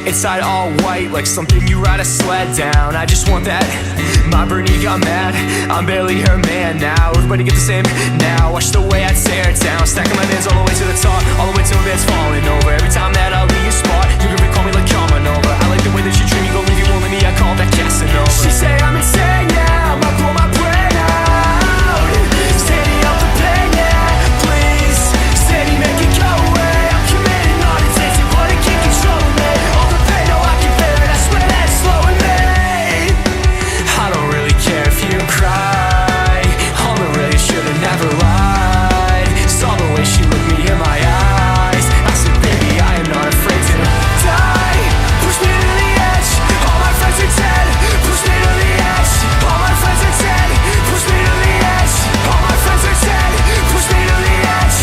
inside all white, like something you ride a sled down. I just want that. My Bernie got mad, I'm barely her man now. Everybody get the same now. Watch the way I tear it down, stacking my bands all the way to the top, all the way till my band's falling over. Every time that I leave your spot, you can recall me like Camanova. I like the way that you treat me, go leave you, won't leave me, I call that Casanova. She say I'm insane, yeah, I might blow my brain out. Steady up the pain, yeah, please. Steady, make it go away. I'm committed, not intensive, but it can't control me. All the pain, no, I can bear it, I swear that it's slowing me. I don't really care if you cry, all the really should've never lied. Saw the way she looked me in my eyes, I said baby I am not afraid to die. Push me to the edge, all my friends are dead. Push me to the edge, all my friends are dead. Push me to the edge, all my friends are dead. Push me to the edge.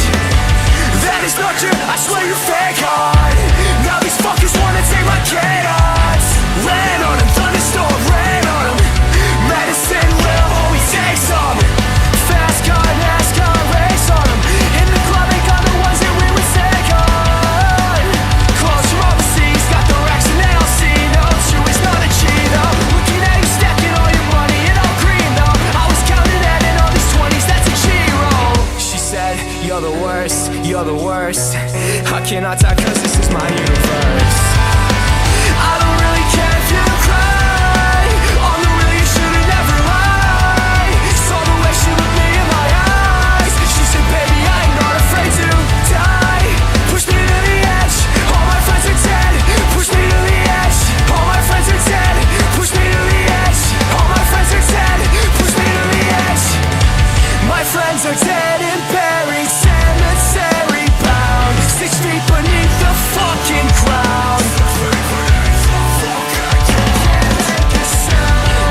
That is not true, I swear you're fake hard. Now these fuckers wanna take my chaos. Rain on them, thunderstorm, rain on them. Medicine will always take some. Fast car, NASCAR, race on them. In the club, they got the ones that we would take on. Close from overseas, got the racks and they all see. No, true, it's not a cheat, though. Looking at you stacking all your money in all green, though. I was counting that in all these 20s, that's a G-roll. She said, you're the worst, you're the worst. I cannot talk cause this is my universe. I don't really care if you cry, on the real you should've never lied. Saw the way she looked me in my eyes, she said baby I am not afraid to die. Push me to the edge, all my friends are dead. Push me to the edge, all my friends are dead. Push me to the edge, all my friends are dead. Push me to the edge. My friends are dead and buried, cemetery bound, 6 feet beneath the fucking ground.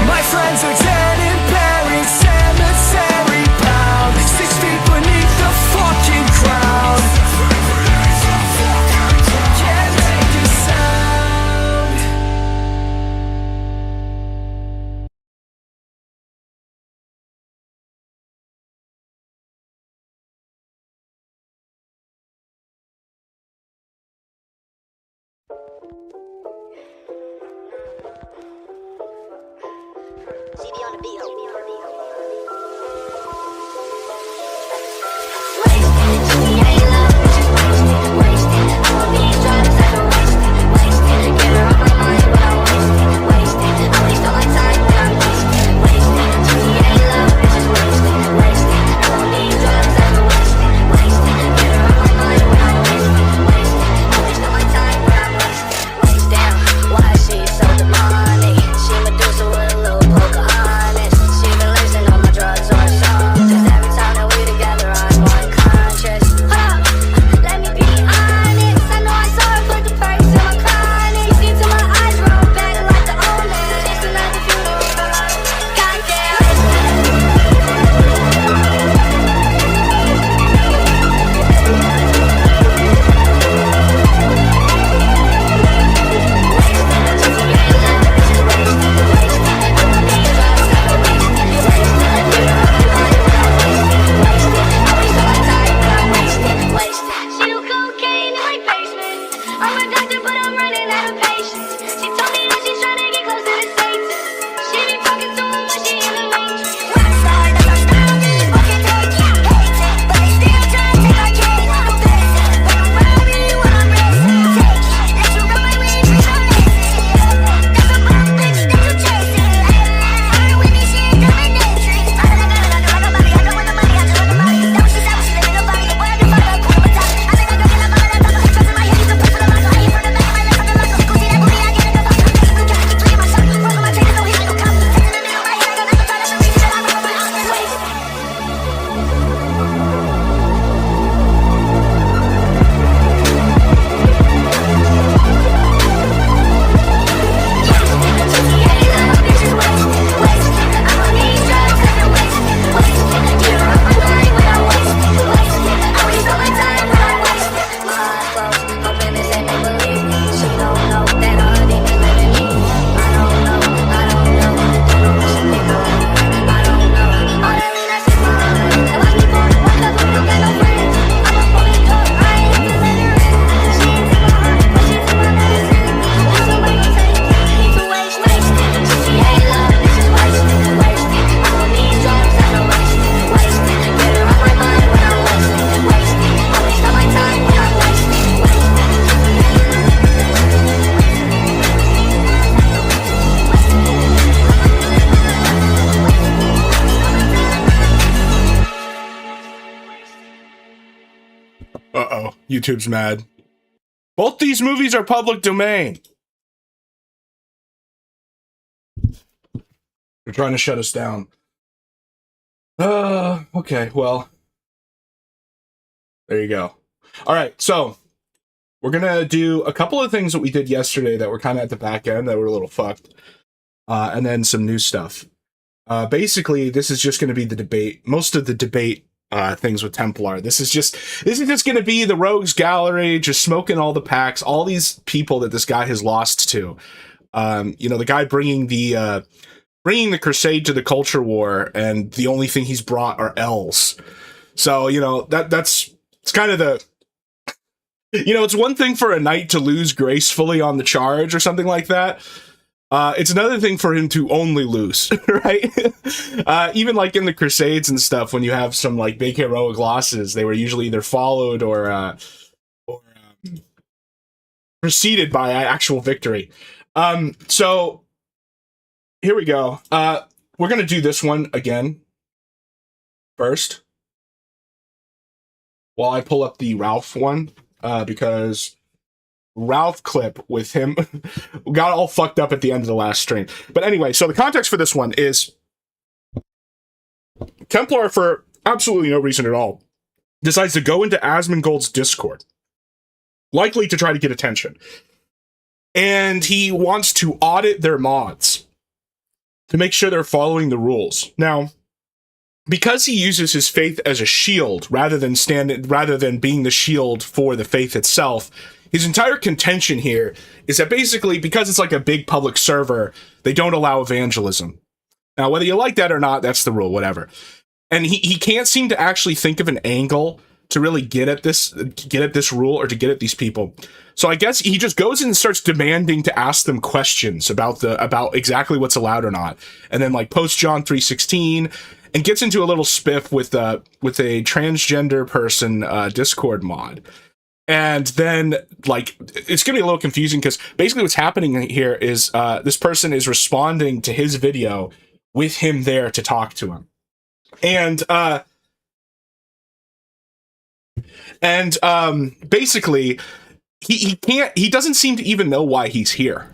My friends are dead and buried, cemetery bound, 6 feet beneath the fucking ground. Can't make a sound. CB on the beat, ho. Why she so demonic? She Medusa with a little Pocahontas. She YouTube's mad. Both these movies are public domain. They're trying to shut us down. Okay, well. There you go. All right, so we're going to do a couple of things that we did yesterday that were kind of at the back end that were a little fucked. And then some new stuff. Basically, this is just going to be the debate. Most of the debate things with Templar. This is just going to be the Rogues Gallery, just smoking all the packs, all these people that this guy has lost to. The guy bringing the crusade to the culture war, and the only thing he's brought are L's. So, that's it's kind of the... it's one thing for a knight to lose gracefully on the charge or something like that. It's another thing for him to only lose, right? Even like in the Crusades and stuff, when you have some like big heroic losses, they were usually either followed or preceded by actual victory. So here we go. We're going to do this one again first, while I pull up the Ralph one, because Ralph clip with him got all fucked up at the end of the last stream. But anyway, so the context for this one is Templar, for absolutely no reason at all, decides to go into Asmongold's Discord, likely to try to get attention. And he wants to audit their mods to make sure they're following the rules. Now, because he uses his faith as a shield rather than being the shield for the faith itself, his entire contention here is that basically, because it's like a big public server, they don't allow evangelism. Now, whether you like that or not, that's the rule, whatever. And he can't seem to actually think of an angle to really get at this rule or to get at these people. So I guess he just goes in and starts demanding to ask them questions about exactly what's allowed or not. And then like post John 3:16 and gets into a little spiff with a transgender person Discord mod. And then, like, it's going to be a little confusing because basically what's happening here is this person is responding to his video with him there to talk to him. Basically, he doesn't seem to even know why he's here.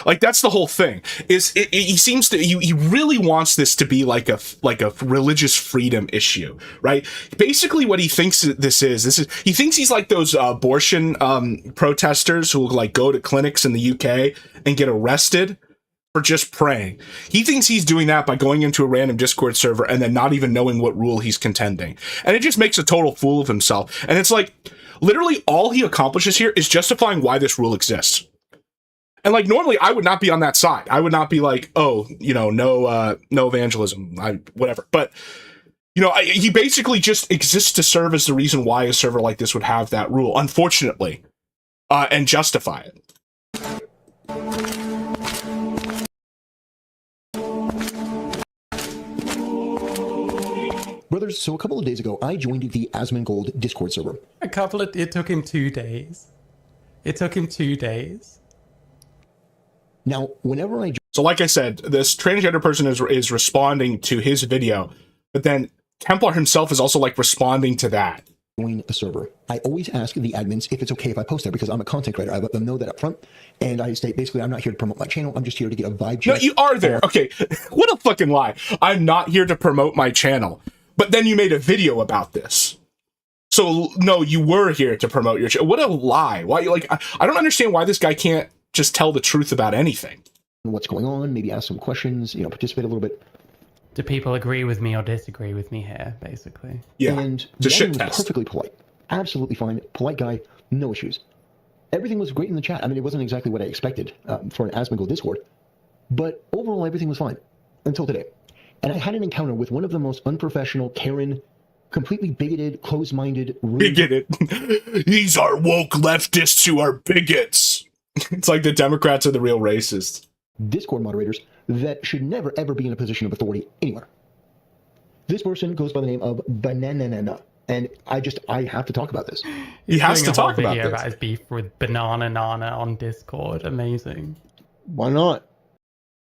Like, that's the whole thing. He really wants this to be like a religious freedom issue, right? Basically, what he thinks he thinks he's like those abortion protesters who will like go to clinics in the UK and get arrested for just praying. He thinks he's doing that by going into a random Discord server and then not even knowing what rule he's contending. And it just makes a total fool of himself. And it's like, literally all he accomplishes here is justifying why this rule exists. And like, normally I would not be on that side. I would not be like, no evangelism, whatever. But, he basically just exists to serve as the reason why a server like this would have that rule, unfortunately, and justify it. Brothers, so a couple of days ago, I joined the Asmongold Discord server. It took him 2 days. Now, whenever I... So like I said, this transgender person is responding to his video, but then Templar himself is also like responding to that. Join the server. I always ask the admins if it's okay if I post there because I'm a content creator. I let them know that up front, and I state basically I'm not here to promote my channel. I'm just here to get a vibe check. No, you are there. Okay, what a fucking lie. I'm not here to promote my channel. But then you made a video about this. So no, you were here to promote your channel. What a lie. Why? Like, I don't understand why this guy can't just tell the truth about anything. What's going on? Maybe ask some questions. Participate a little bit. Do people agree with me or disagree with me here, basically? Yeah, and it's a shit was test. Perfectly polite, absolutely fine, polite guy, no issues. Everything was great in the chat. I mean, it wasn't exactly what I expected for an Asmongold Discord, but overall everything was fine until today. And I had an encounter with one of the most unprofessional, Karen, completely bigoted, closed-minded, rude... Bigoted. These are woke leftists who are bigots. It's like the Democrats are the real racists. Discord moderators that should never, ever be in a position of authority anywhere. This person goes by the name of Bananana, and I have to talk about this. He has to talk about this. About his beef with Banana Nana on Discord. Amazing. Why not?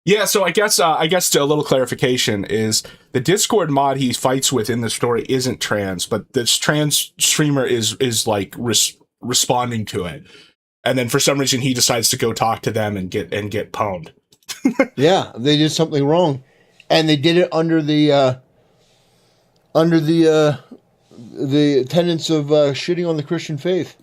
Yeah, so I guess a little clarification is the Discord mod he fights with in the story isn't trans, but this trans streamer is like responding to it, and then for some reason he decides to go talk to them and get pwned. Yeah, they did something wrong, and they did it under the tenets of shitting on the Christian faith.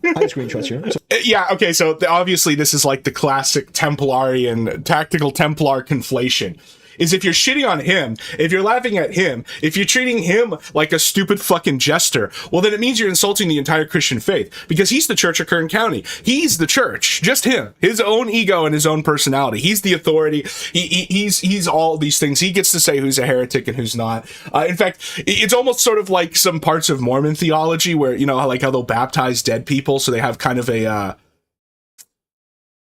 I have screenshots here. So, Yeah, okay, so obviously this is like the classic Templarian, tactical Templar conflation. Is if you're shitting on him, if you're laughing at him, if you're treating him like a stupid fucking jester, well then it means you're insulting the entire Christian faith. Because he's the church of Kern County. He's the church. Just him. His own ego and his own personality. He's the authority. He's all these things. He gets to say who's a heretic and who's not. In fact, it's almost sort of like some parts of Mormon theology where, you know, like how they'll baptize dead people, so they have kind of a,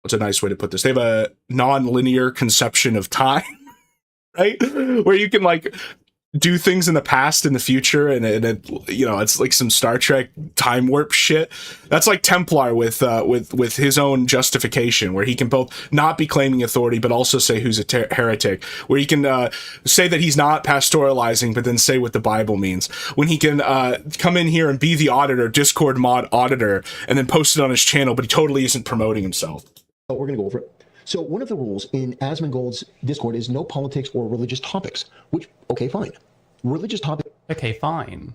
what's a nice way to put this? They have a non-linear conception of time. Right? Where you can like do things in the past and the future, and it, you know, it's like some Star Trek time warp shit. That's like Templar with his own justification, where he can both not be claiming authority but also say who's a heretic. Where he can say that he's not pastoralizing, but then say what the Bible means. When he can come in here and be the auditor, Discord mod auditor, and then post it on his channel, but he totally isn't promoting himself. we're going to go over it. So one of the rules in Asmongold's Discord is no politics or religious topics, which, okay, fine. Religious topics, Okay, fine.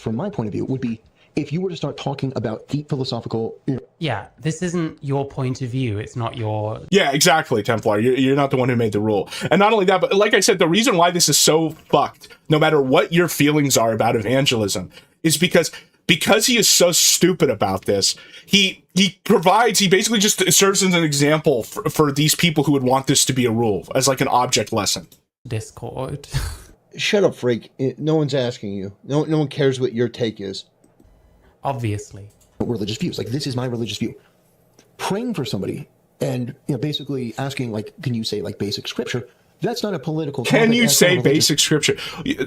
from my point of view, would be if you were to start talking about deep philosophical... Yeah, this isn't your point of view. It's not your... Yeah, exactly, Templar. You're not the one who made the rule. And not only that, but like I said, the reason why this is so fucked, no matter what your feelings are about evangelism, is because he is so stupid about this. He basically just serves as an example for these people who would want this to be a rule, as like an object lesson. Discord. Shut up, freak. No one's asking you. No one cares what your take is. Obviously. religious views. Like, this is my religious view. Praying for somebody and, basically asking, like, can you say, like, basic scripture? That's not a political... Can you say basic scripture?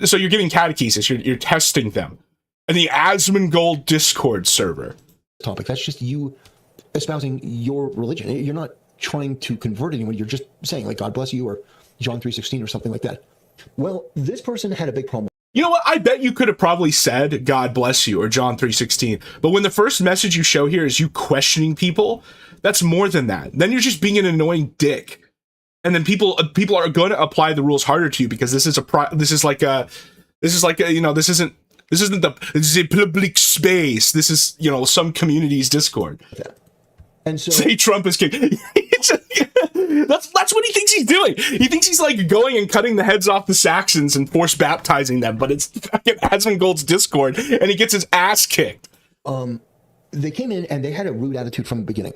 So you're giving catechesis. You're testing them. And the Asmongold Discord server. Topic. That's just you espousing your religion. You're not trying to convert anyone. You're just saying, like, God bless you, or John 3:16 or something like that. Well, this person had a big problem. You know what? I bet you could have probably said God bless you or John 3:16. But when the first message you show here is you questioning people, that's more than that. Then you're just being an annoying dick. And then people are going to apply the rules harder to you because this is a public space. This is, some community's Discord. And so say Trump is king. That's what he thinks he's doing. He thinks he's like going and cutting the heads off the Saxons and force baptizing them, but it's fucking Asmongold's Discord, and he gets his ass kicked. they came in and they had a rude attitude from the beginning.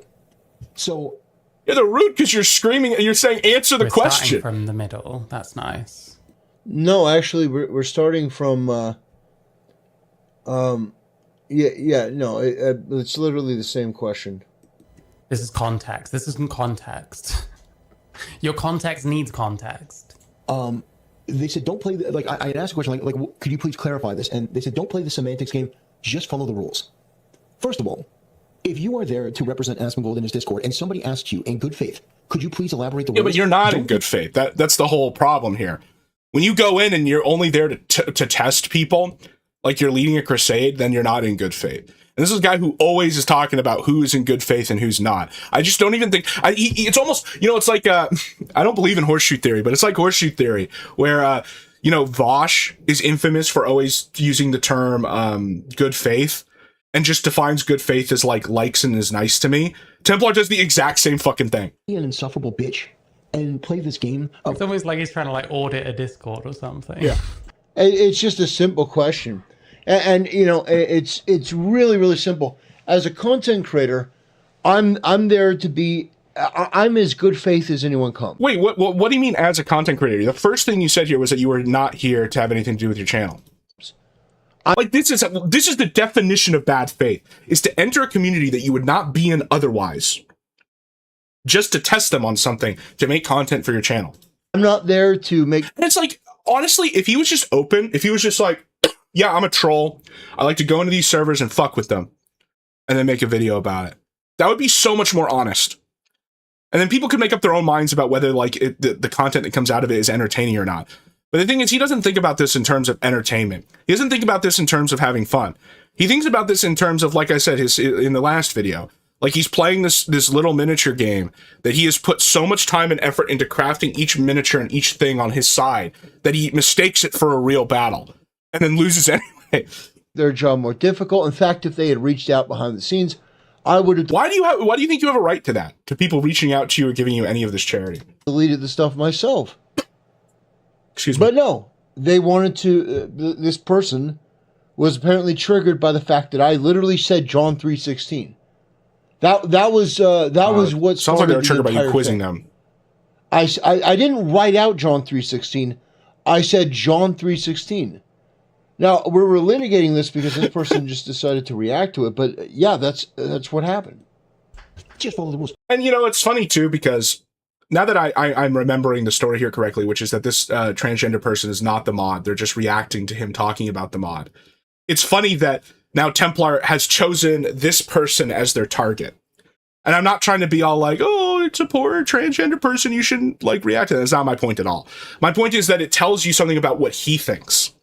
So Yeah, they're rude because you're screaming and you're saying answer the We're question. starting from the middle. That's nice. No, actually, we're starting from. It's literally the same question. This is context. This isn't context. Your context needs context. they said, don't play, I had asked a question, like, could you please clarify this? And they said, don't play the semantics game, just follow the rules. First of all, if you are there to represent Asmongold in his Discord and somebody asks you in good faith, could you please elaborate the rules? Yeah, but you're not in good faith. That's the whole problem here. When you go in and you're only there to test people, like you're leading a crusade, then you're not in good faith. And this is a guy who always is talking about who's in good faith and who's not. I just don't even think... it's almost... it's like... I don't believe in horseshoe theory, but it's like horseshoe theory, where, Vosh is infamous for always using the term good faith, and just defines good faith as, likes and is nice to me. Templar does the exact same fucking thing. Be an insufferable bitch and play this game. It's almost like he's trying to, audit a Discord or something. Yeah. It's just a simple question. And it's really, really simple. As a content creator, I'm there to be... I'm as good faith as anyone comes. Wait, what do you mean as a content creator? The first thing you said here was that you were not here to have anything to do with your channel. This is the definition of bad faith, is to enter a community that you would not be in otherwise, just to test them on something, to make content for your channel. I'm not there to make... And it's like, honestly, if he was just open, if he was just like, yeah, I'm a troll, I like to go into these servers and fuck with them, and then make a video about it, that would be so much more honest. And then people can make up their own minds about whether like the content that comes out of it is entertaining or not. But the thing is, he doesn't think about this in terms of entertainment. He doesn't think about this in terms of having fun. He thinks about this in terms of, like I said, in the last video, like he's playing this little miniature game that he has put so much time and effort into crafting each miniature and each thing on his side that he mistakes it for a real battle and then loses anyway. Their job more difficult. In fact, if they had reached out behind the scenes, I would have Why do you think you have a right to that? To people reaching out to you or giving you any of this charity? deleted the stuff myself. Excuse me. But no, they wanted to. This person was apparently triggered by the fact that I literally said John 3:16. That was what sounds like they're started the triggered by you entire quizzing thing. them. I didn't write out John 3:16. I said John 3:16. Now we're litigating this because this person just decided to react to it. But yeah, that's what happened. Just follow the rules. And you know, it's funny too, because now that I'm remembering the story here correctly, which is that this transgender person is not the mod. They're just reacting to him talking about the mod. It's funny that now Templar has chosen this person as their target. And I'm not trying to be all like, oh, it's a poor transgender person, you shouldn't like react to that. That's not my point at all. My point is that it tells you something about what he thinks.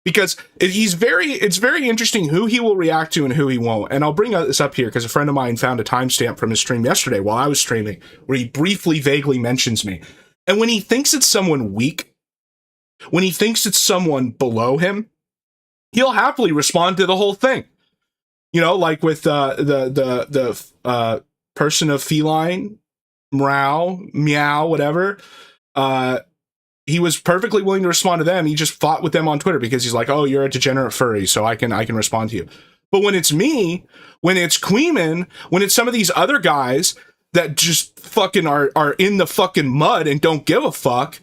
Because it's very interesting who he will react to and who he won't. And I'll bring this up here because a friend of mine found a timestamp from his stream yesterday while I was streaming where he briefly, vaguely mentions me. And when he thinks it's someone weak, when he thinks it's someone below him, he'll happily respond to the whole thing. You know, like with the person of feline, meow, whatever. He was perfectly willing to respond to them. He just fought with them on Twitter because he's like, oh, you're a degenerate furry, so I can respond to you. But when it's me, when it's Queeman, when it's some of these other guys that just fucking are in the fucking mud and don't give a fuck,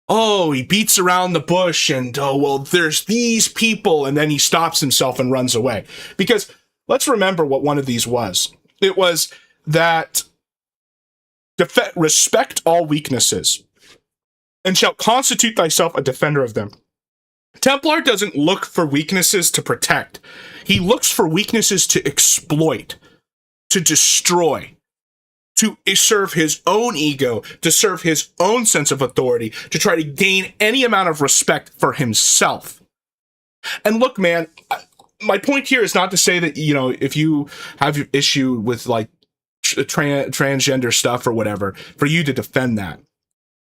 oh, he beats around the bush and, oh, well, there's these people, and then he stops himself and runs away. Because let's remember what one of these was. It was that respect all weaknesses, and shalt constitute thyself a defender of them. Templar doesn't look for weaknesses to protect. He looks for weaknesses to exploit, to destroy, to serve his own ego, to serve his own sense of authority, to try to gain any amount of respect for himself. And look, man, my point here is not to say that, you know, if you have your issue with like transgender stuff or whatever, for you to defend that.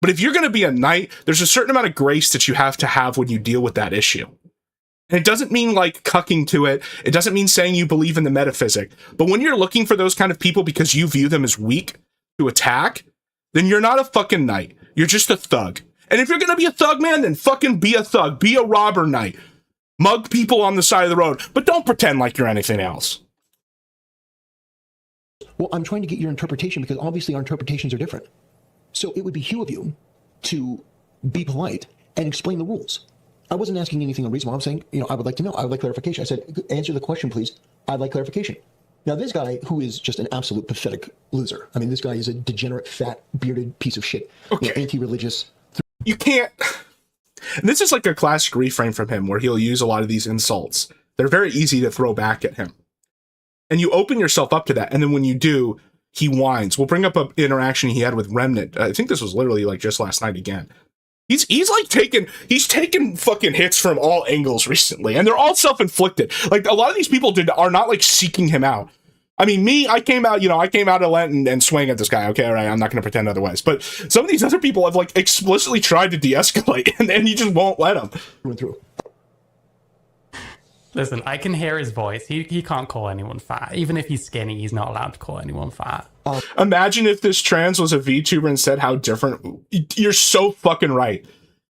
But if you're going to be a knight, there's a certain amount of grace that you have to have when you deal with that issue. And it doesn't mean like cucking to it. It doesn't mean saying you believe in the metaphysic. But when you're looking for those kind of people because you view them as weak to attack, then you're not a fucking knight. You're just a thug. And if you're going to be a thug, man, then fucking be a thug. Be a robber knight. Mug people on the side of the road. But don't pretend like you're anything else. Well, I'm trying to get your interpretation because obviously our interpretations are different. So it would be hue of you to be polite and explain the rules. I wasn't asking anything unreasonable. I'm saying, you know, I would like to know. I would like clarification. I said, answer the question, please. I'd like clarification. Now, this guy, who is just an absolute pathetic loser. I mean, this guy is a degenerate, fat, bearded piece of shit. Okay. You know, anti-religious. You can't... And this is like a classic reframe from him where he'll use a lot of these insults. They're very easy to throw back at him. And you open yourself up to that. And then when you do, he whines. We'll bring up an interaction he had with Remnant. I think this was literally like just last night again. He's taken fucking hits from all angles recently, and they're all self-inflicted. Like a lot of these people are not like seeking him out. I mean, I came out of Lent and swang at this guy. Okay, all right, I'm not going to pretend otherwise. But some of these other people have like explicitly tried to de-escalate, and he just won't let them. Through. Listen, I can hear his voice. He can't call anyone fat. Even if he's skinny, he's not allowed to call anyone fat. Imagine if this trans was a VTuber and said how different... You're so fucking right.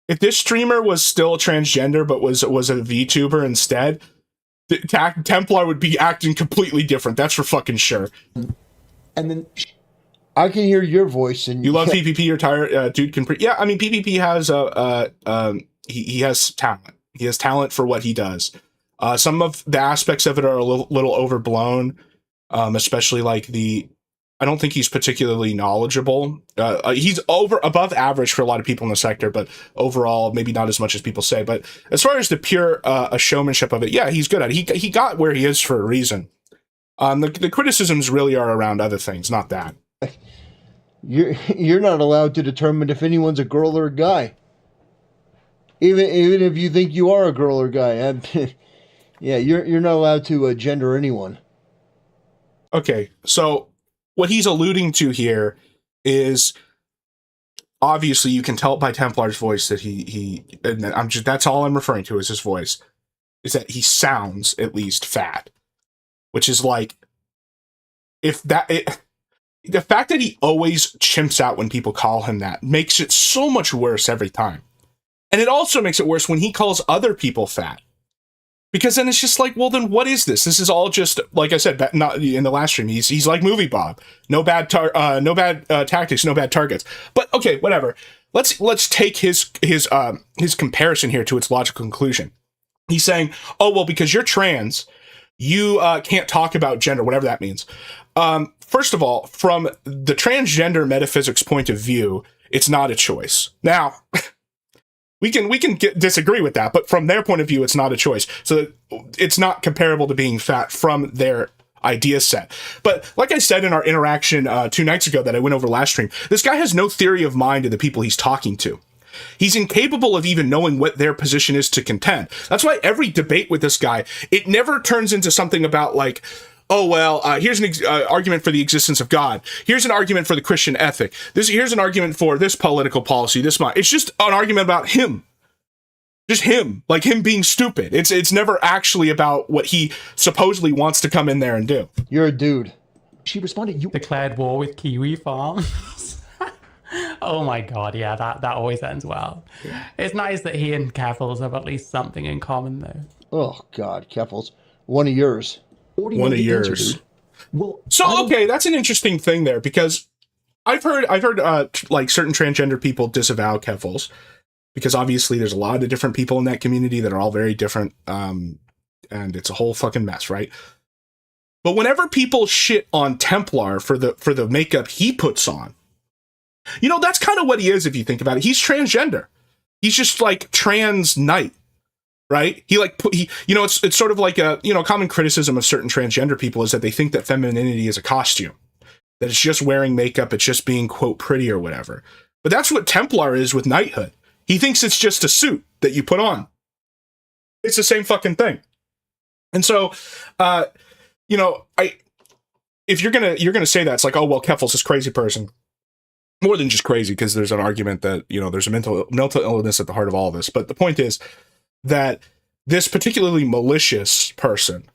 If this streamer was still transgender but was a VTuber instead, Templar would be acting completely different. That's for fucking sure. And then... I can hear your voice, and you love PPP. You're tired, dude. Yeah, I mean PPP has he has talent. He has talent for what he does. Some of the aspects of it are a little overblown, especially like I don't think he's particularly knowledgeable. He's above average for a lot of people in the sector, but overall, maybe not as much as people say. But as far as the pure showmanship of it, yeah, he's good at it. He got where he is for a reason. The criticisms really are around other things, not that. You're not allowed to determine if anyone's a girl or a guy. Even if you think you are a girl or a guy. Yeah, you're not allowed to gender anyone. Okay, so what he's alluding to here is obviously you can tell by Templar's voice that he and that's all I'm referring to is his voice, is that he sounds at least fat, which is like the fact that he always chimps out when people call him that makes it so much worse every time. And it also makes it worse when he calls other people fat. Because then it's just like, well, then what is this? This is all just, like I said, not in the last stream. He's like Movie Bob. No bad tactics, no bad targets. But okay, whatever. Let's take his comparison here to its logical conclusion. He's saying, oh well, because you're trans, you can't talk about gender, whatever that means. First of all, from the transgender metaphysics point of view, it's not a choice. Now. We can disagree with that, but from their point of view, it's not a choice. So it's not comparable to being fat from their idea set. But like I said in our interaction 2 nights ago that I went over last stream, this guy has no theory of mind to the people he's talking to. He's incapable of even knowing what their position is to contend. That's why every debate with this guy, it never turns into something about like, oh, well, here's an argument for the existence of God. Here's an argument for the Christian ethic. Here's an argument for this political policy, It's just an argument about him. Just him. Like him being stupid. It's never actually about what he supposedly wants to come in there and do. You're a dude. She responded, you Declared war with Kiwi farms. Oh my god, yeah, that always ends well. It's nice that he and Keffels have at least something in common, though. Oh, God, Keffels. One of yours. One of yours. Well, so okay, that's an interesting thing there because I've heard like certain transgender people disavow Keffels because obviously there's a lot of different people in that community that are all very different, and it's a whole fucking mess, right? But whenever people shit on Templar for the makeup he puts on, that's kind of what he is if you think about it. He's transgender. He's just like trans knight. Right? It's sort of like a, common criticism of certain transgender people is that they think that femininity is a costume, that it's just wearing makeup, it's just being, quote, pretty or whatever. But that's what Templar is with knighthood. He thinks it's just a suit that you put on. It's the same fucking thing. And so, if you're gonna say that, it's like, oh, well, Keffel's this crazy person. More than just crazy, because there's an argument that, there's a mental illness at the heart of all of this. But the point is, that this particularly malicious person,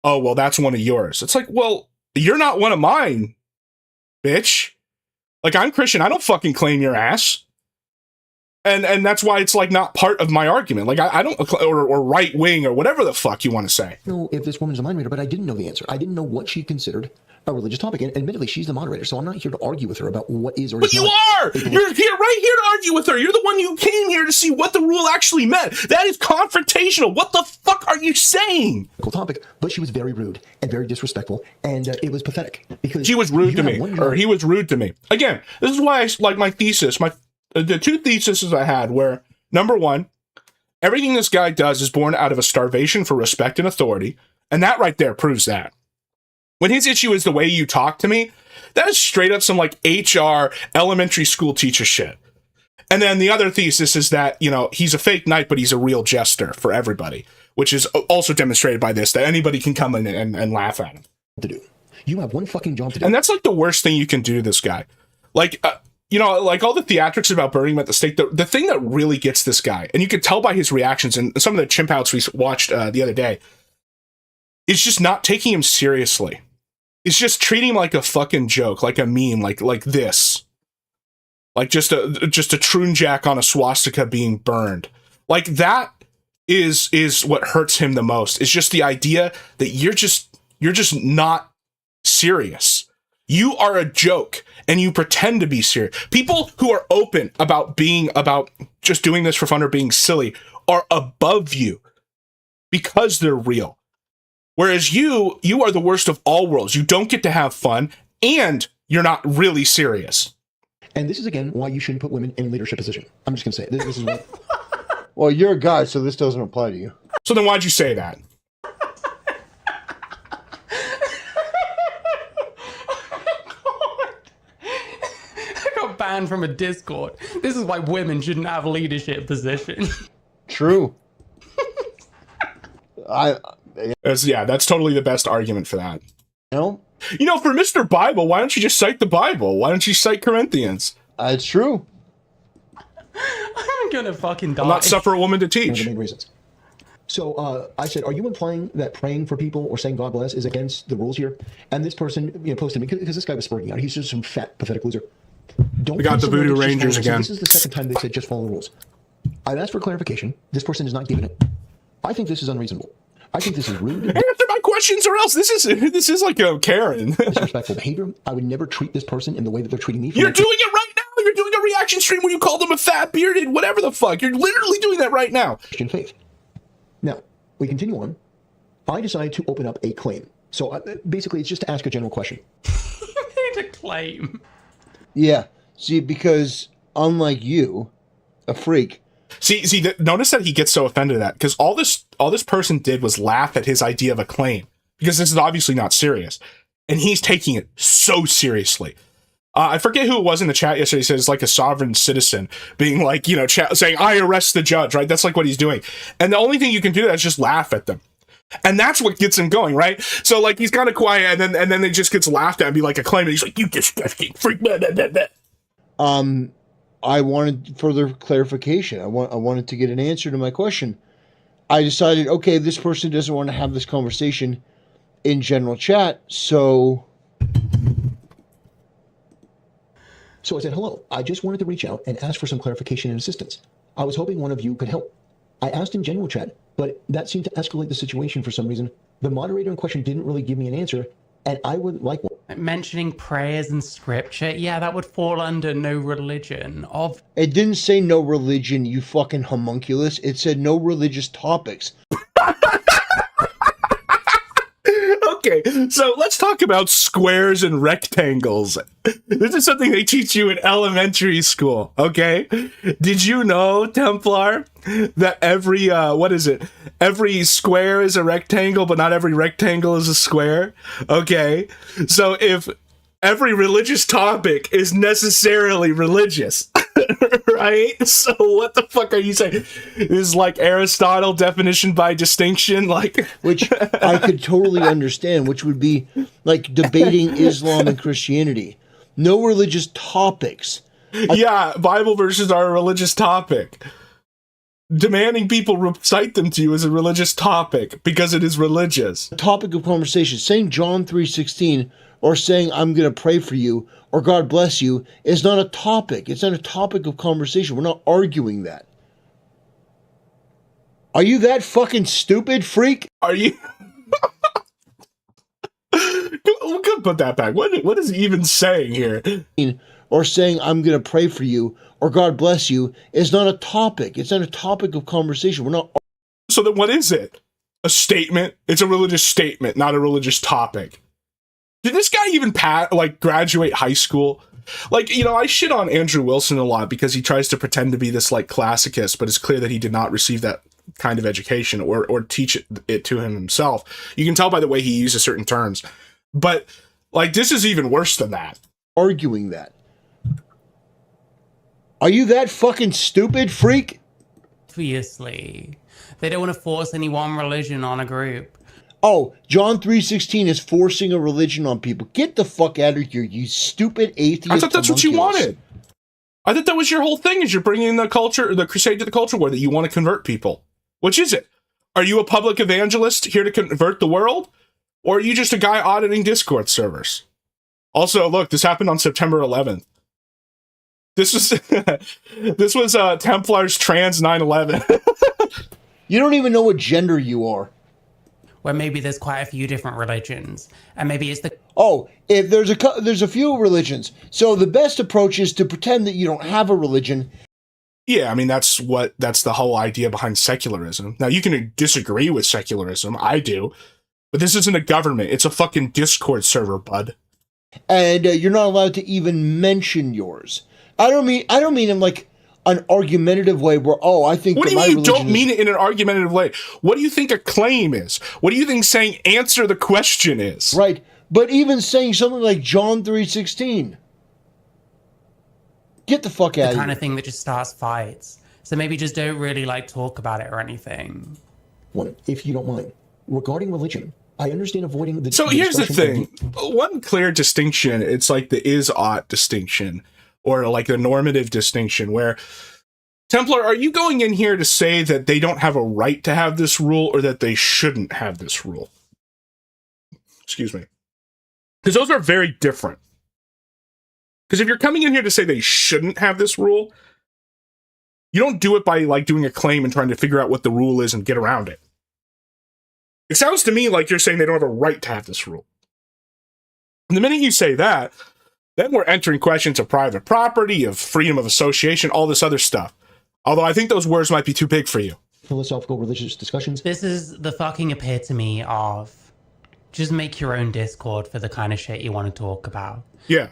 oh, well, that's one of yours. It's like, well, you're not one of mine, bitch. Like, I'm Christian. I don't fucking claim your ass. And that's why it's, like, not part of my argument. Like, I don't, or right wing, or whatever the fuck you want to say. know if this woman's a mind reader, but I didn't know the answer. I didn't know what she considered a religious topic. And admittedly, she's the moderator, so I'm not here to argue with her about what is or is not. But you are! You're right here to argue with her. You're the one who came here to see what the rule actually meant. That is confrontational. What the fuck are you saying? Cool topic, but she was very rude and very disrespectful, and it was pathetic. Because she was rude to me, or he was rude to me. Again, this is why I like my thesis. The 2 theses I had were, number 1, everything this guy does is born out of a starvation for respect and authority, and that right there proves that. When his issue is the way you talk to me, that is straight up some like HR elementary school teacher shit. And then the other thesis is that, he's a fake knight, but he's a real jester for everybody, which is also demonstrated by this, that anybody can come in and laugh at him. To do. You have one fucking job to do. And that's like the worst thing you can do to this guy. Like, like all the theatrics about burning him at the stake, the thing that really gets this guy, and you could tell by his reactions and some of the chimp outs we watched the other day, is just not taking him seriously. It's just treating him like a fucking joke, like a meme, like this. Like just a troon jack on a swastika being burned. Like that is what hurts him the most. It's just the idea that you're just not serious. You are a joke and you pretend to be serious. People who are open about just doing this for fun or being silly are above you because they're real. Whereas you are the worst of all worlds. You don't get to have fun, and you're not really serious. And this is, again, why you shouldn't put women in leadership position. I'm just going to say it. This is what... Well, you're a guy, so this doesn't apply to you. So then why'd you say that? banned from a Discord. This is why women shouldn't have leadership positions. True. That's totally the best argument for that. No, For Mr. Bible, why don't you just cite the Bible? Why don't you cite Corinthians? it's true. I'm gonna fucking die. Not suffer a woman to One of the teach. main reasons. So I said, are you implying that praying for people or saying God bless is against the rules here? And this person posted me, because this guy was spurting out. He's just some fat, pathetic loser. We got the Voodoo Rangers again. This is the second time they said just follow the rules. I've asked for clarification. This person is not giving it. I think this is unreasonable. I think this is rude. Answer my questions or else this is like a Karen. Disrespectful behavior. I would never treat this person in the way that they're treating me. You're doing it right now. You're doing a reaction stream where you call them a fat bearded whatever the fuck. You're literally doing that right now. Christian faith. Now, we continue on. I decided to open up a claim. So basically, it's just to ask a general question. You made a claim. Yeah. See, because unlike you, a freak. Notice that he gets so offended at that, because all this person did was laugh at his idea of a claim, because this is obviously not serious, and he's taking it so seriously. I forget who it was in the chat yesterday. He says it's like a sovereign citizen being like, saying, I arrest the judge, right? That's like what he's doing. And the only thing you can do is just laugh at them. And that's what gets him going, right? So like he's kind of quiet, and then it just gets laughed at and be like a claim, and he's like, you disgusting freak. Blah, blah, blah, blah. I wanted further clarification. I wanted to get an answer to my question. I decided, okay, this person doesn't want to have this conversation in general chat, so I said, hello, I just wanted to reach out and ask for some clarification and assistance. I was hoping one of you could help. I asked in general chat, but that seemed to escalate the situation for some reason. The moderator in question didn't really give me an answer, and I would like one. Mentioning prayers and scripture, yeah, that would fall under no religion. it didn't say no religion, you fucking homunculus. It said no religious topics. Okay, so let's talk about squares and rectangles. This is something they teach you in elementary school, okay? Did you know, Templar, that every square is a rectangle, but not every rectangle is a square? Okay, so if every religious topic is necessarily religious, right? So what the fuck are you saying? This is like Aristotle definition by distinction, like Which I could totally understand, which would be like debating Islam and Christianity. No religious topics. yeah, Bible verses are a religious topic. Demanding people recite them to you is a religious topic because it is religious. Topic of conversation. Saying John 3:16 or saying I'm going to pray for you or God bless you is not a topic. It's not a topic of conversation. We're not arguing that. Are you that fucking stupid, freak? Are you? We could put that back. What is he even saying here? Or saying I'm going to pray for you or God bless you is not a topic. It's not a topic of conversation. We're not. So then what is it? A statement? It's a religious statement, not a religious topic. Did this guy even graduate high school? Like, I shit on Andrew Wilson a lot because he tries to pretend to be this like classicist, but it's clear that he did not receive that kind of education or teach it to him himself. You can tell by the way he uses certain terms. But like, this is even worse than that. Arguing that. Are you that fucking stupid, freak? Obviously, they don't want to force any one religion on a group. Oh, John 3:16 is forcing a religion on people. Get the fuck out of here, you stupid atheist. I thought that's what you homunculus. wanted. I thought that was your whole thing, is you're bringing the crusade to the culture war, that you want to convert people. Which is it? Are you a public evangelist here to convert the world? Or are you just a guy auditing Discord servers? Also, look, this happened on September 11th. This was Templar's trans 9/11. You don't even know what gender you are. Where maybe there's quite a few different religions, and maybe it's the Oh, if there's a few religions. So the best approach is to pretend that you don't have a religion. Yeah, I mean, that's the whole idea behind secularism. Now, you can disagree with secularism. I do. But this isn't a government. It's a fucking Discord server, bud. And you're not allowed to even mention yours. I don't mean in like an argumentative way where, I think What that do you my mean you religion don't mean it in an argumentative way? What do you think a claim is? What do you think saying answer the question is? Right. But even saying something like John 3:16. Get the fuck out the of kind here. of thing that just starts fights. So maybe just don't really like talk about it or anything. One, if you don't mind, regarding religion, I understand avoiding the. So here's the discussion thing. One clear distinction, it's like the is-ought distinction, or like the normative distinction, where, Templar, are you going in here to say that they don't have a right to have this rule, or that they shouldn't have this rule? Excuse me. Because those are very different. Because if you're coming in here to say they shouldn't have this rule, you don't do it by like doing a claim and trying to figure out what the rule is and get around it. It sounds to me like you're saying they don't have a right to have this rule. And the minute you say that, then we're entering questions of private property, of freedom of association, all this other stuff. Although I think those words might be too big for you. philosophical religious discussions. This is the fucking epitome of just make your own Discord for the kind of shit you want to talk about. Yeah.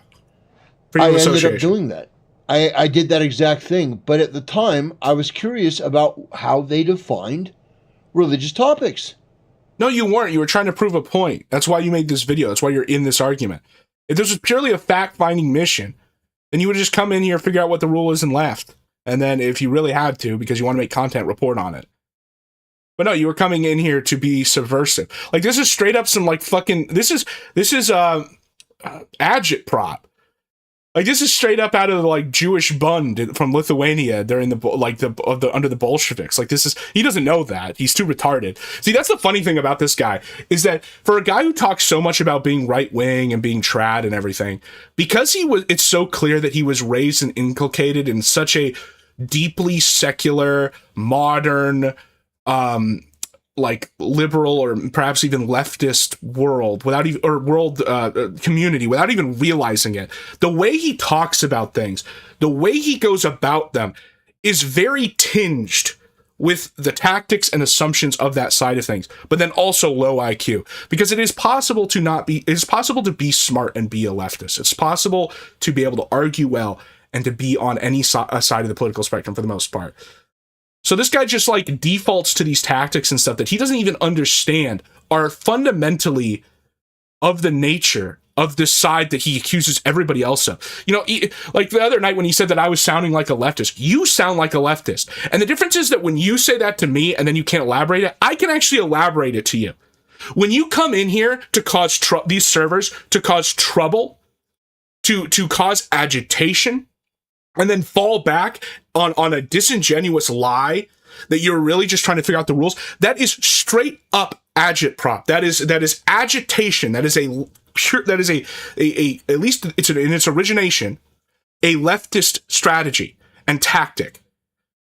I Freedom of ended up association. doing that. I did that exact thing. But at the time, I was curious about how they defined religious topics. No, you weren't. You were trying to prove a point. That's why you made this video. That's why you're in this argument. If this was purely a fact-finding mission, then you would just come in here, figure out what the rule is, and left. And then if you really had to, because you want to make content, report on it. But no, you were coming in here to be subversive. Like, this is straight up some, like, fucking... This is agitprop. Like, this is straight up out of the, like, Jewish Bund from Lithuania during under the Bolsheviks. Like, this is, he doesn't know that. He's too retarded. See, that's the funny thing about this guy, is that for a guy who talks so much about being right-wing and being trad and everything, because it's so clear that he was raised and inculcated in such a deeply secular, modern, like liberal or perhaps even leftist world community without even realizing it. The way he talks about things, the way he goes about them is very tinged with the tactics and assumptions of that side of things, but then also low IQ, because it is possible to be smart and be a leftist. It's possible to be able to argue well and to be on any side of the political spectrum for the most part. So this guy just like defaults to these tactics and stuff that he doesn't even understand are fundamentally of the nature of this side that he accuses everybody else of. You know, like the other night when he said that I was sounding like a leftist, you sound like a leftist. And the difference is that when you say that to me and then you can't elaborate it, I can actually elaborate it to you. When you come in here to cause these servers, to cause trouble, to cause agitation, and then fall back on a disingenuous lie that you're really just trying to figure out the rules, that is straight up agitprop. That is agitation. That is at least it's in its origination, a leftist strategy and tactic,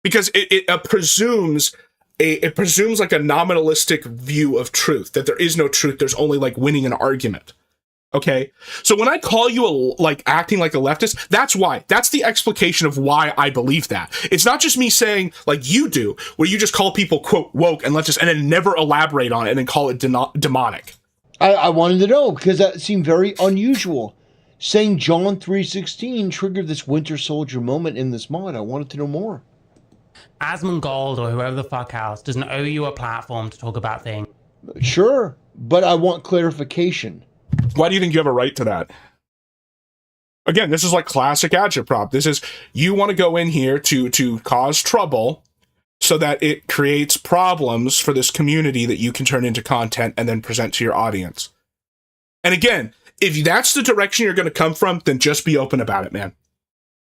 because it presumes like a nominalistic view of truth, that there is no truth. There's only like winning an argument. Okay, so when I call you acting like a leftist, that's why. That's the explication of why I believe that. It's not just me saying like you do, where you just call people quote woke and leftist and then never elaborate on it and then call it demonic. I wanted to know because that seemed very unusual. Saying John 3:16 triggered this Winter Soldier moment in this mod. I wanted to know more. Asmongold or whoever the fuck else doesn't owe you a platform to talk about things. Sure, but I want clarification. Why do you think you have a right to that? Again, this is like classic agitprop. This is, you want to go in here to cause trouble so that it creates problems for this community that you can turn into content and then present to your audience. And again, if that's the direction you're going to come from, then just be open about it, man.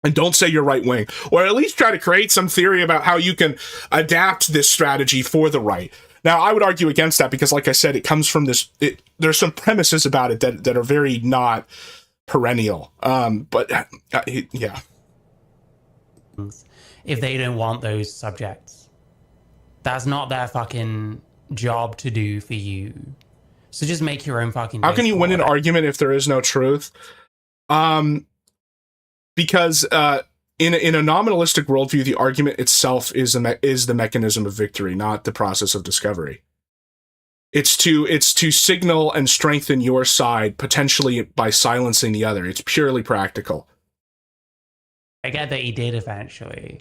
And don't say you're right wing, or at least try to create some theory about how you can adapt this strategy for the right. Now, I would argue against that because, like I said, it comes from this. There's some premises about it that are very not perennial. Yeah. If they don't want those subjects, that's not their fucking job to do for you. So just make your own fucking. How can you win an argument if there is no truth? Because in a nominalistic worldview, the argument itself is the mechanism of victory, not the process of discovery. It's to signal and strengthen your side, potentially by silencing the other. It's purely practical. I get that you did eventually,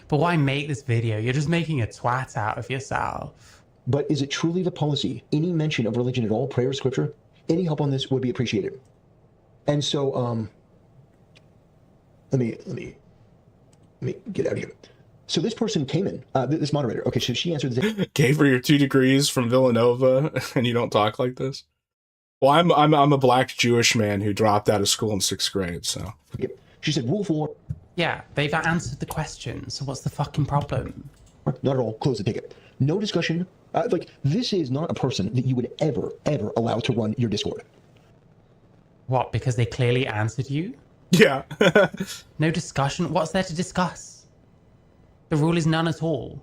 but why make this video? You're just making a twat out of yourself. But is it truly the policy? Any mention of religion at all, prayer, scripture, any help on this would be appreciated. And so, let me Let me get out of here. So this person came in, this moderator. Okay, so she answered the Gave her your 2 degrees from Villanova, and you don't talk like this. Well, I'm a black Jewish man who dropped out of school in 6th grade. So she said, rule 4. Yeah, they've answered the question, so what's the fucking problem? Not at all. Close the ticket. No discussion. Like, this is not a person that you would ever allow to run your Discord. What, because they clearly answered you? yeah. No discussion? What's there to discuss? The rule is none at all.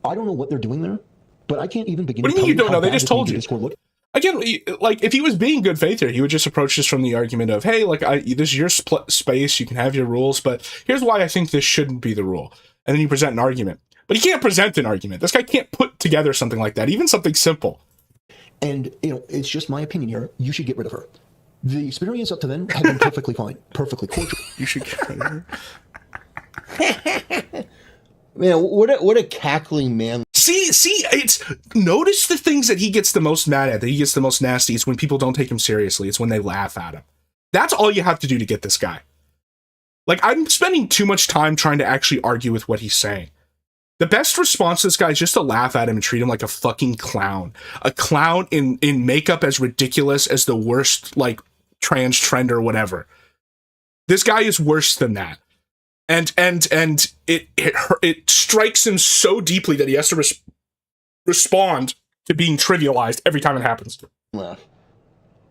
I don't know what they're doing there, but I can't even begin What to do you mean tell you don't know? They how just bad told this you. Discord looked. Again, like, if he was being good faith here, he would just approach this from the argument of, hey, like, this is your space, you can have your rules, but here's why I think this shouldn't be the rule. And then you present an argument. But he can't present an argument. This guy can't put together something like that, even something simple. And, it's just my opinion here. You should get rid of her. The experience up to then had been perfectly fine, perfectly cordial. You should get rid of her. Man, what a cackling man. See, it's notice the things that he gets the most mad at, that he gets the most nasty. It's when people don't take him seriously. It's when they laugh at him. That's all you have to do to get this guy. Like, I'm spending too much time trying to actually argue with what he's saying. The best response to this guy is just to laugh at him and treat him like a fucking clown. A clown in makeup as ridiculous as the worst, like, trans trend or whatever. This guy is worse than that. And it strikes him so deeply that he has to respond to being trivialized every time it happens. Laugh.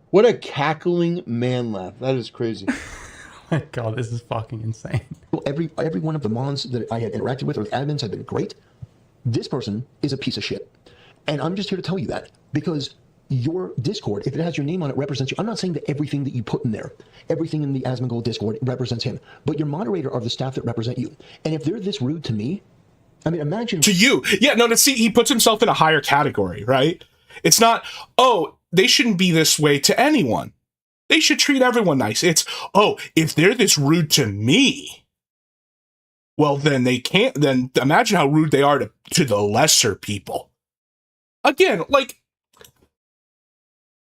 What a cackling man laugh. That is crazy. My God, this is fucking insane. Every one of the mods that I had interacted with or the admins had been great. This person is a piece of shit. And I'm just here to tell you that because your Discord, if it has your name on it, represents you. I'm not saying that everything that you put in there, everything in the Asmongold Discord represents him, but your moderator are the staff that represent you. And if they're this rude to me, I mean, imagine to you. Yeah, no, see, he puts himself in a higher category, right? It's not, oh, they shouldn't be this way to anyone. They should treat everyone nice. It's, oh, if they're this rude to me, well, then they can't, then imagine how rude they are to the lesser people. Again, like,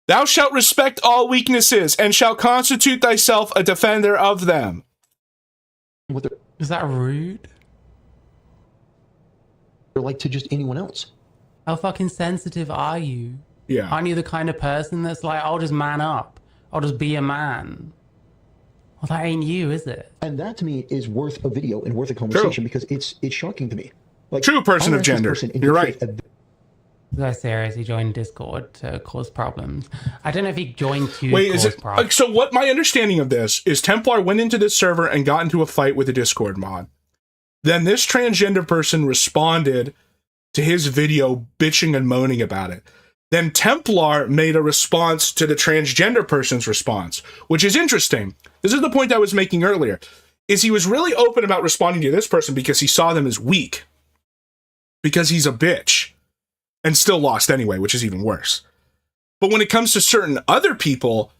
thou shalt respect all weaknesses, and shalt constitute thyself a defender of them. Is that rude? they're like to just anyone else. How fucking sensitive are you? Yeah. Aren't you the kind of person that's like, I'll just man up. I'll just be a man. Well, that ain't you, is it? And that to me is worth a video and worth a conversation because it's shocking to me. Like, True person I'll of ask this gender. person in You're good right. faith, I seriously joined Discord to cause problems. I don't know if he joined to Wait, cause is it problems. so? What my understanding of this is, Templar went into this server and got into a fight with a Discord mod. Then this transgender person responded to his video, bitching and moaning about it. Then Templar made a response to the transgender person's response, which is interesting. This is the point I was making earlier. Is he was really open about responding to this person because he saw them as weak, because he's a bitch. And still lost anyway, which is even worse. But when it comes to certain other people,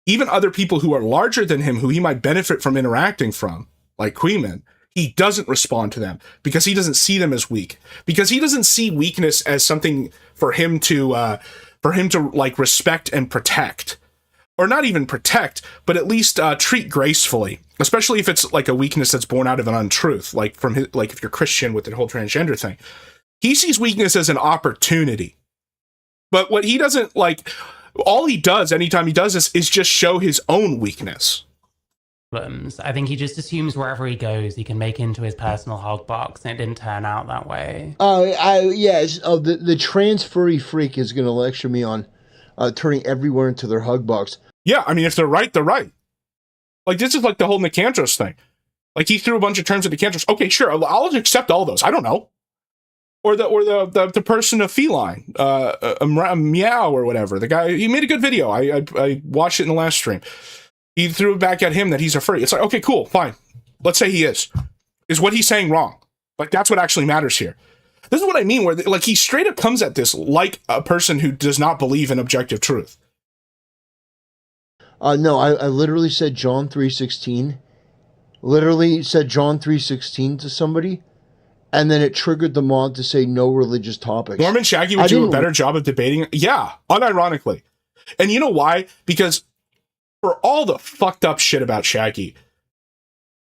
even other people who are larger than him, who he might benefit from interacting from, like Queeman, he doesn't respond to them because he doesn't see them as weak. Because he doesn't see weakness as something for him to like respect and protect. Or not even protect, but at least treat gracefully. Especially if it's like a weakness that's born out of an untruth, like from his, like if you're Christian with the whole transgender thing. He sees weakness as an opportunity. But what he doesn't like, all he does anytime he does this is just show his own weakness. I think he just assumes wherever he goes, he can make into his personal hog box, and it didn't turn out that way. Yes. Oh, the trans furry freak is going to lecture me on turning everywhere into their hug box. Yeah, I mean, if they're right, they're right. Like, this is like the whole Nicandros thing. Like, he threw a bunch of terms at Nicandros. Okay, sure, I'll accept all those. I don't know. Or the person of feline, a meow or whatever. The guy, he made a good video. I watched it in the last stream. He threw it back at him that he's a furry. It's like, okay, cool, fine. Let's say he is. Is what he's saying wrong? Like, that's what actually matters here. This is what I mean, where like he straight up comes at this like a person who does not believe in objective truth. No, I literally said John 3:16. Literally said John 3:16 to somebody. And then it triggered the mod to say no religious topics. Norman Shaggy would do a better job of debating. Yeah, unironically. And you know why? Because for all the fucked up shit about Shaggy,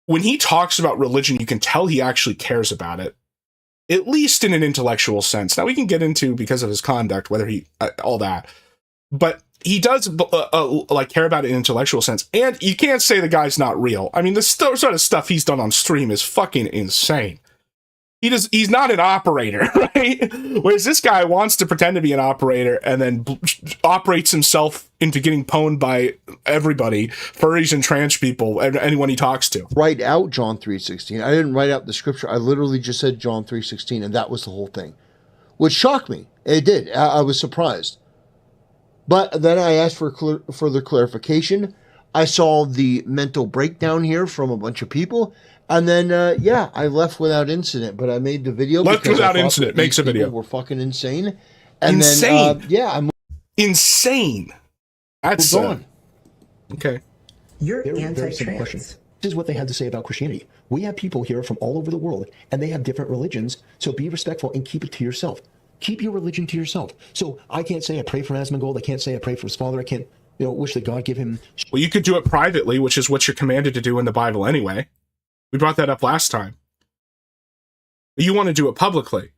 when he talks about religion, you can tell he actually cares about it, at least in an intellectual sense. Now we can get into, because of his conduct, whether he all that, but he does like care about it in an intellectual sense. And you can't say the guy's not real. I mean, the sort of stuff he's done on stream is fucking insane. He's not an operator, right? Whereas this guy wants to pretend to be an operator and then operates himself into getting pwned by everybody, furries and trans people, and anyone he talks to. Write out John 3:16. I didn't write out the scripture. I literally just said John 3:16, and that was the whole thing, which shocked me. It did. I was surprised. But then I asked for further clarification. I saw the mental breakdown here from a bunch of people. And then, I left without incident, but I made the video. Left without incident makes a video. We're fucking insane. And insane. Then, I insane. That's on. Okay. You're very simple question. This is what they had to say about Christianity. We have people here from all over the world, and they have different religions. So be respectful and keep it to yourself. Keep your religion to yourself. So I can't say I pray for Asmongold. I can't say I pray for his father. I can't, wish that God give him. Well, you could do it privately, which is what you're commanded to do in the Bible anyway. We brought that up last time. You want to do it publicly,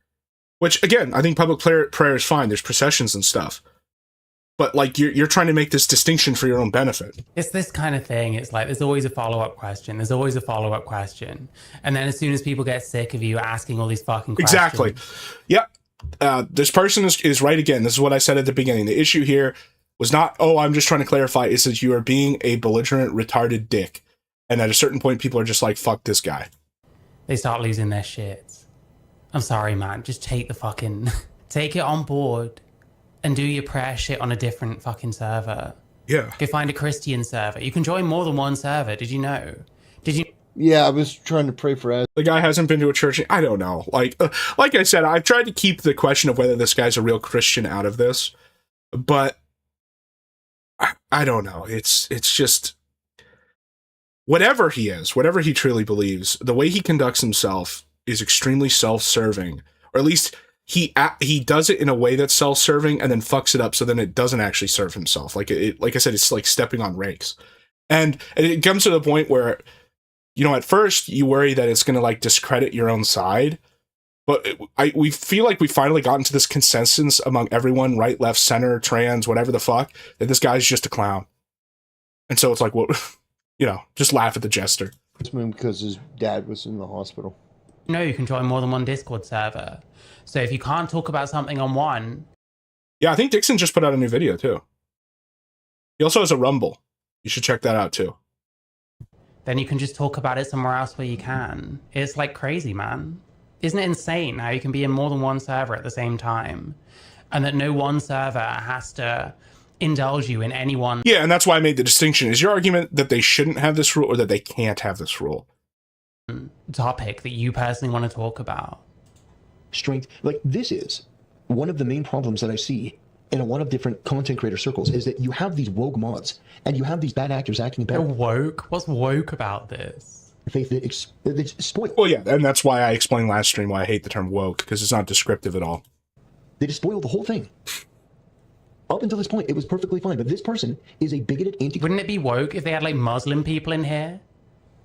which, again, I think public prayer is fine. There's processions and stuff. But, like, you're trying to make this distinction for your own benefit. It's this kind of thing. It's like there's always a follow-up question. There's always a follow-up question. And then as soon as people get sick of you asking all these fucking questions... Exactly. Yep. This person is right again. This is what I said at the beginning. The issue here was not, I'm just trying to clarify. It says you are being a belligerent, retarded dick. And at a certain point, people are just like, fuck this guy. They start losing their shit. I'm sorry, man. Just take it on board and do your prayer shit on a different fucking server. Yeah. Go find a Christian server. You can join more than one server. Did you know? Yeah, I was trying to pray for the guy hasn't been to a church. I don't know. Like I said, I've tried to keep the question of whether this guy's a real Christian out of this, but I don't know. It's just... Whatever he is, whatever he truly believes, the way he conducts himself is extremely self-serving, or at least he does it in a way that's self-serving and then fucks it up so then it doesn't actually serve himself. Like I said, it's like stepping on rakes. And it comes to the point where, at first you worry that it's going to like discredit your own side, but we feel like we finally gotten to this consensus among everyone, right, left, center, trans, whatever the fuck, that this guy's just a clown. And so it's like, well... just laugh at the jester. Because his dad was in the hospital. You can join more than one Discord server. So if you can't talk about something on one... Yeah, I think Dixon just put out a new video, too. He also has a Rumble. You should check that out, too. Then you can just talk about it somewhere else where you can. It's like crazy, man. Isn't it insane how you can be in more than one server at the same time? And that no one server has to... indulge you in any one... Yeah, and that's why I made the distinction. Is your argument that they shouldn't have this rule or that they can't have this rule? Topic that you personally want to talk about? Strength. Like, this is one of the main problems that I see in a lot of different content creator circles is that you have these woke mods and you have these bad actors acting bad. Woke? What's woke about this? Faith that exploit. Well, yeah, and that's why I explained last stream why I hate the term woke, because it's not descriptive at all. They just spoiled the whole thing. Up until this point, it was perfectly fine. But this person is a bigoted anti... Wouldn't it be woke if they had, like, Muslim people in here?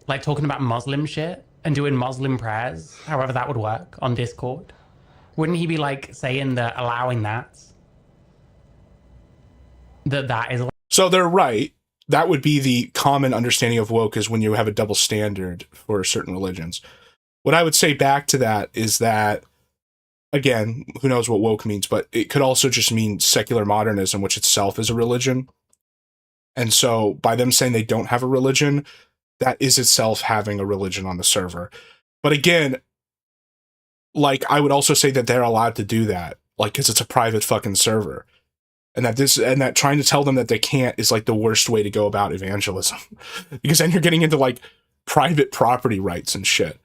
Like, talking about Muslim shit and doing Muslim prayers, however that would work, on Discord? Wouldn't he be, like, saying that, allowing that? That is... So they're right. That would be the common understanding of woke, is when you have a double standard for certain religions. What I would say back to that is that, again, who knows what woke means, but it could also just mean secular modernism, which itself is a religion. And so by them saying they don't have a religion, that is itself having a religion on the server. But again, like, I would also say that they're allowed to do that, like, because it's a private fucking server. And that trying to tell them that they can't is like the worst way to go about evangelism. Because then you're getting into like private property rights and shit.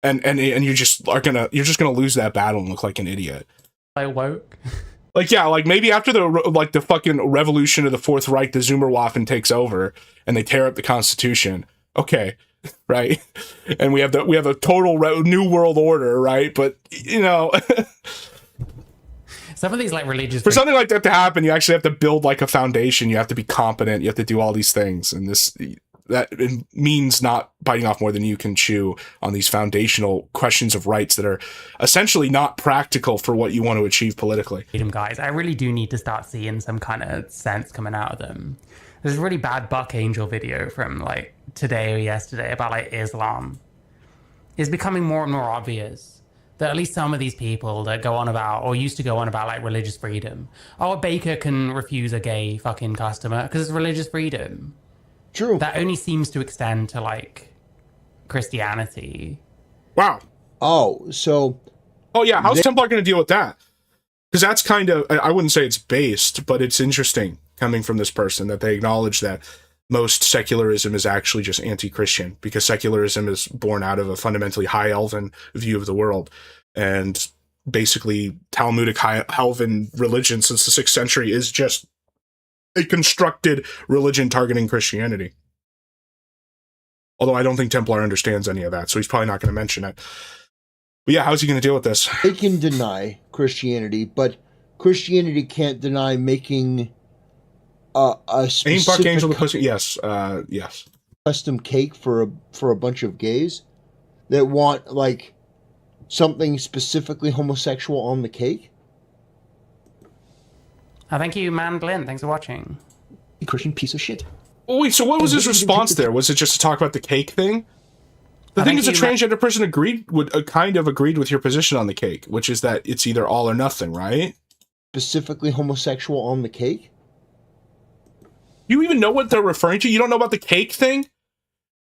And you're just gonna lose that battle and look like an idiot. I woke. Like, yeah, like maybe after the fucking revolution of the Fourth Reich, the Zoomerwaffen takes over and they tear up the Constitution. Okay, right? And we have a total new world order, right? But some of these like religious... For something like that to happen, you actually have to build like a foundation. You have to be competent. You have to do all these things. And that it means not biting off more than you can chew on these foundational questions of rights that are essentially not practical for what you want to achieve politically. Freedom guys, I really do need to start seeing some kind of sense coming out of them. There's a really bad Buck Angel video from like today or yesterday about like Islam. It's becoming more and more obvious that at least some of these people that go on about, or used to go on about, like religious freedom. Oh, a baker can refuse a gay fucking customer because it's religious freedom. True. That only seems to extend to like Christianity. Wow. Oh, so. Oh yeah, how's Templar going to deal with that? Because that's kind of, I wouldn't say it's based, but it's interesting coming from this person that they acknowledge that most secularism is actually just anti-Christian, because secularism is born out of a fundamentally high elven view of the world. And basically Talmudic high elven religion since the 6th century is just a constructed religion targeting Christianity. Although I don't think Templar understands any of that, so he's probably not going to mention it. But yeah, how's he going to deal with this? They can deny Christianity, but Christianity can't deny making a specific Buck Angel the Pussy? Yes, yes. Custom cake for a bunch of gays that want like something specifically homosexual on the cake. Thank you, Man Glint. Thanks for watching. Christian piece of shit. Oh, wait, so what was his response there? Was it just to talk about the cake thing? The thing is, a transgender person kind of agreed with your position on the cake, which is that it's either all or nothing, right? Specifically homosexual on the cake? You even know what they're referring to? You don't know about the cake thing?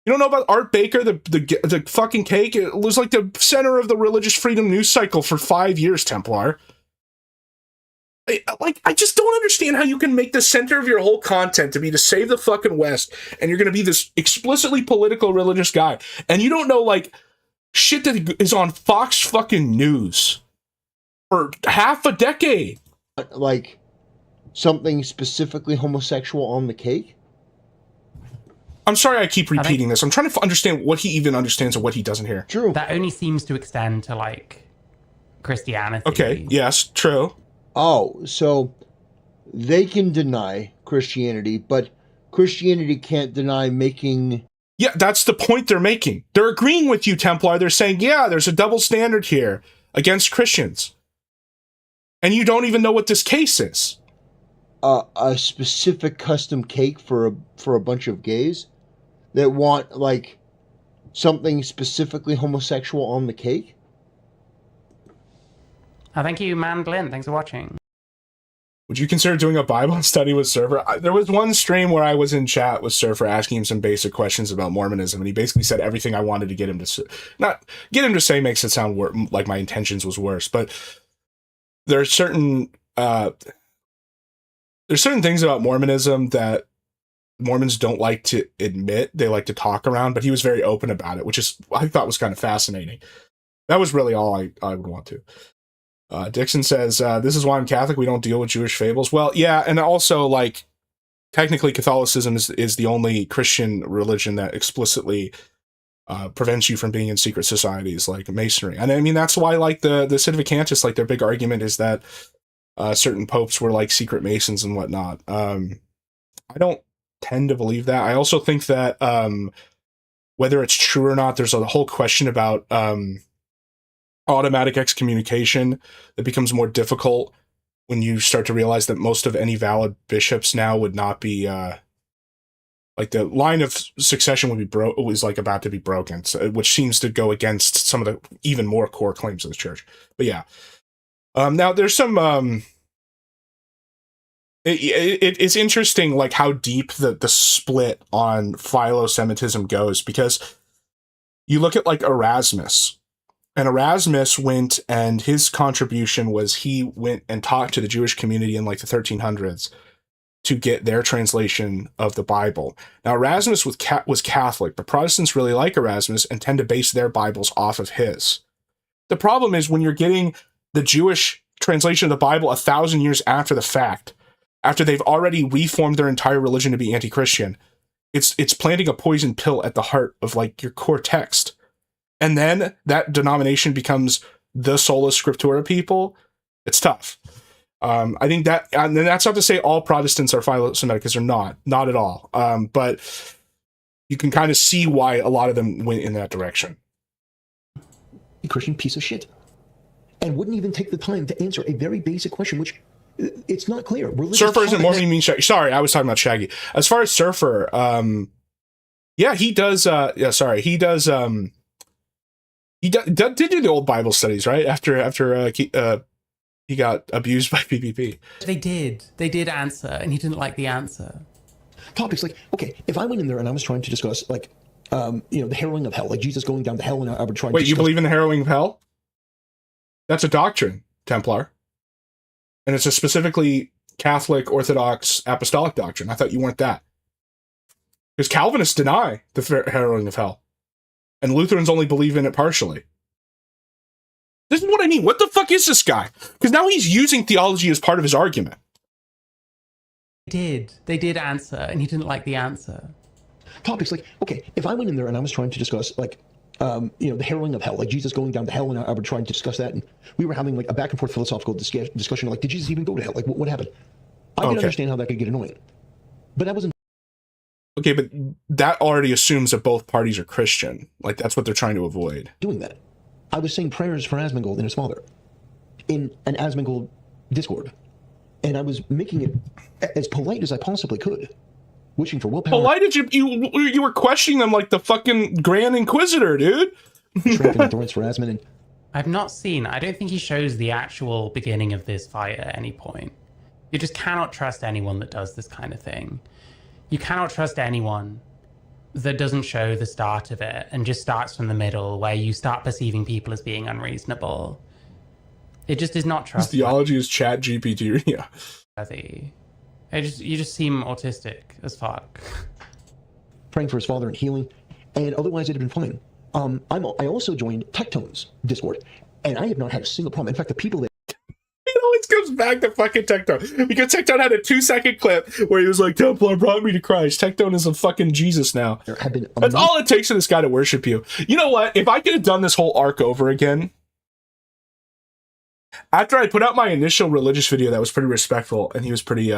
You don't know about Art Baker, the fucking cake? It was like the center of the religious freedom news cycle for 5 years, Templar. I just don't understand how you can make the center of your whole content to be to save the fucking West, and you're going to be this explicitly political religious guy, and you don't know, like, shit that is on Fox fucking News for half a decade. Like, something specifically homosexual on the cake? I'm sorry I keep repeating this. I'm trying to understand what he even understands and what he doesn't hear. True. That only seems to extend to, like, Christianity. Okay, yes, true. Oh, so they can deny Christianity, but Christianity can't deny making... Yeah, that's the point they're making. They're agreeing with you, Templar. They're saying, yeah, there's a double standard here against Christians. And you don't even know what this case is. A specific custom cake for a bunch of gays that want, like, something specifically homosexual on the cake? Thank you, Man Glint. Thanks for watching. Would you consider doing a Bible study with Surfer? There was one stream where I was in chat with Surfer asking him some basic questions about Mormonism, and he basically said everything I wanted to get him to not get him to say makes it sound like my intentions was worse. But there's certain things about Mormonism that Mormons don't like to admit. They like to talk around, but he was very open about it, which is I thought was kind of fascinating. That was really all I would want to. Dixon says, this is why I'm Catholic. We don't deal with Jewish fables. Well, yeah, and also, like, technically Catholicism is the only Christian religion that explicitly prevents you from being in secret societies like Masonry. And I mean, that's why, like, the Sedevacantist, like, their big argument is that certain popes were, like, secret Masons and whatnot. I don't tend to believe that. I also think that whether it's true or not, there's a whole question about... automatic excommunication that becomes more difficult when you start to realize that most of any valid bishops now would not be like the line of succession would be was like about to be broken, so, which seems to go against some of the even more core claims of the church. But yeah, now there's some it's interesting like how deep the split on philo-Semitism goes, because you look at like Erasmus. And Erasmus went, and his contribution was he went and talked to the Jewish community in like the 1300s to get their translation of the Bible. Now, Erasmus was Catholic, but Protestants really like Erasmus and tend to base their Bibles off of his. The problem is when you're getting the Jewish translation of the Bible 1,000 years after the fact, after they've already reformed their entire religion to be anti-Christian, it's planting a poison pill at the heart of like your core text. And then that denomination becomes the sola scriptura people. It's tough. I think that, and that's not to say all Protestants are philo-Semitic, because they're not at all. But you can kind of see why a lot of them went in that direction. Christian piece of shit, and wouldn't even take the time to answer a very basic question, which it's not clear. Surfer isn't more than you mean Shaggy. Sorry, I was talking about Shaggy. As far as Surfer, yeah, he does. He does. He did do the old Bible studies, right? After he got abused by PPP. They did answer, and he didn't like the answer. Topics like, okay, if I went in there and I was trying to discuss, like, the harrowing of hell, like Jesus going down to hell, and I would try. Wait, you believe in the harrowing of hell? That's a doctrine, Templar, and it's a specifically Catholic, Orthodox, Apostolic doctrine. I thought you weren't that, because Calvinists deny the harrowing of hell, and Lutherans only believe in it partially. This is what I mean. What the fuck is this guy? Because now he's using theology as part of his argument. They did answer, and he didn't like the answer. Topics like, okay, if I went in there and I was trying to discuss, like, the harrowing of hell, like Jesus going down to hell, and I would try to discuss that, and we were having like a back and forth philosophical discussion, like, did Jesus even go to hell? Like, what happened? I can understand how that could get annoying, but that wasn't. Okay, but that already assumes that both parties are Christian. Like, that's what they're trying to avoid. Doing that. I was saying prayers for Asmongold and his father in an Asmongold Discord, and I was making it as polite as I possibly could, wishing for willpower. Polite? Did you were questioning them like the fucking Grand Inquisitor, dude. Strength and endurance for Asmon, and I don't think he shows the actual beginning of this fight at any point. You just cannot trust anyone that does this kind of thing. You cannot trust anyone that doesn't show the start of it and just starts from the middle, where you start perceiving people as being unreasonable. It just is not trustworthy. His theology is Chat GPT. Yeah. You just seem autistic as fuck. praying for his father and healing, and otherwise it had been fine. I also joined Tectone's Discord, and I have not had a single problem. In fact, the people that It always comes back to fucking Tectone, because Tectone had a 2-second clip where he was like, Templar brought me to Christ. Tectone is a fucking Jesus now. there have been That's all it takes for this guy to worship you. You know what? If I could have done this whole arc over again, after I put out my initial religious video that was pretty respectful, and he was pretty,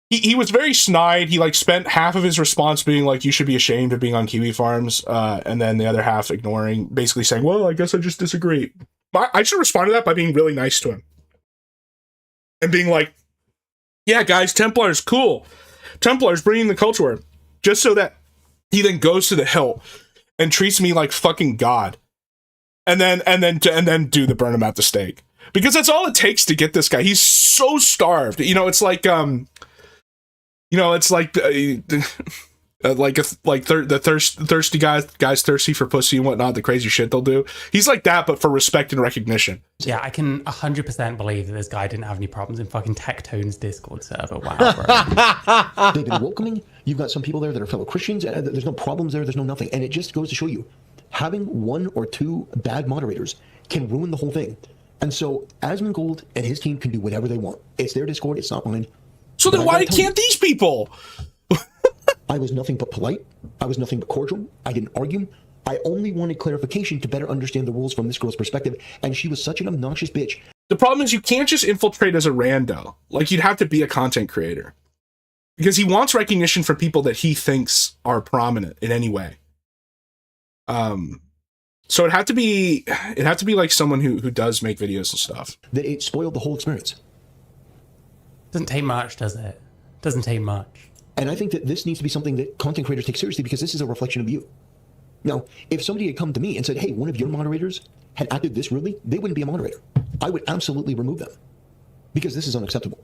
he was very snide. He like spent half of his response being like, you should be ashamed of being on Kiwi Farms, and then the other half ignoring, basically saying, well, I guess I just disagree. I should respond to that by being really nice to him. And being like, yeah, guys, Templar's cool. Templar's bringing the culture war. Just so that he then goes to the hilt and treats me like fucking God. And then do the burn him at the stake. Because that's all it takes to get this guy. He's so starved. You know, it's like, thirsty guys thirsty for pussy and whatnot, the crazy shit they'll do. He's like that, but for respect and recognition. Yeah, I can 100% believe that this guy didn't have any problems in fucking Tectone's Discord server. Wow, bro. they've been welcoming. You've got some people there that are fellow Christians. There's no problems there. There's no nothing. And it just goes to show you, having one or two bad moderators can ruin the whole thing. And so Asmongold and his team can do whatever they want. It's their Discord. It's not mine. So then why can't these people? I was nothing but polite. I was nothing but cordial. I didn't argue. I only wanted clarification to better understand the rules from this girl's perspective, and she was such an obnoxious bitch. The problem is you can't just infiltrate as a rando. Like, you'd have to be a content creator. Because he wants recognition from people that he thinks are prominent in any way. So it'd have to be like someone who does make videos and stuff. That it spoiled the whole experience. Doesn't take much, does it? Doesn't take much. And I think that this needs to be something that content creators take seriously, because this is a reflection of you. Now, if somebody had come to me and said, hey, one of your moderators had acted this rudely, they wouldn't be a moderator. I would absolutely remove them, because this is unacceptable.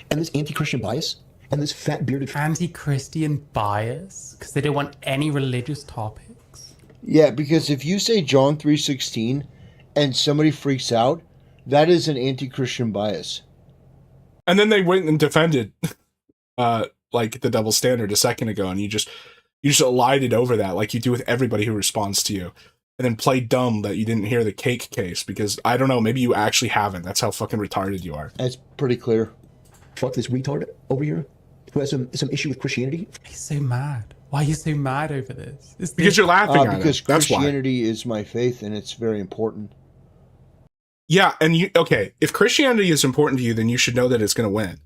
And this anti-Christian bias and this fat bearded Anti-Christian bias? Because they don't want any religious topics? Yeah, because if you say John 3:16 and somebody freaks out, that is an anti-Christian bias. And then they went and defended like the double standard a second ago, and you just elided over that like you do with everybody who responds to you. And then play dumb that you didn't hear the cake case, because I don't know, maybe you actually haven't. That's how fucking retarded you are. That's pretty clear. fuck this retard over here who has some issue with Christianity. He's so mad. Why are you so mad over this? Because you're laughing at because it. That's Christianity is my faith, and it's very important. Yeah, and if Christianity is important to you, then you should know that it's going to win.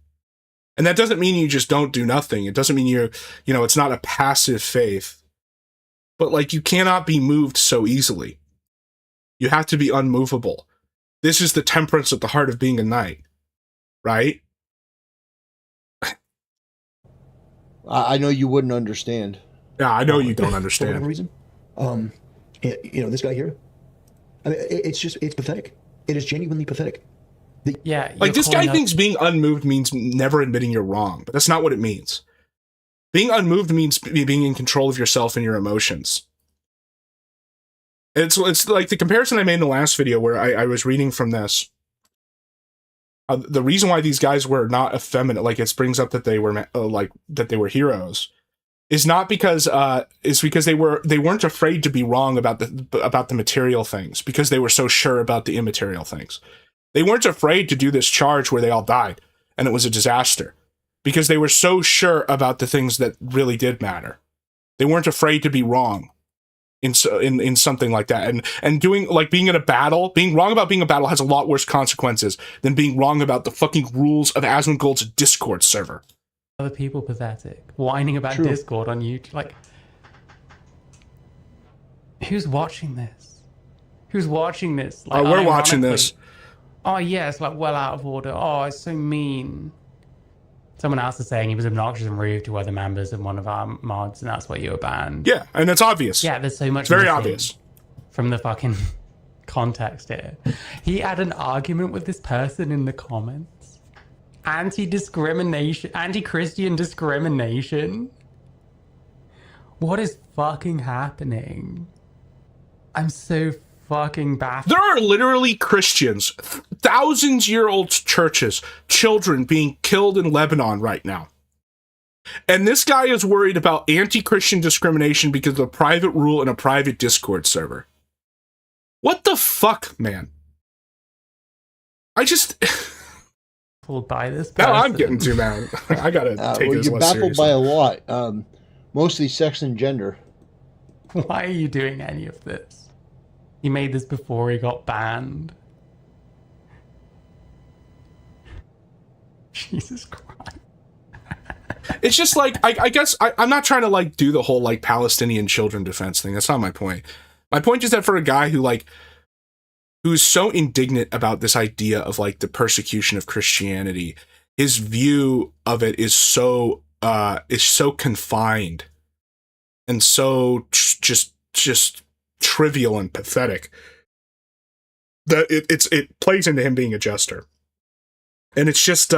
And that doesn't mean you just don't do nothing. It doesn't mean it's not a passive faith. But like, you cannot be moved so easily. You have to be unmovable. This is the temperance at the heart of being a knight, right? I know you wouldn't understand. Yeah, I know you don't For whatever understand. reason. This guy here, I mean, it's pathetic. It is genuinely pathetic. Yeah, Like, this guy calling thinks being unmoved means never admitting you're wrong, but that's not what it means. Being unmoved means being in control of yourself and your emotions. It's like the comparison I made in the last video where I was reading from this. The reason why these guys were not effeminate, like it brings up that they were that they were heroes, is not because it's because they weren't afraid to be wrong about the material things, because they were so sure about the immaterial things. They weren't afraid to do this charge where they all died and it was a disaster, because they were so sure about the things that really did matter. They weren't afraid to be wrong in something like that, and doing, like, being in a battle, being wrong about being a battle has a lot worse consequences than being wrong about the fucking rules of Asmongold's Discord server. other people pathetic, whining about True. Discord on YouTube. Like, who's watching this? Who's watching this? Like, We're watching unironically, this. Oh yeah, it's like well out of order. Oh, it's so mean. Someone else is saying he was obnoxious and rude to other members of one of our mods, and that's why you were banned. Yeah, and it's obvious. Yeah, there's so much. It's very missing obvious. from the fucking context here. He had an argument with this person in the comments. Anti-discrimination, anti-Christian discrimination. What is fucking happening? I'm so fucking baffled. There are literally Christians, thousands-year-old churches, children being killed in Lebanon right now. And this guy is worried about anti-Christian discrimination because of a private rule in a private Discord server. What the fuck, man? I just... Baffled by this person. Now I'm getting too mad. I gotta take this you're less baffled seriously. by a lot, mostly sex and gender. Why are you doing any of this? He made this before he got banned. Jesus Christ. It's just like, I guess I'm not trying to like do the whole like Palestinian children defense thing. That's not my point. My point is that for a guy who's so indignant about this idea of like the persecution of Christianity, his view of it is so confined and so just trivial and pathetic that it plays into him being a jester. And it's just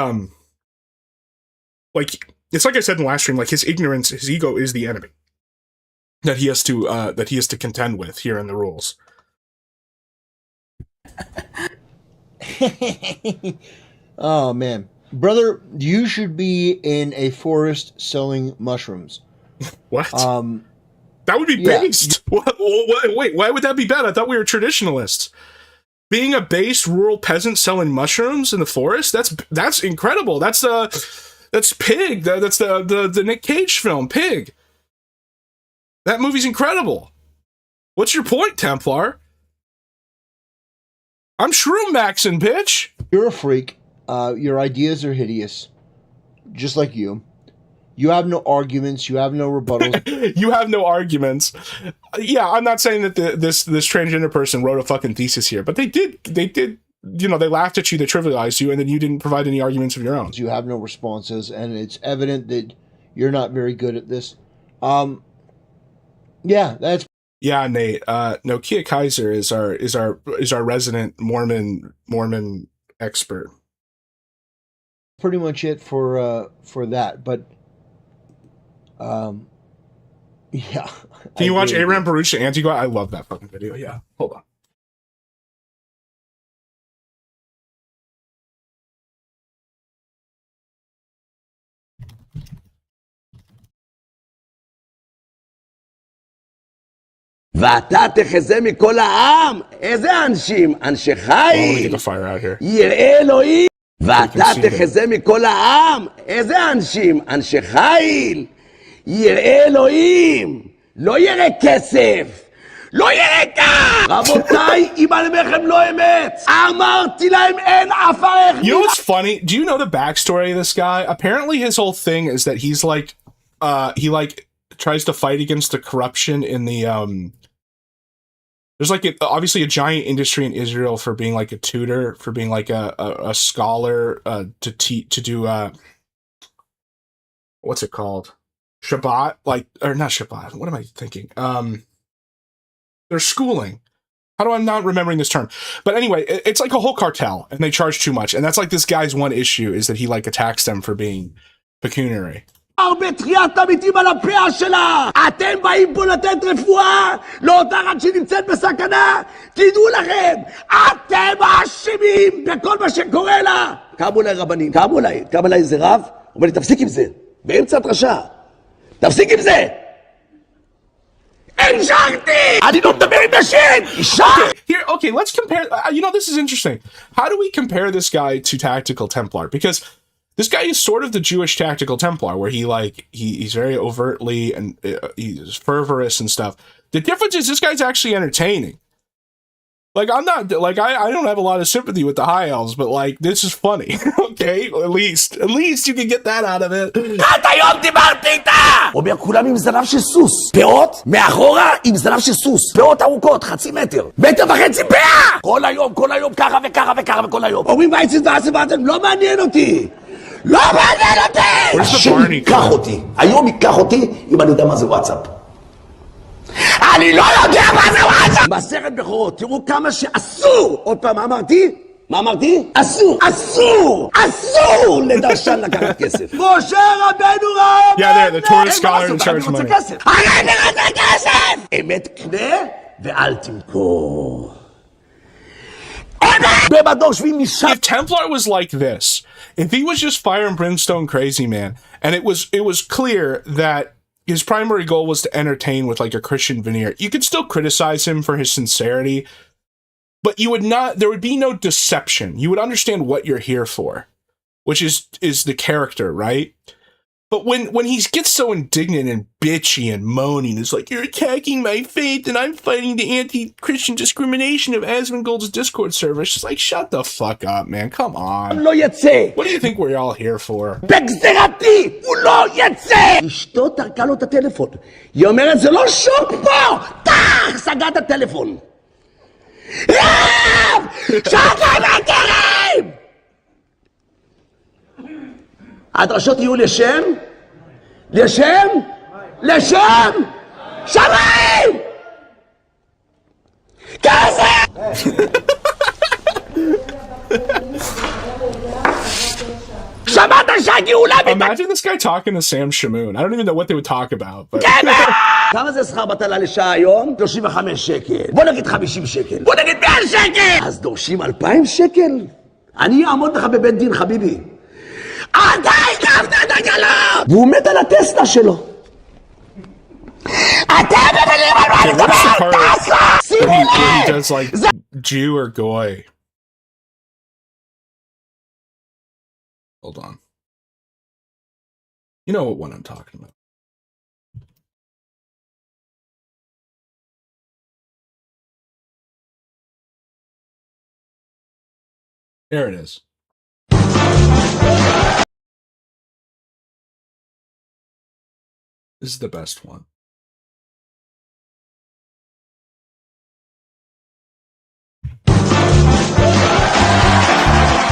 like, it's like I said in the last stream, like his ignorance, his ego is the enemy that he has to contend with here in the rules. Oh man, brother, you should be in a forest selling mushrooms. What? That would be yeah. based. Wait, why would that be bad? I thought we were traditionalists. Being a base rural peasant selling mushrooms in the forest, that's incredible. That's Pig. That's the Nick Cage film, Pig. That movie's incredible. What's your point, Templar? I'm shroom maxing, bitch. You're a freak. Your ideas are hideous, just like you. You have no arguments. You have no rebuttals. You have no arguments. Yeah, I'm not saying that this transgender person wrote a fucking thesis here, but they did. They laughed at you, they trivialized you, and then you didn't provide any arguments of your own. You have no responses, and it's evident that you're not very good at this. Yeah, that's Yeah, Nate. Nokia Kaiser is our resident Mormon expert. pretty much it for that. But yeah. Can you watch Abraham Baruch the Anti-God? I love that fucking video. Yeah, hold on. ואתה תחזה מכל העם. איזה אנשים? אנשי I want to get חיל. the fire out here. יראי אלוהים. ואתה see it. תחזה מכל העם. איזה אנשים? אנשי חיל. יראי אלוהים. לא יראה כסף. לא ירדת! רבותיי, אם אני אומר לכם לא אמת, אמרתי להם אין עפר. You know what's funny? Do you know the backstory of this guy? Apparently his whole thing is that he's like, he like tries to fight against the corruption in the, there's like obviously a giant industry in Israel for being like a tutor, for being like a scholar, to do, what's it called? Shabbat, like, or not Shabbat. What am I thinking? They're schooling. How do I not remembering this term? But anyway, it's like a whole cartel, and they charge too much, and that's like this guy's one issue is that he like attacks them for being pecuniary. בתחיית המתים על הפאה שלה! אתם באים פה לתת רפואה לאותה אחת שנמצאת בסכנה? תדעו לכם, אתם האשמים בכל מה שקורה לה! קמו אליי רבנים, קמו אליי איזה רב, אומר לי תפסיק עם זה, באמצע הדרשה, תפסיק עם זה! המשכתי! אני לא מדבר עם נשים! אישה! Okay, let's compare, you know, this is interesting. How do we compare this guy to Tactical Templar? Because this guy is sort of the Jewish Tactical Templar, where he's very overtly and he's fervorous and stuff. The difference is this guy's actually entertaining. Like, I'm not, like, I don't have a lot of sympathy with the high elves, but like, this is funny. Okay, at least you can get that out of it. עד היום דיברתי איתה! אומר כולם עם זנב של סוס. פאות מאחורה עם זנב של סוס. פאות ארוכות, 0.5 מטר. 1.5 מטר פאה! כל היום, ככה וככה וככה וכל היום. אומרים וייצן ועצם, לא מעניין אותי. לא מעניין אותי! השם ייקח אותי. היום ייקח אותי אם אני יודע מה זה וואטסאפ. אני לא יודע מה זה וואטסאפ! מסכת בכורות, תראו כמה שאסור! עוד פעם, מה אמרתי? אסור לדרשן לקחת כסף. משה רבנו רב! Yeah, the Torah scholar in charge of money. אני רוצה כסף! אמת קנה ואל תמכור. If Templar was like this, if he was just fire and brimstone crazy man, and it was clear that his primary goal was to entertain with like a Christian veneer, you could still criticize him for his sincerity, but there would be no deception. You would understand what you're here for, which is the character, right? But when he gets so indignant and bitchy and moaning, it's like, you're attacking my faith and I'm fighting the anti-Christian discrimination of Asmongold's Discord server. It's just like, shut the fuck up, man. Come on. לא יצא! What do you think we're all here for? בגזירתי! הוא לא יצא! אשתו תרקה לו את הטלפון. היא אומרת, זה לא שוק פה! טח! סגר את הטלפון. רב! שקר מהתרים! הדרשות יהיו לשם? שמיים! כסף! שמעת שהגאולה... Imagine this guy talking to Sam Shamoon. I don't even know what they would talk about. But... כמה זה שכר בטלה לשעה היום? 35 שקל. בוא נגיד 50 שקל. בוא נגיד 100 שקל! אז דורשים 2,000 שקל? אני אעמוד לך בבית דין, חביבי. אתה הקמת את הגלות! והוא מת על הטסלה שלו. אתם מבינים על מה אני מדבר? טסלה! שימו He לב! does like Jew or Goy. Hold on. You know what one I'm talking about. There it is. This is the best one.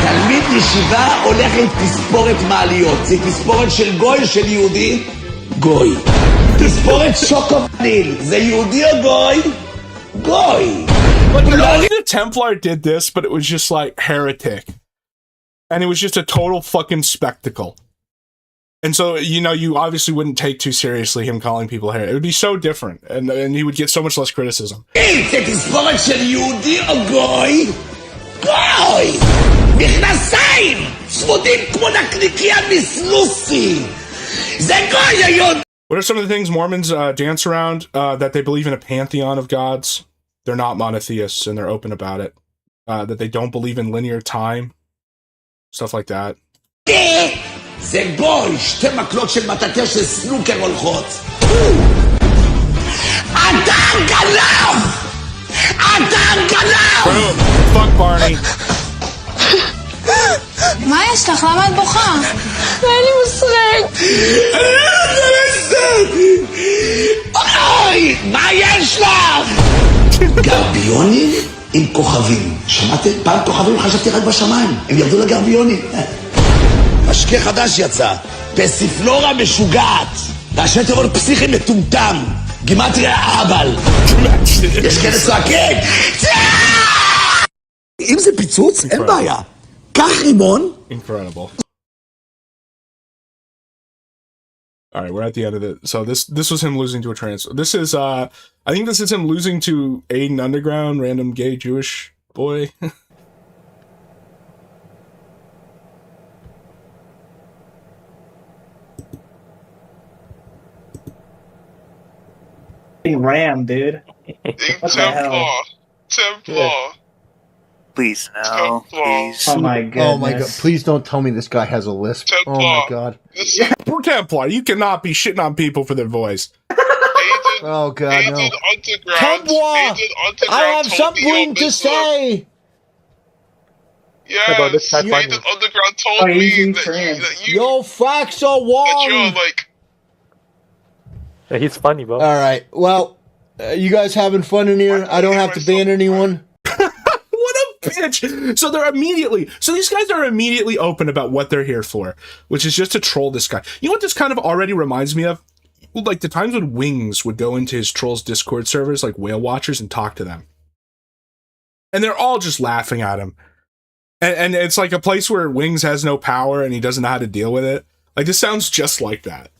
תלמיד ישיבה הולך עם תספורת מעליות. זה תספורת של גוי או של יהודי? גוי. תספורת שוקו-וניל. זה יהודי או גוי? גוי. But imagine if Templar did this, but it was just like heretic. And it was just a total fucking spectacle. And so, you know, you obviously wouldn't take too seriously him calling people heretic. It would be so different. And he would get so much less criticism. זה תספורת של יהודי או גוי? גוי! מכנסיים! צמודים כמו נקניקיה מסלוסי! זה גוי היהודי! What are some of the things Mormons dance around? That they believe in a pantheon of gods. They're not monotheists, and they're open about it. That they don't believe in linear time. Stuff like that. זה גוי! שתי מקלות של מטאטה של סנוקר הולכות. אתה גנב! אתה גנב! Boom. Fuck Barney. מה יש לך? למה את בוכה? אין לי מושג. אוי, מה יש לך? גרביונים עם כוכבים. שמעתם? פעם כוכבים חשבתי רק בשמיים. הם ירדו לגרביונים. משקה חדש יצא. פסיפלורה משוגעת. ראשי תיבות פסיכי מטומטם. גימטריה אהבל. יש כאלה צועקים. אם זה פיצוץ, אין בעיה. קח רימון. Incredible. All right, we're at the end of it. So this was him losing to a trans. This is I think this is him losing to Aiden Underground, random gay Jewish boy. Ram, dude. What the hell? Templar. Please, no. Please. Oh my goodness. Oh my god! Please don't tell me this guy has a lisp. Oh my god! Poor Templar, you cannot be shitting on people for their voice. Oh god, no! Underground. Templar, I have something to say. Yes, Aiden Underground told Oh, me he's that trans. you Your facts are that you're wrong. like Yeah, he's funny, bro. All right. Well, you guys having fun in here? I don't have to ban anyone. What a bitch! So these guys are immediately open about what they're here for, which is just to troll this guy. You know what this kind of already reminds me of? Like the times when Wings would go into his trolls Discord servers, like Whale Watchers, and talk to them. And they're all just laughing at him. And it's like a place where Wings has no power and he doesn't know how to deal with it. Like, this sounds just like that.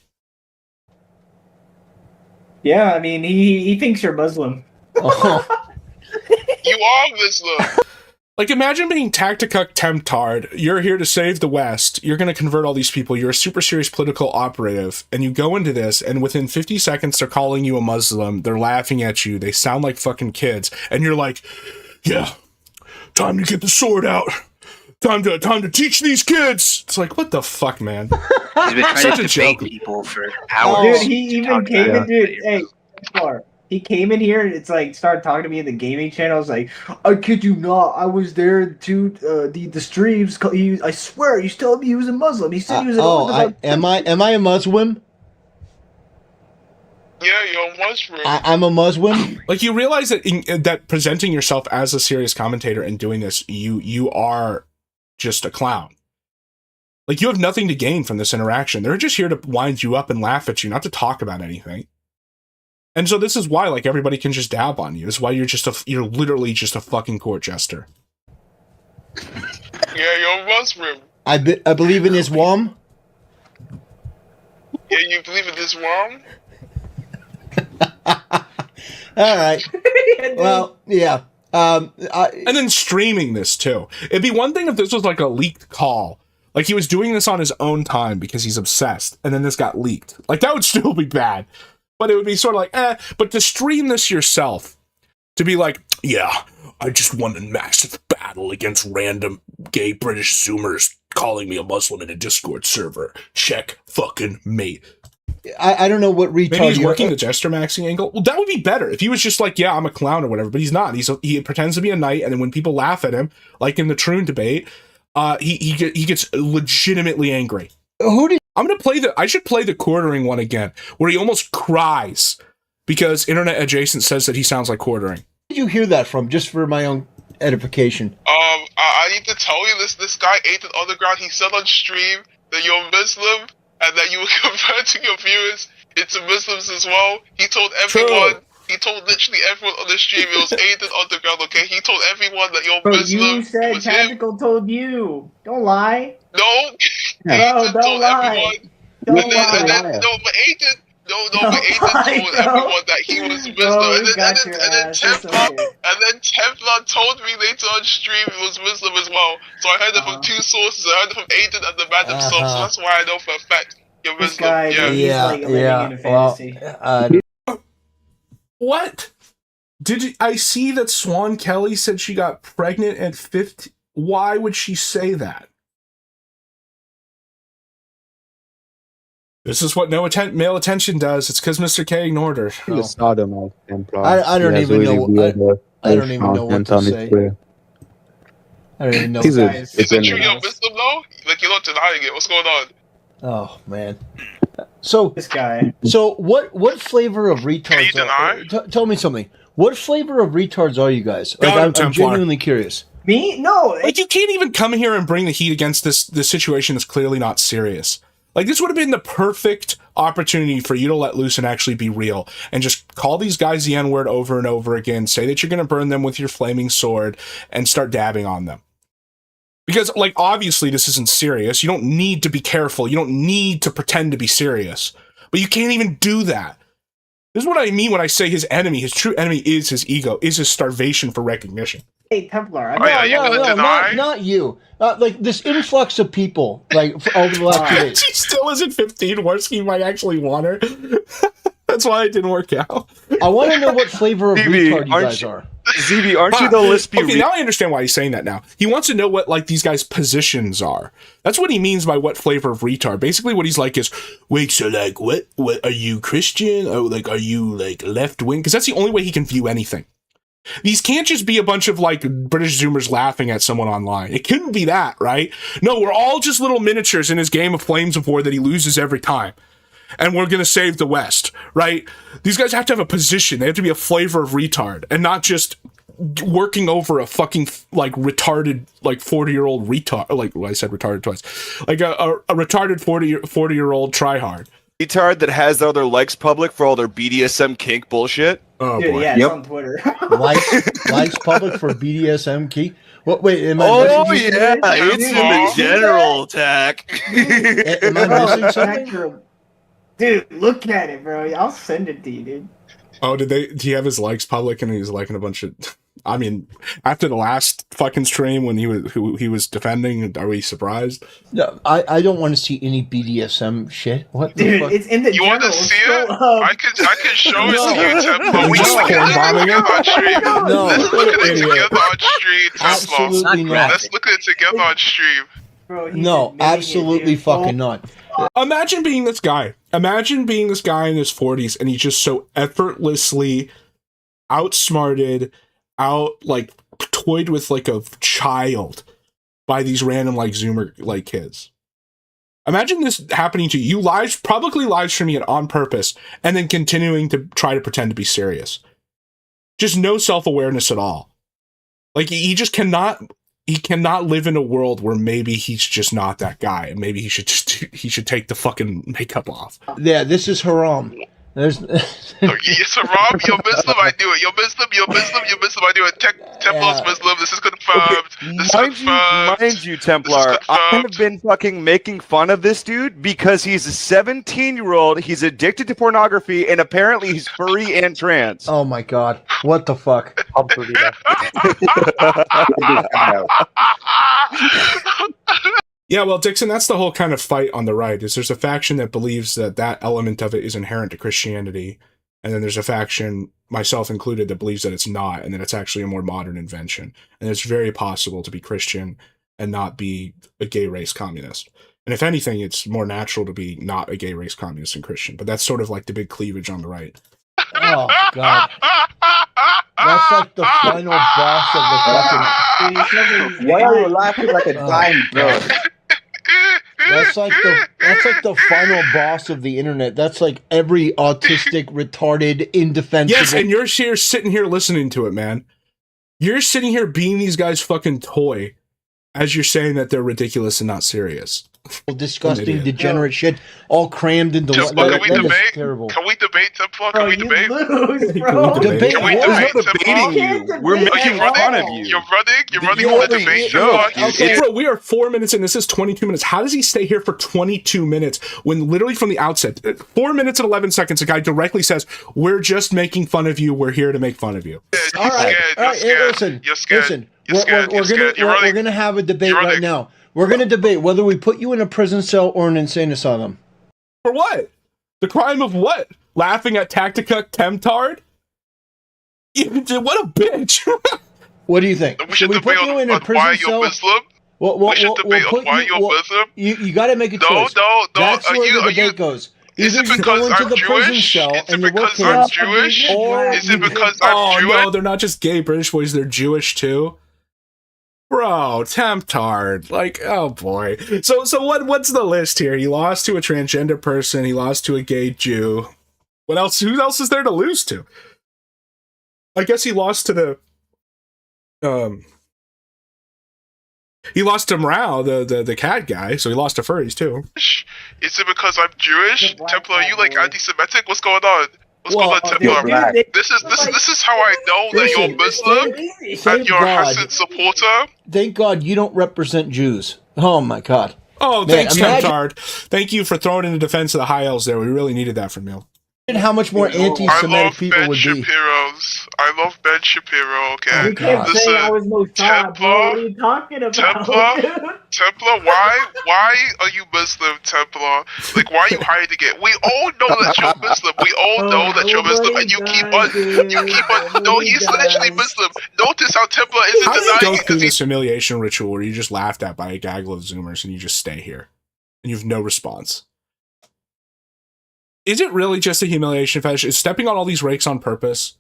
Yeah, I mean, he thinks you're Muslim. Oh. you are Muslim. Like, imagine being Tacticuck Temptard. You're here to save the West. You're going to convert all these people. You're a super serious political operative. And you go into this, and within 50 seconds, they're calling you a Muslim. They're laughing at you. They sound like fucking kids. And you're like, yeah, time to get the sword out. Time to teach these kids. It's like, what the fuck, man? He's been trying Such to a debate joke. people for Dude, hours. he even came in, dude. Hey, Clark, he came in here and it's like started talking to me in the gaming channel. I was like, I kid you not, I was there to the streams. I swear, he's telling me he was a Muslim. He said he was an am I a Muslim? Yeah, you're a Muslim. I'm a Muslim. Like, you realize that that presenting yourself as a serious commentator and doing this, you are just a clown. Like, you have nothing to gain from this interaction. They're just here to wind you up and laugh at you, not to talk about anything. And so this is why, like, everybody can just dab on you. This is why you're literally just a fucking court jester. Yeah, you're a Muslim. I believe in Islam. Yeah, you believe in this wrong? All right. Well, yeah. And then streaming this too. It'd be one thing if this was like a leaked call. Like, he was doing this on his own time because he's obsessed, and then this got leaked. Like, that would still be bad. But it would be sort of like, but to stream this yourself, to be like, yeah, I just won a massive battle against random gay British Zoomers calling me a Muslim in a Discord server. Check fucking mate. I don't know what retard. Maybe he's working the jester maxing angle. Well, that would be better if he was just like, yeah, I'm a clown or whatever. But he's not. He pretends to be a knight, and then when people laugh at him, like in the Troon debate, he gets legitimately angry. I should play the quartering one again, where he almost cries because Internet Adjacent says that he sounds like quartering. Where did you hear that from? Just for my own edification. I need to tell you this guy Aiden Underground, he said on stream that you're Muslim and that you were converting your viewers into Muslims as well. He told everyone. True. He told literally everyone on the stream it was Aiden Underground, okay? He told everyone that you're Muslim. You said Tactical told you. Don't lie. No. No, don't lie. Don't lie. But Aiden told everyone that he was Muslim. And then Templar told me later on stream it was Muslim as well. So I heard it from two sources. I heard it from Aiden and the man himself. So that's why I know for a fact you're Muslim. Guy, Yeah. What? I see that Swan Kelly said she got pregnant at 15? Why would she say that? This is what male attention does. It's because Mr. K ignored her. He's a sodomite Templar. I don't He has even really know. weird, I don't even know what nonsense to on his say. Twitter. I don't even know. He's a Is it true degenerate. you're Muslim though? Like you're not denying it. What's going on? Oh man. So This guy. So what flavor of retards? Can you deny? Tell me something. What flavor of retards are you guys? Like, God, I'm Templar. genuinely curious. Me? No. Like, you can't even come here and bring the heat against this situation that's clearly not serious. Like, this would have been the perfect opportunity for you to let loose and actually be real and just call these guys the N-word over and over again, say that you're going to burn them with your flaming sword, and start dabbing on them. Because, like, obviously this isn't serious. You don't need to be careful. You don't need to pretend to be serious. But you can't even do that. This is what I mean when I say his enemy, his true enemy is his ego, is his starvation for recognition. Hey, Templar. Not you. Like this influx of people, like over the last 2 days. She still isn't 15. Worski might actually want her. That's why it didn't work out. I want to know what flavor of retard you guys are. ZB, aren't you the Lispy? Okay, now I understand why he's saying that now. He wants to know what, like, these guys' positions are. That's what he means by what flavor of retard. Basically, what he's like is, wait, so, like, what are you Christian? Oh, like, are you, like, left-wing? Because that's the only way he can view anything. These can't just be a bunch of, like, British Zoomers laughing at someone online. It couldn't be that, right? No, we're all just little miniatures in his game of Flames of War that he loses every time. And we're going to save the West, right? These guys have to have a position. They have to be a flavor of retard and not just working over a fucking, like, retarded, like, 40-year-old retard. Like, well, I said retarded twice. Like, a retarded 40-year-old tryhard. Retard that has their other likes public for all their BDSM kink bullshit. Oh, Dude, boy. yeah, it's on Twitter. likes public for BDSM key. What? Wait, am I? Oh missing yeah, something? it's in the general attack. Am I missing something? Dude, look at it, bro. I'll send it to you, dude. Oh, do he have his likes public and he's liking a bunch of... I mean, after the last fucking stream when he was defending, are we surprised? No, I don't want to see any BDSM shit. What the Dude, fuck? it's in the You want to general. see it? I can show it to you, Templar. We No. can look at it together on stream. No. Let's look at it Idiot. together on stream, Templar. Absolutely not. Let's look at it together on stream. Bro, he's No, admitting it, absolutely dude. fucking not. Imagine being this guy. Imagine being this guy in his 40s and he's just so effortlessly outsmarted, like, toyed with like a child by these random, like, Zoomer, like, kids. Imagine this happening to you. Publicly live streaming it on purpose and then continuing to try to pretend to be serious. Just no self-awareness at all. Like, he cannot live in a world where maybe he's just not that guy, and maybe he should take the fucking makeup off. Yeah, this is haram. There's It's haram. You're Muslim. I do it. You're Muslim. I do it. Templar's Muslim. This is confirmed. This is confirmed. Mind you, Templar, I have been fucking making fun of this dude because he's a 17-year-old, he's addicted to pornography, and apparently he's furry and trans. Oh my god, what the fuck? I'll believe that. Yeah, well, Dixon, that's the whole kind of fight on the right, is there's a faction that believes that element of it is inherent to Christianity, and then there's a faction, myself included, that believes that it's not, and that it's actually a more modern invention. And it's very possible to be Christian and not be a gay race communist. And if anything, it's more natural to be not a gay race communist than Christian. But that's sort of like the big cleavage on the right. Oh god. That's like the final boss of the fucking. Why are you laughing like a dying bird? That's like the final boss of the internet. That's like every autistic, retarded, indefensible. Yes, and you're here sitting here listening to it, man. You're sitting here being these guys' fucking toy as you're saying that they're ridiculous and not serious. Disgusting, degenerate shit, all crammed into one. Templar, can we That is debate? terrible. Can we debate, Templar? Can we debate? Lose, bro. Debate Can we what? debate, There's no debating you. We're making fun of you. You're running You on the already debate, joke. Templar. Okay. Bro, we are 4 minutes in. This is 22 minutes. How does he stay here for 22 minutes when literally from the outset, 4 minutes and 11 seconds, a guy directly says, "We're just making fun of you. We're here to make fun of you." All right, hey, listen, listen. We're gonna have a debate right now. We're gonna debate whether we put you in a prison cell or an insane asylum. For what? The crime of what? Laughing at Tactica Temtard? What a bitch. What do you think? We should we debate put you in a on why prison you're cell? Muslim. We'll We should debate on why you're Muslim. You got to make a choice. No. That's where the Are debate you? goes. Is Either it you go because into I'm the prison Jewish? cell Is it and you work because I'm here, Jewish? or Is it because I'm Jewish? no, they're not just gay British boys, they're Jewish too. Bro, temptard. Like, oh boy. So what's the list here? He lost to a transgender person, he lost to a gay Jew. What else? Who else is there to lose to? I guess he lost to the he lost to Mrao, the cat guy, so he lost to furries too. Is it because I'm Jewish? Templar, are you like anti-Semitic? What's going on? What's going on, Templar? This is how I know that you're Muslim and you're a Hassan supporter. Thank God you don't represent Jews. Oh my God. Oh, Man, thanks, Temptard. Thank you for throwing in the defense of the high elves there. We really needed that from you. How much more anti-Semitic people Ben would be? Shapiro's. I love Ben Shapiro, okay? You kept saying I was Mossad, bro. What are you talking about? Templar, why are you Muslim, Templar? Like, why are you hiding it? We all know that you're Muslim. We all know that you're Muslim, and you keep on. No, he's literally Muslim. Notice how Templar isn't How do you denying go it through because this humiliation ritual where you're just laughed at by a gaggle of Zoomers and you just stay here and you have no response? Is it really just a humiliation fetish? Is stepping on all these rakes on purpose?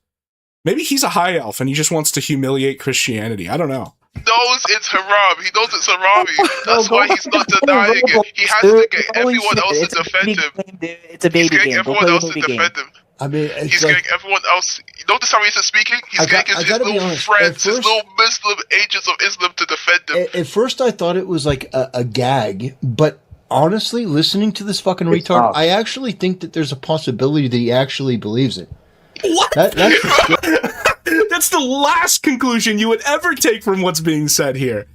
Maybe he's a high elf and he just wants to humiliate Christianity. I don't know. He knows it's haram. He knows it's harami. That's why he's not denying it. He has to get everyone else to defend him. It's a baby He's getting game. everyone else to defend him. I mean, He's getting everyone else. Notice how he's speaking? He's getting his little friends, his little Muslim agents of Islam to defend him. At first, I thought it was like a gag, but honestly, listening to this fucking retard, I actually think that there's a possibility that he actually believes it. What? That's the last conclusion you would ever take from what's being said here.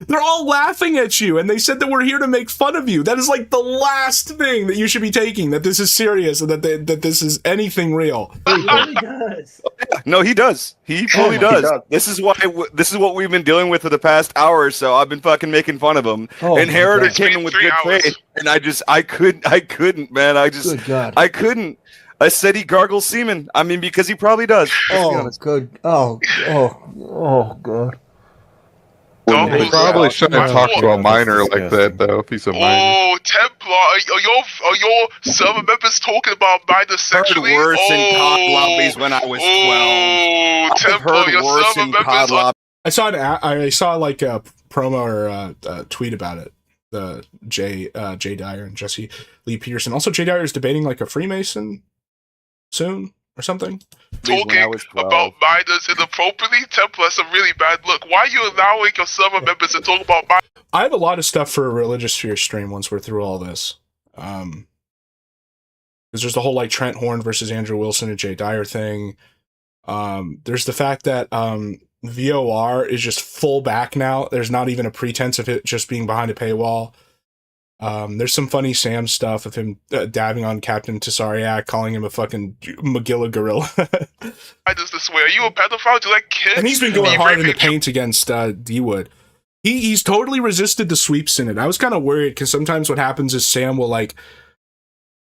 They're all laughing at you, and they said that we're here to make fun of you. That is like the last thing that you should be taking, that this is serious, and that this is anything real. He really does. No, he does. He fully does. This is why. This is what we've been dealing with for the past hour or so. I've been fucking making fun of him. And Herod came in with good faith, and I couldn't, man. I couldn't. I said he gargles semen. I mean, because he probably does. Oh, good. Oh, God. He probably shouldn't talk to a minor like that, though, if he's a minor. Oh, Templar, are your server members talking about minors sexually? Worse in COD lobbies when I was 12. Templar, your server members are... I saw like a promo or a tweet about it. The Jay Dyer and Jesse Lee Peterson. Also, Jay Dyer is debating like a Freemason soon or something. Talking about minors inappropriately, Templar, that's a really bad look. Why are you allowing your server members to talk about minors? I have a lot of stuff for a Religious Fear stream once we're through all this. Because there's the whole like Trent Horn versus Andrew Wilson and Jay Dyer thing. There's the fact that VOR is just full back now. There's not even a pretense of it just being behind a paywall. There's some funny Sam stuff of him dabbing on Captain Tessariak, calling him a fucking Magilla gorilla. Why does this way? Are you a pedophile? Do you like kids? And he's been going hard in the paint against D-Wood. He's totally resisted the sweeps in it. I was kind of worried because sometimes what happens is Sam will like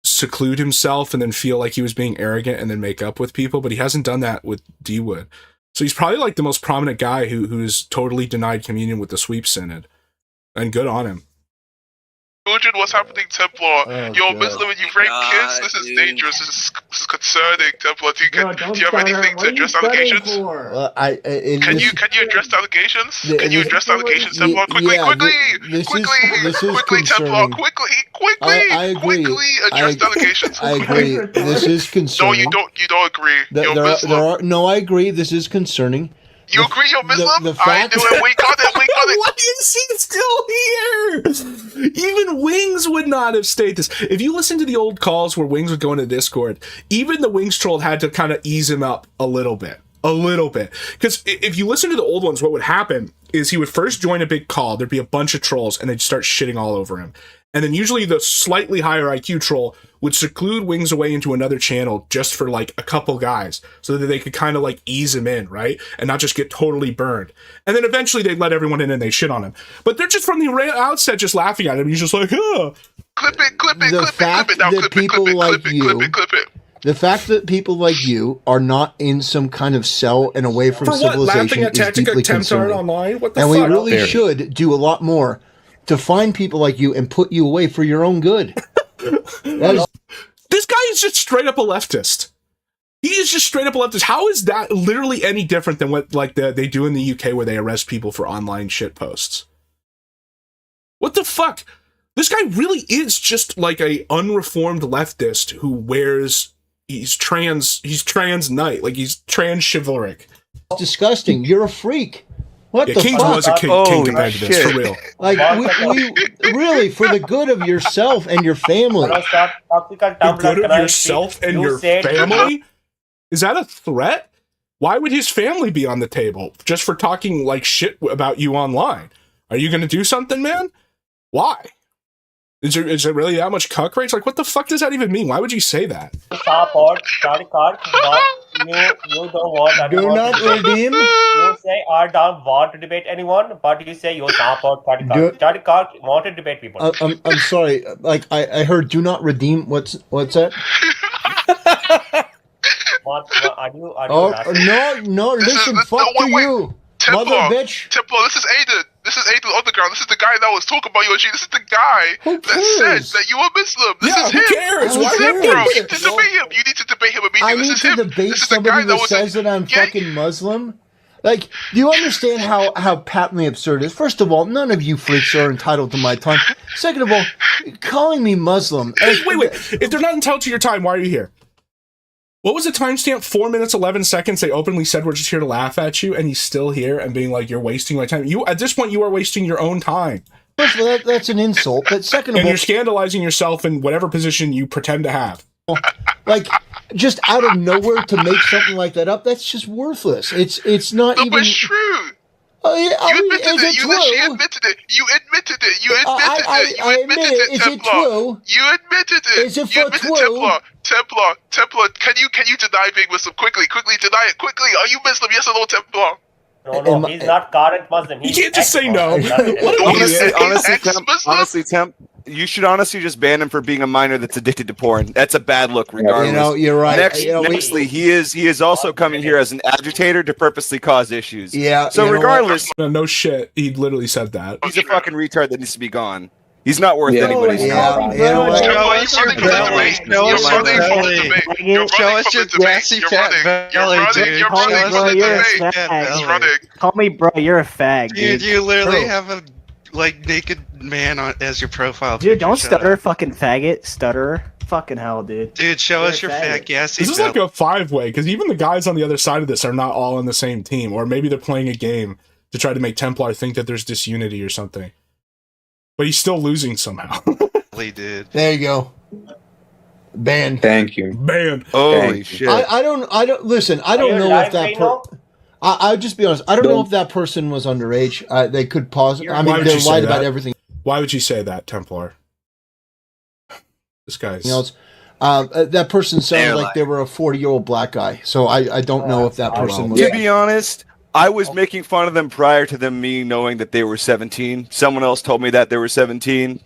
seclude himself and then feel like he was being arrogant and then make up with people, but he hasn't done that with D-Wood. So he's probably like the most prominent guy who's totally denied communion with the sweep synod. And good on him. Children, what's happening, Templar? You're Muslim and you rape kids? This is dangerous. This is concerning, Templar. Do you have anything to address allegations? Can you address the allegations? Can you address the allegations, Templar? Quickly, Templar. Quickly address the allegations. I agree. This is concerning. No, you don't agree. You're Muslim. No, I agree. This is concerning. You agree you're Muslim? The fact... I do it. We got it. Why is he still here? Even Wings would not have stayed this. If you listen to the old calls where Wings would go into Discord, even the Wings troll had to kind of ease him up a little bit. Because if you listen to the old ones, what would happen is he would first join a big call, there'd be a bunch of trolls, and they'd start shitting all over him. And then usually the slightly higher IQ troll would seclude Wings away into another channel just for like a couple guys so that they could kind of like ease him in, right? And not just get totally burned. And then eventually they'd let everyone in and they shit on him. But they're just from the outset just laughing at him. He's just like, oh. Clip it. The fact that people like you... The fact that people like you are not in some kind of cell and away from civilization is deeply concerning. Online? What the and fuck? we really should do a lot more to find people like you and put you away for your own good. This guy is just straight up a leftist. He is just straight up a leftist. How is that literally any different than what like they do in the UK where they arrest people for online shit posts? What the fuck? This guy really is just like a unreformed leftist who wears he's trans knight, like he's trans chivalric. It's disgusting. You're a freak. What Yeah, the Kings fuck? was a king compared to this, for real. Like we really for the good of yourself and your family. The good of yourself and your family? Is that a threat? Why would his family be on the table just for talking like shit about you online? Are you going to do something, man? Why? Is there really that much cuck rage? Like, what the fuck does that even mean? Why would you say that? You don't want Do not redeem. You say I don't want to debate anyone, but you say you support Cardinal want to debate people. I'm sorry. Like I heard, do not redeem. What's that? What are you? No. Listen, fuck to you, mother bitch. Templar, this is Aiden. This is Aiden Underground. This is the guy that was talking about you on G. This is the guy that said that you were Muslim. This is him. Who cares? This is him, bro. You need to debate him. You need to debate him immediately. I need to debate somebody that says that I'm fucking Muslim. Like, do you understand how patently absurd it is? First of all, none of you freaks are entitled to my time. Second of all, calling me Muslim. Wait. If they're not entitled to your time, why are you here? What was the timestamp? 4 minutes, 11 seconds. They openly said we're just here to laugh at you, and he's still here and being like, you're wasting my time. You, at this point, you are wasting your own time. First of all, that's an insult. But second of all, you're scandalizing yourself in whatever position you pretend to have. Like, just out of nowhere to make something like that up, that's just worthless. It's not even... But it's true. You admitted it. You literally admitted it. You admitted it. You admitted it. You admitted it, Is it true? You admitted it. Is it you for admitted true? Templar, can you deny being Muslim? Quickly deny it. Quickly. Are you Muslim? Yes or no, Templar? No, he's not current Muslim. You can't just say no. Honestly, Temp, you should honestly just ban him for being a minor that's addicted to porn. That's a bad look, regardless. You know, you're right. Nextly, he is also coming here as an agitator to purposely cause issues. Yeah. So regardless, no shit, he literally said that. He's a fucking retard that needs to be gone. He's not worth anybody's time. Show us your grassy fat belly, dude. Call me bro, you're a fag, dude. You literally have a naked man as your profile. Dude, don't stutter, fucking faggot, stutterer. Fucking hell, dude. Dude, show us your fat gassy. This is like a 5-way because even the guys on the other side of this are not all on the same team, or maybe they're playing a game to try to make Templar think that there's disunity or something. But he's still losing somehow. Dude. There you go. Banned. Thank you. Banned. Holy shit. I don't listen. I don't know if that. I'll just be honest. I don't know if that person was underage. They could pause. I mean, they lied about everything. Why would you say that, Templar? This guy's. That person sounded like they were a 40-year-old black guy. So I don't know if that person was. To be honest, I was making fun of them prior to me knowing that they were 17. Someone else told me that they were 17.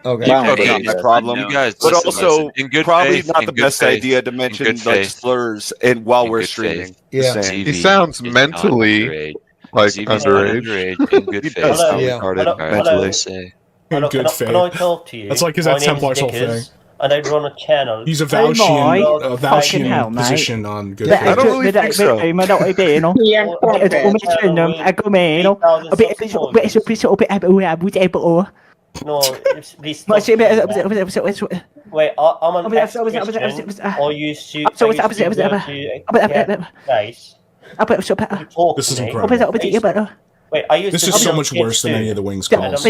Okay. Not my problem. You guys, but also, in good probably faith, not the best idea to mention like slurs and while we're streaming. Yeah. He sounds mentally like underage. In good faith. Mentally. In good faith. Can I talk to you? That's like, is that Templar's whole thing? And I run a channel. He's a Vouchian position on good faith. I don't really think so. No, please. Wait, I'm an ex-Christian. Or you shoot guys. This is incredible. Wait, I used This to is so much worse than any of the Wings calls.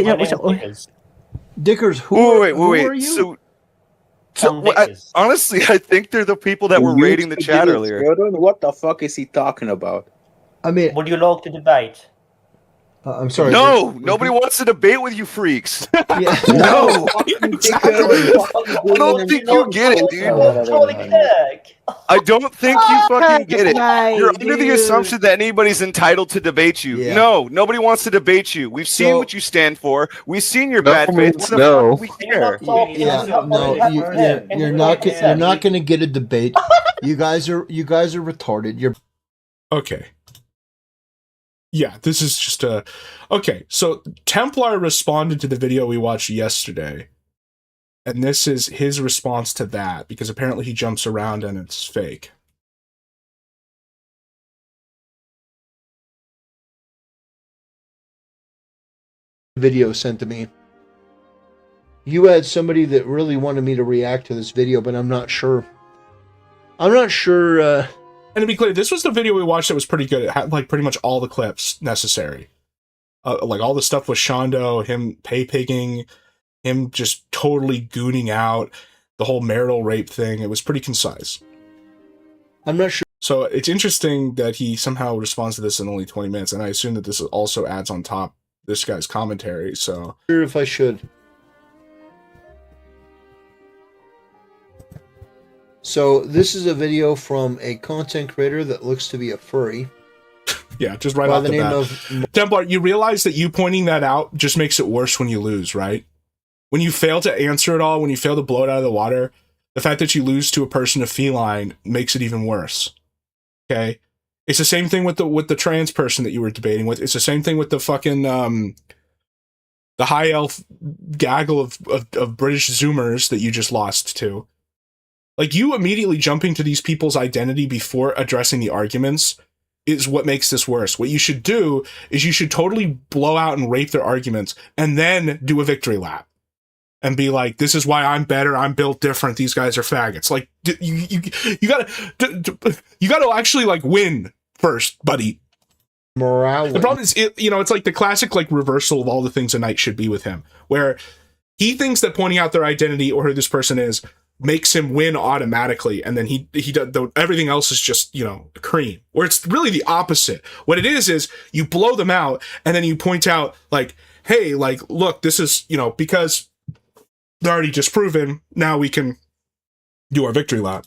Dickers, who are you? So honestly, I think they're the people that were raiding the chat earlier. What the fuck is he talking about? I mean, would you like to debate? I'm sorry. No, nobody wants to debate with you freaks. Yeah. No, I don't think you get it, dude. I don't think you fucking get it. You're under the assumption that anybody's entitled to debate you. Yeah. No, nobody wants to debate you. We've seen what you stand for. We've seen your bad faith. What the fuck we care? You're not going to get a debate. You guys are retarded. You're okay. Yeah, this is just a... Okay, so Templar responded to the video we watched yesterday And this is his response to that, because apparently he jumps around and it's fake. Video sent to me. You had somebody that really wanted me to react to this video, but I'm not sure. I'm not sure. And to be clear, this was the video we watched that was pretty good. It had like pretty much all the clips necessary. Like all the stuff with Shondo, him pay-pigging, him just totally gooning out, the whole marital rape thing. It was pretty concise. I'm not sure. So it's interesting that he somehow responds to this in only 20 minutes, and I assume that this also adds on top this guy's commentary, so... Sure if I should. So this is a video from a content creator that looks to be a furry. Yeah, just right off the bat. Templar, you realize that you pointing that out just makes it worse when you lose, right? When you fail to answer it all, when you fail to blow it out of the water, the fact that you lose to a person of feline makes it even worse. Okay? It's the same thing with the trans person that you were debating with. It's the same thing with the fucking the high elf gaggle of British Zoomers that you just lost to. Like, you immediately jumping to these people's identity before addressing the arguments is what makes this worse. What you should do is you should totally blow out and rape their arguments and then do a victory lap and be like, this is why I'm better, I'm built different, these guys are faggots. Like, you gotta actually like win first, buddy. Morale. The problem is, it's like the classic like reversal of all the things a knight should be with him, where he thinks that pointing out their identity or who this person is makes him win automatically, and then he does everything else is just cream. Where it's really the opposite. What it is you blow them out, and then you point out like, hey, like, look, this is because they're already disproven. Now we can do our victory lap.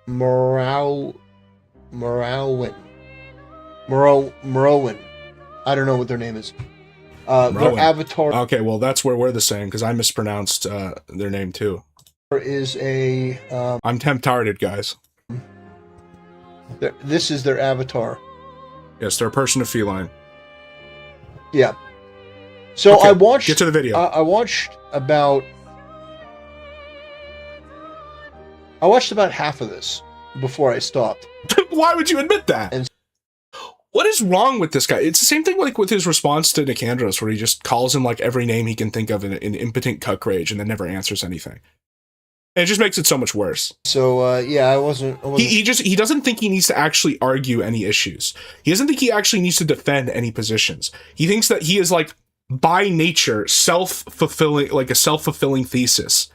Morrowind. I don't know what their name is. Their avatar. Okay, well, that's where we're the same, because I mispronounced their name too. Is a. I'm temptarded, guys. This is their avatar. Yes, they're a person of feline. Yeah. So okay, I watched. Get to the video. I watched about half of this before I stopped. Why would you admit that? And what is wrong with this guy? It's the same thing like with his response to Nicandros, where he just calls him like every name he can think of in impotent cuck rage and then never answers anything. And it just makes it so much worse. So yeah, I wasn't. He doesn't think he needs to actually argue any issues. He doesn't think he actually needs to defend any positions. He thinks that he is like by nature self-fulfilling, like a self-fulfilling thesis.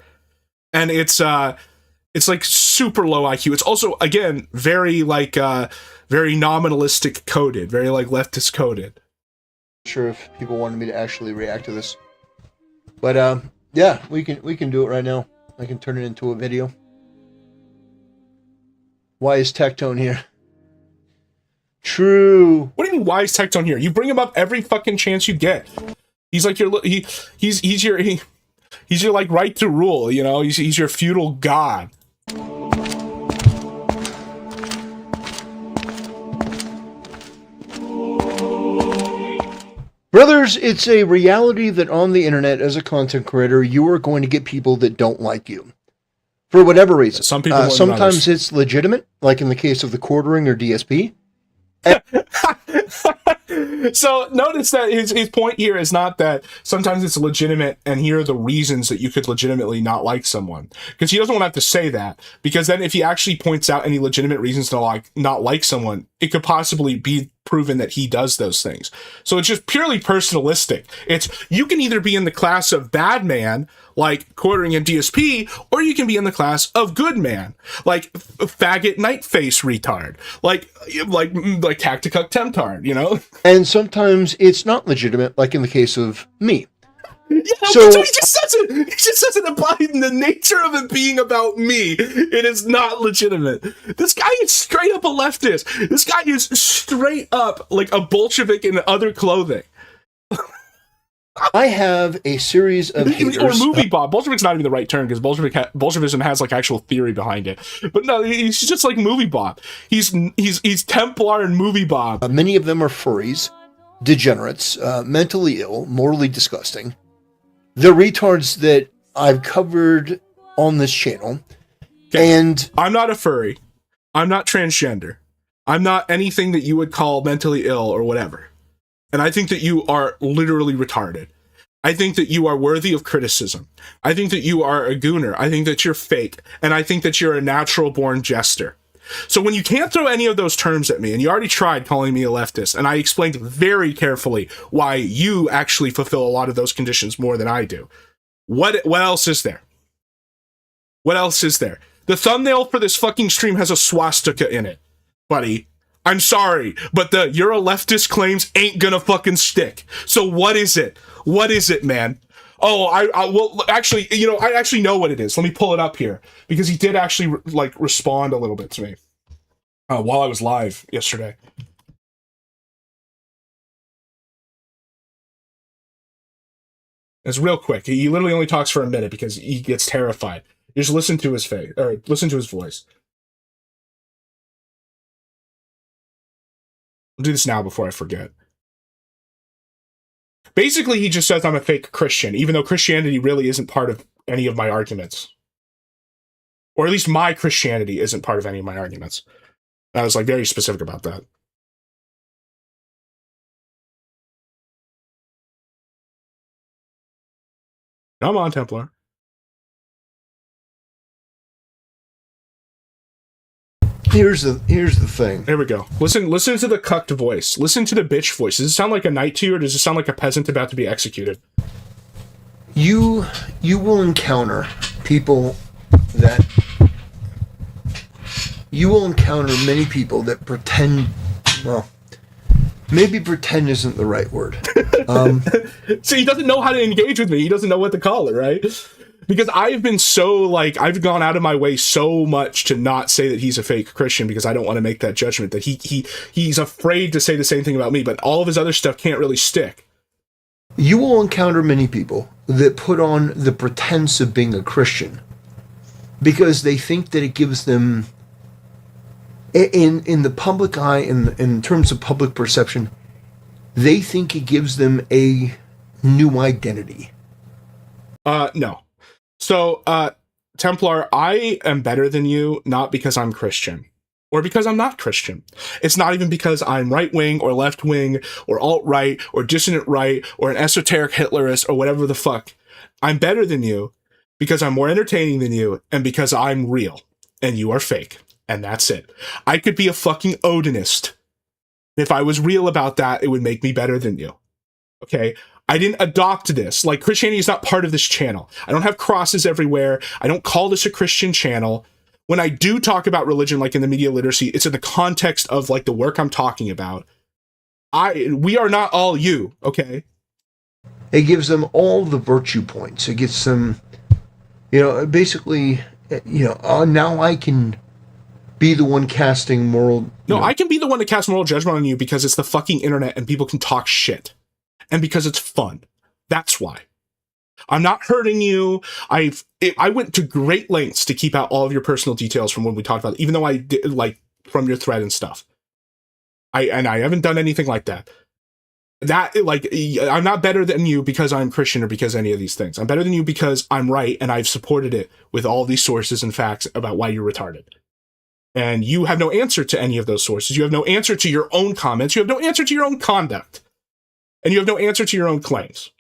And it's like super low IQ. It's also, again, very like very nominalistic coded, very like leftist coded. Not sure if people wanted me to actually react to this, but yeah, we can do it right now. I can turn it into a video. Why is Tectone here? True. What do you mean? Why is Tectone here? You bring him up every fucking chance you get. He's like he's your like right to rule. He's your feudal god. Brothers, it's a reality that on the internet, as a content creator, you are going to get people that don't like you. For whatever reason. Some people sometimes it's legitimate, like in the case of the quartering or DSP. So notice that his point here is not that sometimes it's legitimate and here are the reasons that you could legitimately not like someone. Because he doesn't want to have to say that. Because then if he actually points out any legitimate reasons to not like someone, it could possibly be proven that he does those things. So it's just purely personalistic. It's, you can either be in the class of bad man, like quartering and DSP, or you can be in the class of good man, like faggot night face retard, like Tacticuck Temptard, And sometimes it's not legitimate, like in the case of me. Yeah, so he just says it. He just says it about the nature of it being about me. It is not legitimate. This guy is straight up a leftist. This guy is straight up like a Bolshevik in other clothing. I have a series of haters. Or movie Bob. Bolshevik's not even the right term because Bolshevism has like actual theory behind it. But no, he's just like movie Bob. He's Templar and movie Bob. Many of them are furries, degenerates, mentally ill, morally disgusting. the retards that I've covered on this channel. Okay. And I'm not a furry. I'm not transgender. I'm not anything that you would call mentally ill or whatever. And I think that you are literally retarded. I think that you are worthy of criticism. I think that you are a gooner. I think that you're fake. And I think that you're a natural-born jester. So when you can't throw any of those terms at me, and you already tried calling me a leftist, and I explained very carefully why you actually fulfill a lot of those conditions more than I do. What else is there? What else is there? The thumbnail for this fucking stream has a swastika in it, buddy. I'm sorry, but the you're a leftist claims ain't gonna fucking stick. So what is it? What is it, man? Oh, well, actually, I actually know what it is. Let me pull it up here, because he did actually, respond a little bit to me while I was live yesterday. It's real quick. He literally only talks for a minute because he gets terrified. You just listen to his face, or listen to his voice. I'll do this now before I forget. Basically, he just says I'm a fake Christian, even though Christianity really isn't part of any of my arguments. Or at least my Christianity isn't part of any of my arguments. I was, very specific about that. Come on, Templar. Here's the thing. There we go. Listen to the cucked voice. Listen to the bitch voice. Does it sound like a knight to you, or does it sound like a peasant about to be executed? You will encounter people that... You will encounter many people that pretend... Well, maybe pretend isn't the right word. So he doesn't know how to engage with me. He doesn't know what to call it, right? Because I've been so, I've gone out of my way so much to not say that he's a fake Christian, because I don't want to make that judgment, that he's afraid to say the same thing about me, but all of his other stuff can't really stick. You will encounter many people that put on the pretense of being a Christian because they think that it gives them, in the public eye, in terms of public perception, they think it gives them a new identity. No. So, Templar, I am better than you, not because I'm Christian, or because I'm not Christian. It's not even because I'm right-wing, or left-wing, or alt-right, or dissonant right, or an esoteric Hitlerist, or whatever the fuck. I'm better than you because I'm more entertaining than you, and because I'm real, and you are fake. And that's it. I could be a fucking Odinist. If I was real about that, it would make me better than you. Okay? I didn't adopt this. Christianity is not part of this channel. I don't have crosses everywhere. I don't call this a Christian channel. When I do talk about religion, in the media literacy, it's in the context of, the work I'm talking about. We are not all you, okay? It gives them all the virtue points. It gets them, basically, now I can be the one casting moral... No, I can be the one to cast moral judgment on you because it's the fucking internet and people can talk shit. And because it's fun. That's why. I'm not hurting you. I went to great lengths to keep out all of your personal details from when we talked about it, even though I did, from your thread and stuff. I haven't done anything like that. I'm not better than you because I'm Christian or because any of these things. I'm better than you because I'm right, and I've supported it with all these sources and facts about why you're retarded. And you have no answer to any of those sources. You have no answer to your own comments. You have no answer to your own conduct. And you have no answer to your own claims.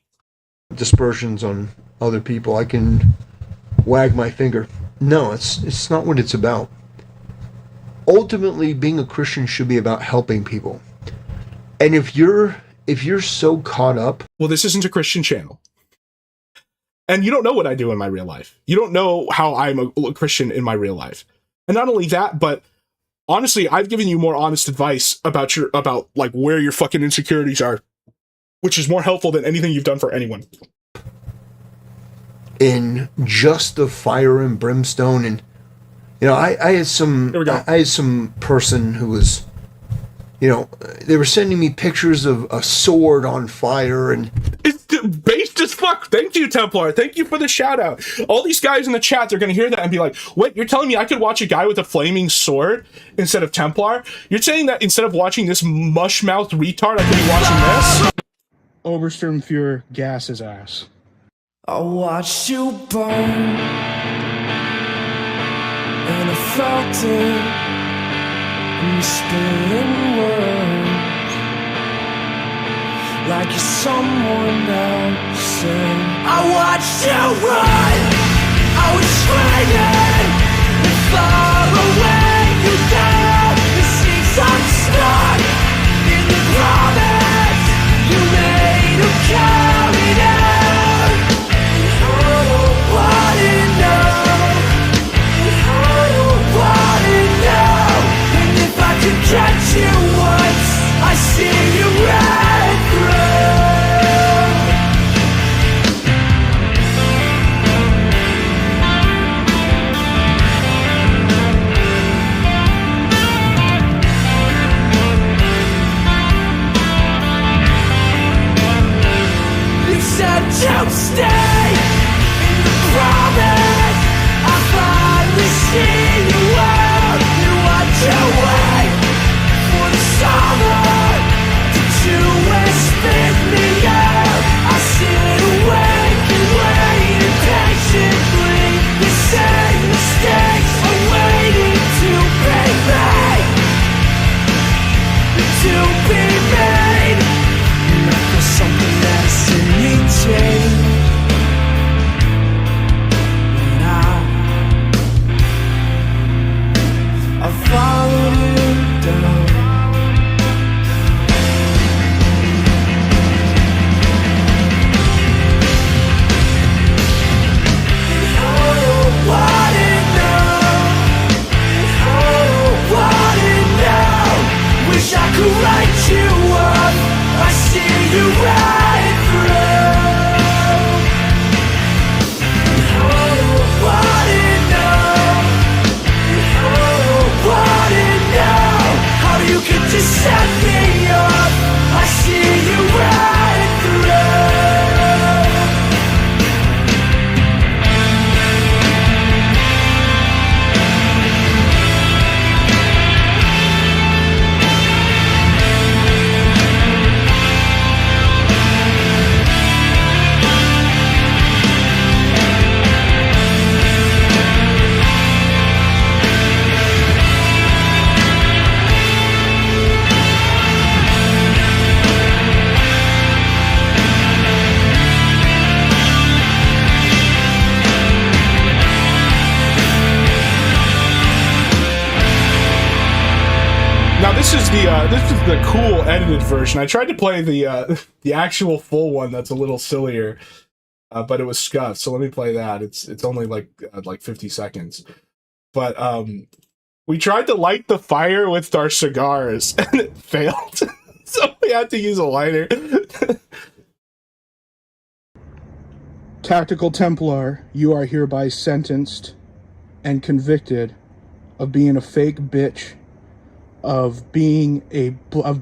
Dispersions on other people. I can wag my finger. No, it's not what it's about. Ultimately, being a Christian should be about helping people. And if you're so caught up... Well, this isn't a Christian channel. And you don't know what I do in my real life. You don't know how I'm a Christian in my real life. And not only that, but honestly, I've given you more honest advice about where your fucking insecurities are, which is more helpful than anything you've done for anyone. In just the fire and brimstone, and I had some person who was, they were sending me pictures of a sword on fire, and it's based as fuck. Thank you, Templar. Thank you for the shout out. All these guys in the chat, they're gonna hear that and be like, "Wait, you're telling me I could watch a guy with a flaming sword instead of Templar? You're saying that instead of watching this mush-mouthed retard, I could be watching this?" Obersturmfuhrer gas his ass. I watched you burn, and I felt it in your spitting words, like you're someone else. I watched you run, I was screaming, and far away you go. It seems I'm stuck in the promise you made of carried out. Catch you once, I see you right through. You said to stay in the promise. I finally see you out. You watch your way for the summer to spit me out. I sit awake and wait impatiently. The same mistakes are waiting to be made, to be made. And I feel something that's in me change. And I followed you down. Wish I could write you up. I see you right through. What enough? What enough? How you could just set me up. I see you right through. This is the cool edited version. I tried to play the actual full one that's a little sillier, but it was scuffed. So let me play that. It's only like 50 seconds. But we tried to light the fire with our cigars and it failed. So we had to use a lighter. Tactical Templar, you are hereby sentenced and convicted of being a fake bitch, of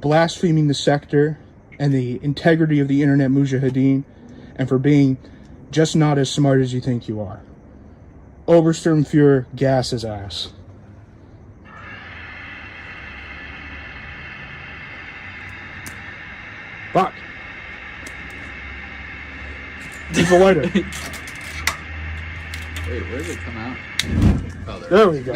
blaspheming the sector and the integrity of the internet mujahideen, and for being just not as smart as you think you are. Obersturmfuhrer, gas his ass. Fuck. Use the lighter. Wait, where did it come out? Oh, there we go.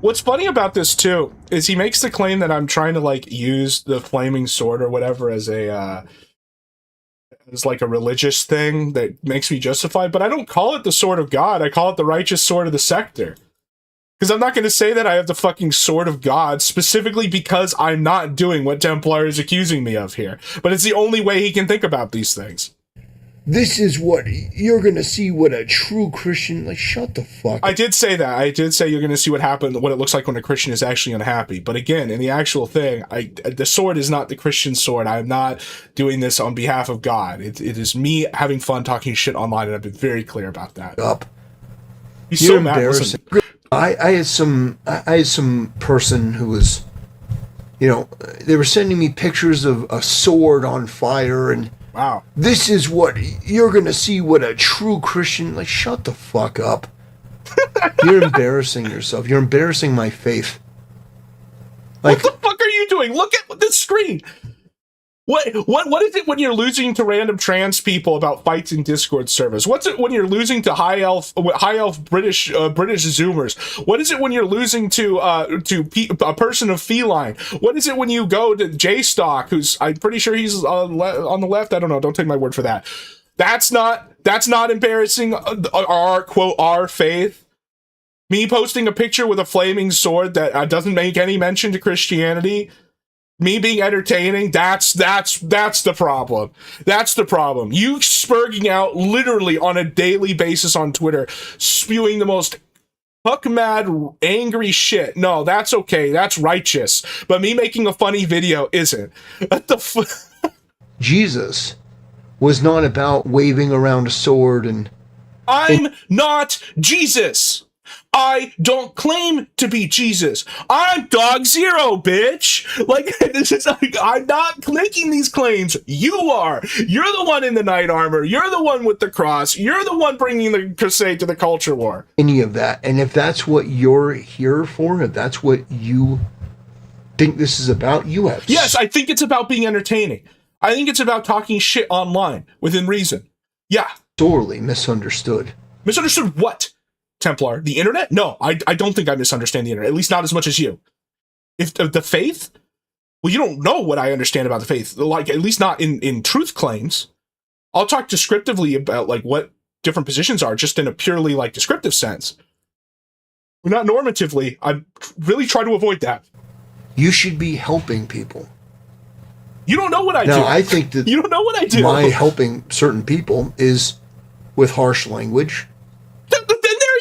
What's funny about this too is he makes the claim that I'm trying to like use the flaming sword or whatever as a as like a religious thing that makes me justified, but I don't call it the sword of God. I call it the righteous sword of the sector. Because I'm not going to say that I have the fucking sword of God specifically because I'm not doing what Templar is accusing me of here. But it's the only way he can think about these things. This is what you're gonna see. What a true Christian, like, shut the fuck up. I did say that. I did say you're gonna see what happened, what it looks like when a Christian is actually unhappy. But again, in the actual thing, the sword is not the Christian sword. I'm not doing this on behalf of God. It is me having fun talking shit online, and I've been very clear about that. Up. He's You're so mad. Listen, I had some person who was, they were sending me pictures of a sword on fire, and wow, this is what you're gonna see. What a true Christian. Like, shut the fuck up. You're embarrassing yourself. You're embarrassing my faith. Like, what the fuck are you doing? Look at this screen. What is it when you're losing to random trans people about fights in Discord servers? What's it when you're losing to high elf British Zoomers? What is it when you're losing to a person of feline? What is it when you go to J-Stock, who's I'm pretty sure he's on the left? I don't know. Don't take my word for that. That's not embarrassing our quote our faith. Me posting a picture with a flaming sword that doesn't make any mention to Christianity. Me being entertaining, that's the problem. That's the problem. You spurging out literally on a daily basis on Twitter, spewing the most fuck-mad, angry shit. No, that's okay. That's righteous. But me making a funny video isn't. What the Jesus was not about waving around a sword and... I'm not Jesus. I don't claim to be Jesus. I'm Dog Zero, bitch. Like, this is like, I'm not making these claims. You are. You're the one in the knight armor. You're the one with the cross. You're the one bringing the crusade to the culture war. Any of that. And if that's what you're here for, if that's what you think this is about, you have... Yes, I think it's about being entertaining. I think it's about talking shit online within reason. Yeah. Sorely misunderstood. Misunderstood what? Templar, the internet? No, I don't think I misunderstand the internet, at least not as much as you. If the faith, well, you don't know what I understand about the faith, like at least not in truth claims. I'll talk descriptively about like what different positions are, just in a purely like descriptive sense. Not normatively. I really try to avoid that. You should be helping people. You don't know what I do. Now, I think that you don't know what I do. My helping certain people is with harsh language.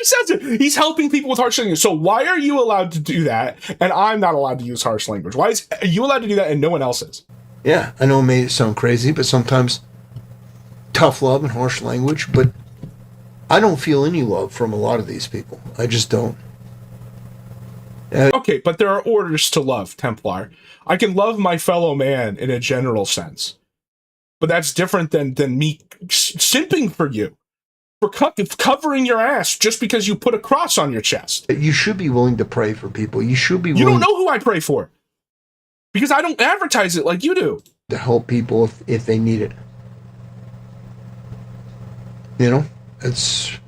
Says it. He's helping people with harsh language. So why are you allowed to do that and I'm not allowed to use harsh language? Why are you allowed to do that and no one else is? Yeah, I know it may sound crazy, but sometimes tough love and harsh language, but I don't feel any love from a lot of these people. I just don't. Okay, but there are orders to love, Templar. I can love my fellow man in a general sense. But that's different than me simping for you. For covering your ass just because you put a cross on your chest. You should be willing to pray for people. You should be willing... You don't know who I pray for. Because I don't advertise it like you do. To help people if they need it. You know? It's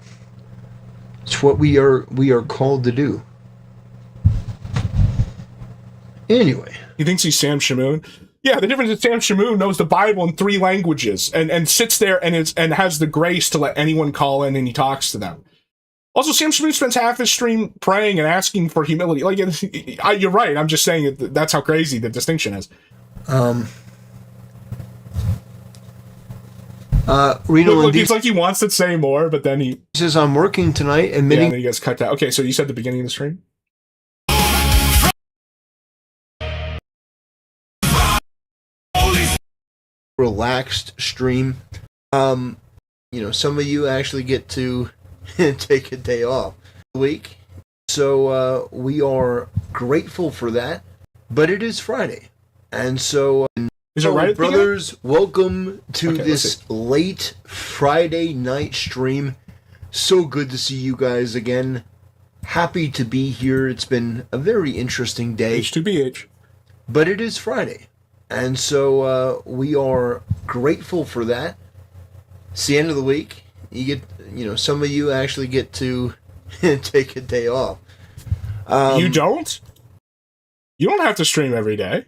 what we are called to do. Anyway. He thinks he's Sam Shamoon? Yeah, the difference is Sam Shamoon knows the Bible in 3 languages and sits there and has the grace to let anyone call in and he talks to them. Also, Sam Shamoon spends half his stream praying and asking for humility. Like, you're right. I'm just saying that's how crazy the distinction is. Reno, look, he's like he wants to say more, but then he says, I'm working tonight and then he gets cut out. Okay, so you said the beginning of the stream? Relaxed stream. Some of you actually get to take a day off a week. So we are grateful for that. But it is Friday. And so is it right, brothers, welcome to this late Friday night stream. So good to see you guys again. Happy to be here. It's been a very interesting day. H2BH. But it is Friday. And so we are grateful for that. It's the end of the week. You get, some of you actually get to take a day off. You don't? You don't have to stream every day.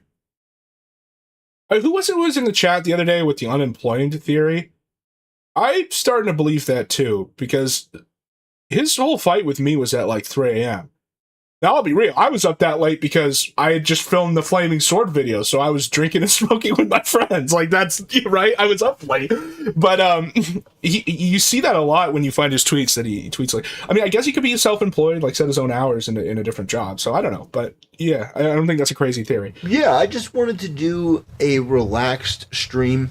Who was it who was in the chat the other day with the unemployed theory? I'm starting to believe that too, because his whole fight with me was at like 3 a.m. Now, I'll be real. I was up that late because I had just filmed the Flaming Sword video, so I was drinking and smoking with my friends. Like, that's right. I was up late. But you see that a lot when you find his tweets that he tweets like, I mean, I guess he could be self-employed, like set his own hours in a different job. So I don't know. But yeah, I don't think that's a crazy theory. Yeah, I just wanted to do a relaxed stream.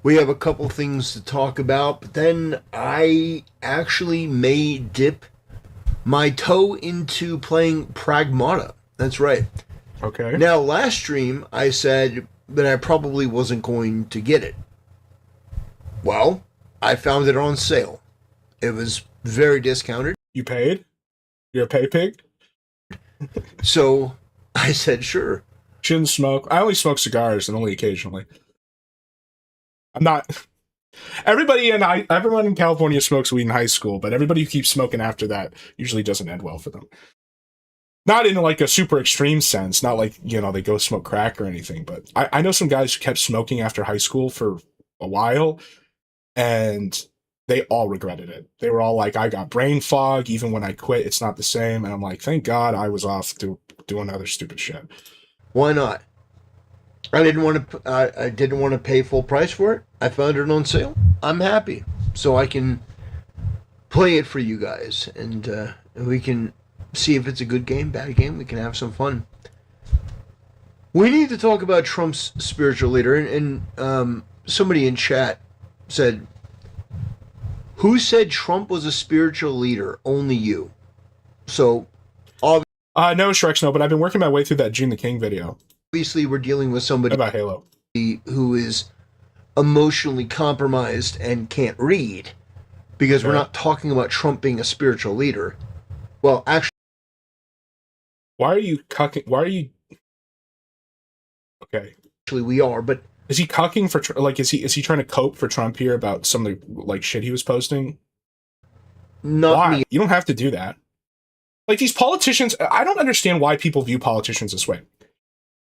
We have a couple things to talk about, but then I actually may dip my toe into playing Pragmata. That's right. Okay. Now, last stream, I said that I probably wasn't going to get it. Well, I found it on sale. It was very discounted. You paid? You're a pay pig? So I said, sure. Shouldn't smoke. I only smoke cigars and only occasionally. I'm not... Everyone in California smokes weed in high school, but everybody who keeps smoking after that usually doesn't end well for them. Not in like a super extreme sense, not like, they go smoke crack or anything, but I know some guys who kept smoking after high school for a while, and they all regretted it. They were all like, I got brain fog, even when I quit, it's not the same, and I'm like, thank God I was off to doing other stupid shit. Why not? I didn't want to pay full price for it. I found it on sale. I'm happy. So I can play it for you guys, and we can see if it's a good game, bad game. We can have some fun. We need to talk about Trump's spiritual leader, and somebody in chat said, who said Trump was a spiritual leader? Only you. So, no, Shrek Snow, but I've been working my way through that Gene the King video. Obviously, we're dealing with somebody about Halo who is emotionally compromised and can't read, because we're not talking about Trump being a spiritual leader. Well, actually, why are you cucking? Why are you? Okay, actually, we are. But is he cucking for like? Is he trying to cope for Trump here about some of the like shit he was posting? Not why? me. You don't have to do that. Like these politicians, I don't understand why people view politicians this way.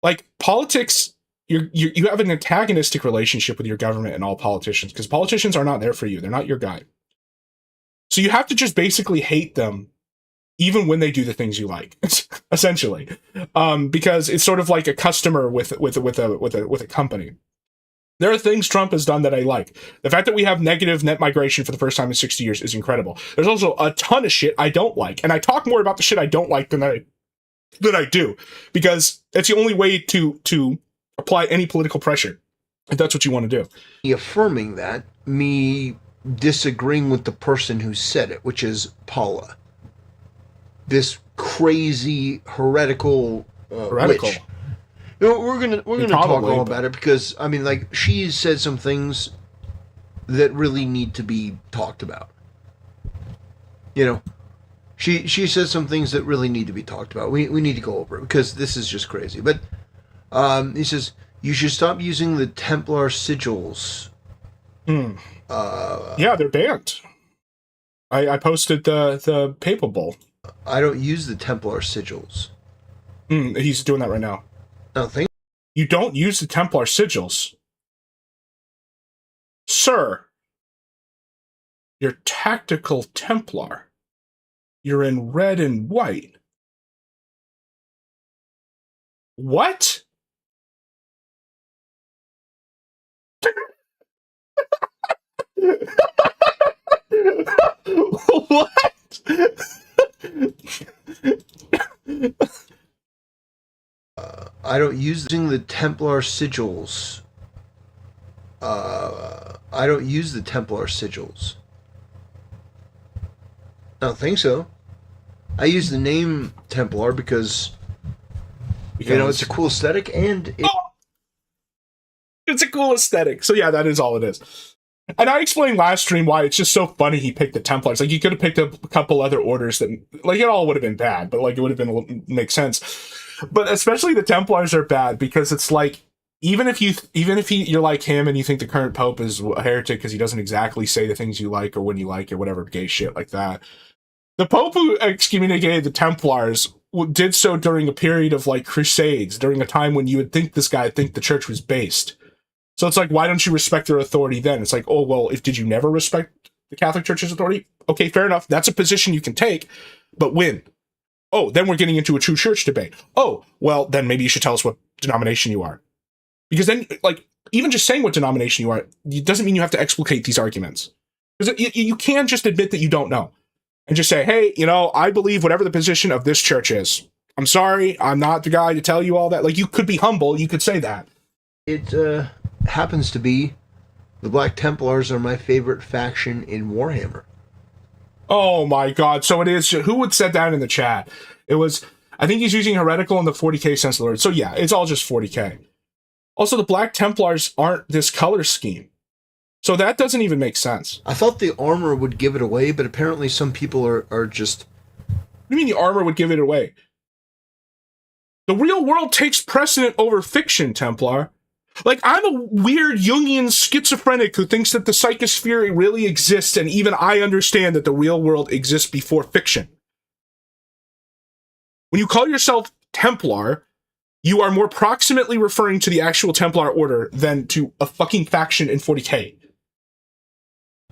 Like politics, you have an antagonistic relationship with your government and all politicians, because politicians are not there for you. They're not your guy. So you have to just basically hate them, even when they do the things you like, essentially, because it's sort of like a customer with a company. There are things Trump has done that I like. The fact that we have negative net migration for the first time in 60 years is incredible. There's also a ton of shit I don't like, and I talk more about the shit I don't like than I do, because it's the only way to apply any political pressure, if that's what you want to do. Affirming that, me disagreeing with the person who said it, which is Paula. This crazy heretical witch. We're gonna talk all about it, because I mean, like, she said some things that really need to be talked about. She says some things that really need to be talked about. We need to go over it, because this is just crazy. But he says you should stop using the Templar sigils. Yeah, they're banned. I posted the papal bull. I don't use the Templar sigils. He's doing that right now. No, thank you. Don't use the Templar sigils, sir. You're tactical Templar. You're in red and white. What? What? I don't use the Templar sigils. I don't use the Templar sigils. I don't think so. I use the name Templar because it's a cool aesthetic, and it's a cool aesthetic. So yeah, that is all it is. And I explained last stream why it's just so funny he picked the Templars. Like, he could have picked up a couple other orders that, like, it all would have been bad, but like it would have been make sense. But especially the Templars are bad, because it's like, even if you're like him and you think the current Pope is a heretic because he doesn't exactly say the things you like or when you like or whatever gay shit like that, the Pope who excommunicated the Templars did so during a period of like crusades, during a time when you would think this guy would think the church was based. So it's like, why don't you respect their authority then? It's like, oh, well, did you never respect the Catholic Church's authority? Okay, fair enough. That's a position you can take, but when? Oh, then we're getting into a true church debate. Oh, well, then maybe you should tell us what denomination you are. Because then, like, even just saying what denomination you are, it doesn't mean you have to explicate these arguments. Because you can just admit that you don't know. And just say, hey, I believe whatever the position of this church is. I'm sorry, I'm not the guy to tell you all that. Like, you could be humble, you could say that. It happens to be the Black Templars are my favorite faction in Warhammer. Oh my god, so it is. Who would said that in the chat? It was I think he's using heretical in the 40k sense of the word. So yeah, it's all just 40k. Also, the Black Templars aren't this color scheme. So that doesn't even make sense. I thought the armor would give it away, but apparently some people are just... What do you mean the armor would give it away? The real world takes precedent over fiction, Templar. Like, I'm a weird Jungian schizophrenic who thinks that the psychosphere really exists, and even I understand that the real world exists before fiction. When you call yourself Templar, you are more proximately referring to the actual Templar order than to a fucking faction in 40k.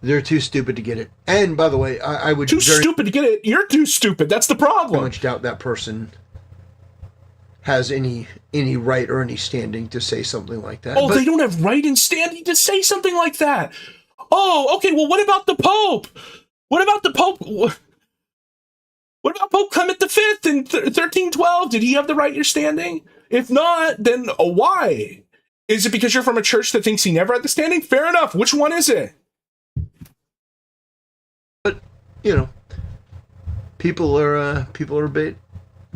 They're too stupid to get it. And, by the way, I would... Stupid to get it? You're too stupid. That's the problem. I much doubt that person has any right or any standing to say something like that. Oh, they don't have right and standing to say something like that. Oh, okay, well, what about the Pope? What about the Pope? What about Pope Clement V in 1312? Did he have the right or standing? If not, then why? Is it because you're from a church that thinks he never had the standing? Fair enough. Which one is it? But, you know, people are a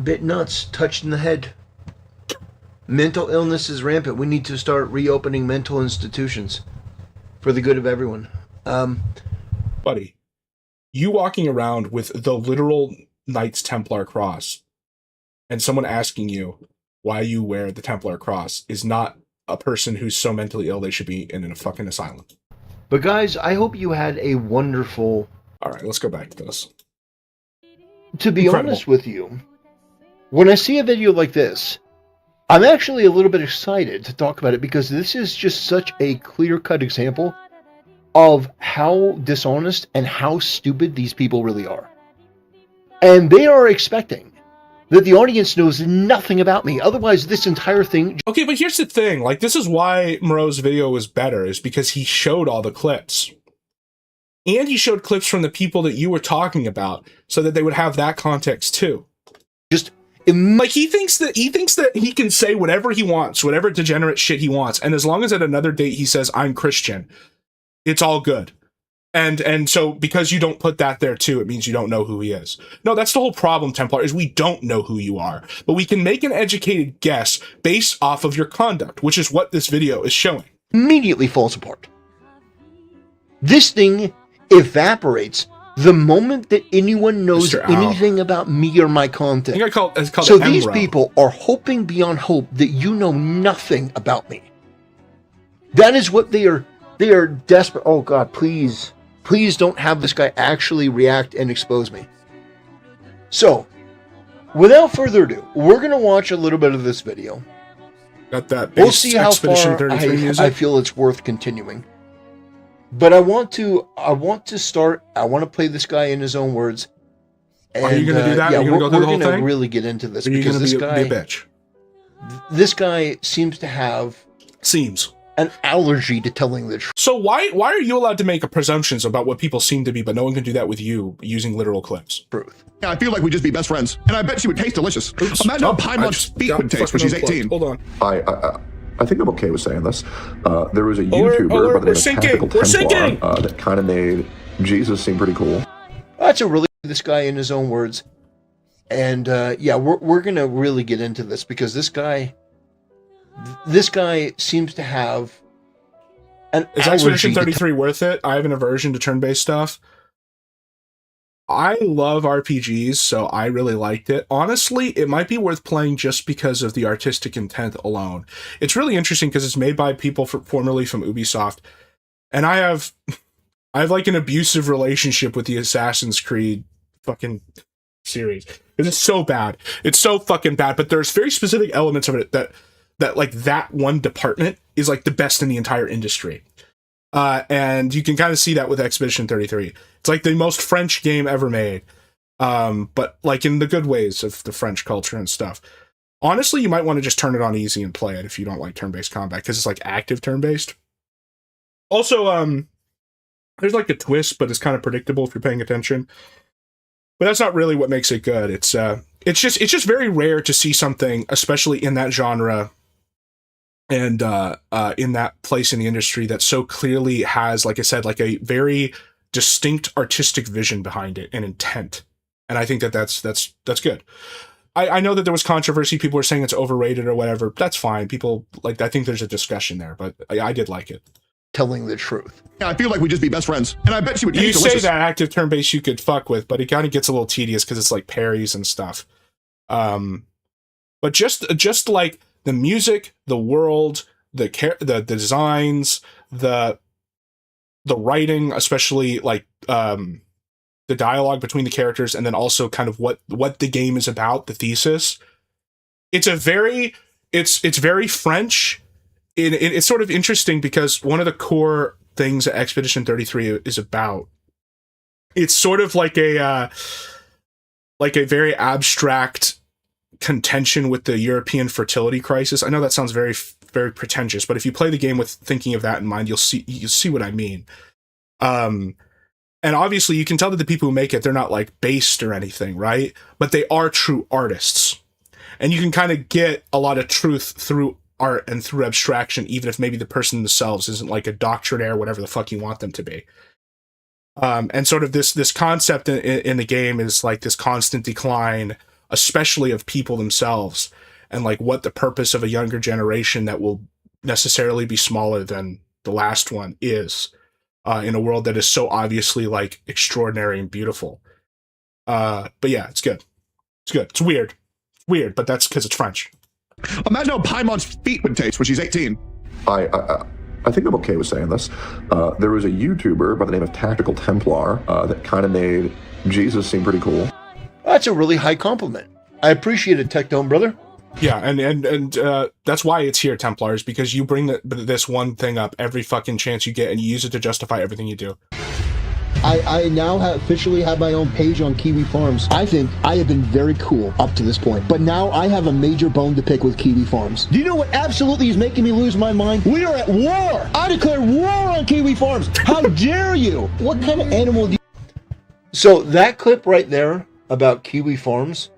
bit nuts, touched in the head. Mental illness is rampant. We need to start reopening mental institutions for the good of everyone. Buddy, you walking around with the literal Knights Templar cross and someone asking you why you wear the Templar cross is not a person who's so mentally ill they should be in a fucking asylum. But guys, I hope you had a wonderful... All right, let's go back to this. To be honest with you, when I see a video like this, I'm actually a little bit excited to talk about it because this is just such a clear-cut example of how dishonest and how stupid these people really are. And they are expecting that the audience knows nothing about me. Otherwise, this entire thing... Okay, but here's the thing. Like, this is why Moreau's video was better, is because he showed all the clips. And he showed clips from the people that you were talking about so that they would have that context too. Just... Like, he thinks that he can say whatever he wants, whatever degenerate shit he wants, and as long as at another date he says, I'm Christian, it's all good. And so, because you don't put that there too, it means you don't know who he is. No, that's the whole problem, Templar, is we don't know who you are. But we can make an educated guess based off of your conduct, which is what this video is showing. Immediately falls apart. This thing evaporates the moment that anyone knows anything about me or my content. I think it's called so these people are hoping beyond hope that you know nothing about me. That is what they are desperate. Oh God, please don't have this guy actually react and expose me. So, without further ado, we're going to watch a little bit of this video. Got that we'll see how Expedition far 33 music. I feel it's worth continuing. But I want to play this guy in his own words. And, are you going to do that? Yeah, are you going to go through the whole thing? We're going to really get into this because this guy, be a bitch? This guy seems to have an allergy to telling the truth. So why are you allowed to make presumptions about what people seem to be, but no one can do that with you using literal clips? Truth. Yeah, I feel like we'd just be best friends, and I bet she would taste delicious. Imagine how Pie Munch's feet would taste when she's 18. Hold on. I think I'm okay with saying this. There was a YouTuber by the name of Tactical Templar that kind of made Jesus seem pretty cool. That's this guy in his own words. And yeah, we're going to really get into this because this guy seems to have an allergy. Is Expedition 33 worth it? I have an aversion to turn-based stuff. I love RPGs, so I really liked it. Honestly, it might be worth playing just because of the artistic intent alone. It's really interesting because it's made by people formerly from Ubisoft. And I have like an abusive relationship with the Assassin's Creed fucking series. It's so bad. It's so fucking bad, but there's very specific elements of it that like that one department is like the best in the entire industry. And you can kind of see that with Expedition 33. It's like the most French game ever made. But like in the good ways of the French culture and stuff. Honestly, you might want to just turn it on easy and play it if you don't like turn-based combat, because it's like active turn-based. Also, there's like a twist, but it's kind of predictable if you're paying attention. But that's not really what makes it good. It's just very rare to see something, especially in that genre and in that place in the industry, that so clearly has, like I said, like a very distinct artistic vision behind it and intent. And I think that's good. I know that there was controversy. People were saying it's overrated or whatever. That's fine. People like, I think there's a discussion there, but I did like it. Telling the truth. Yeah, I feel like we'd just be best friends, and I bet she would taste delicious. You say that active turn based you could fuck with, but it kind of gets a little tedious because it's like parries and stuff. But just like the music, the world, the designs, the writing, especially like the dialogue between the characters, and then also kind of what the game is about, the thesis. It's very French. It's sort of interesting because one of the core things that Expedition 33 is about, it's sort of like a very abstract contention with the European fertility crisis. I know that sounds very, very pretentious, but if you play the game with thinking of that in mind, you'll see what I mean. And obviously you can tell that the people who make it, they're not like based or anything, right? But they are true artists. And you can kind of get a lot of truth through art and through abstraction, even if maybe the person themselves isn't like a doctrinaire, whatever the fuck you want them to be. And sort of this concept in the game is like this constant decline, especially of people themselves, and like what the purpose of a younger generation that will necessarily be smaller than the last one is, in a world that is so obviously like extraordinary and beautiful. But yeah, it's good. It's good. It's weird, but that's because it's French. Imagine how Paimon's feet would taste when she's 18. I think I'm okay with saying this. There was a YouTuber by the name of Tactical Templar that kind of made Jesus seem pretty cool. That's a really high compliment. I appreciate it, Tech Dome, brother. Yeah, and that's why it's here, Templars, because you bring this one thing up every fucking chance you get, and you use it to justify everything you do. I now officially have my own page on Kiwi Farms. I think I have been very cool up to this point, but now I have a major bone to pick with Kiwi Farms. Do you know what absolutely is making me lose my mind? We are at war! I declare war on Kiwi Farms! How dare you? What kind of animal do you... So that clip right there about Kiwi Farms,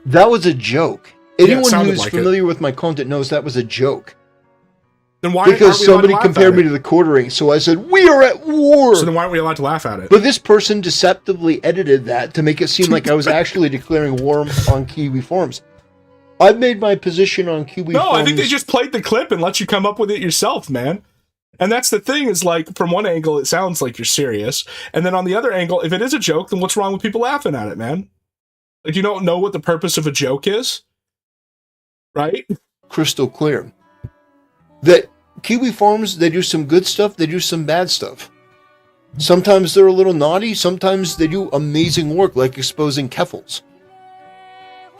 that was a joke. Anyone who's familiar with my content knows that was a joke. Then why because somebody compared me to the quartering, so I said, we are at war! So then why aren't we allowed to laugh at it? But this person deceptively edited that to make it seem like I was actually declaring war on Kiwi Farms. I've made my position on Kiwi Farms... No, I think they just played the clip and let you come up with it yourself, man. And that's the thing, is like, from one angle, it sounds like you're serious. And then on the other angle, if it is a joke, then what's wrong with people laughing at it, man? Like, you don't know what the purpose of a joke is? Right? Crystal clear. That Kiwi Farms, they do some good stuff, they do some bad stuff. Sometimes they're a little naughty, sometimes they do amazing work, like exposing Keffels.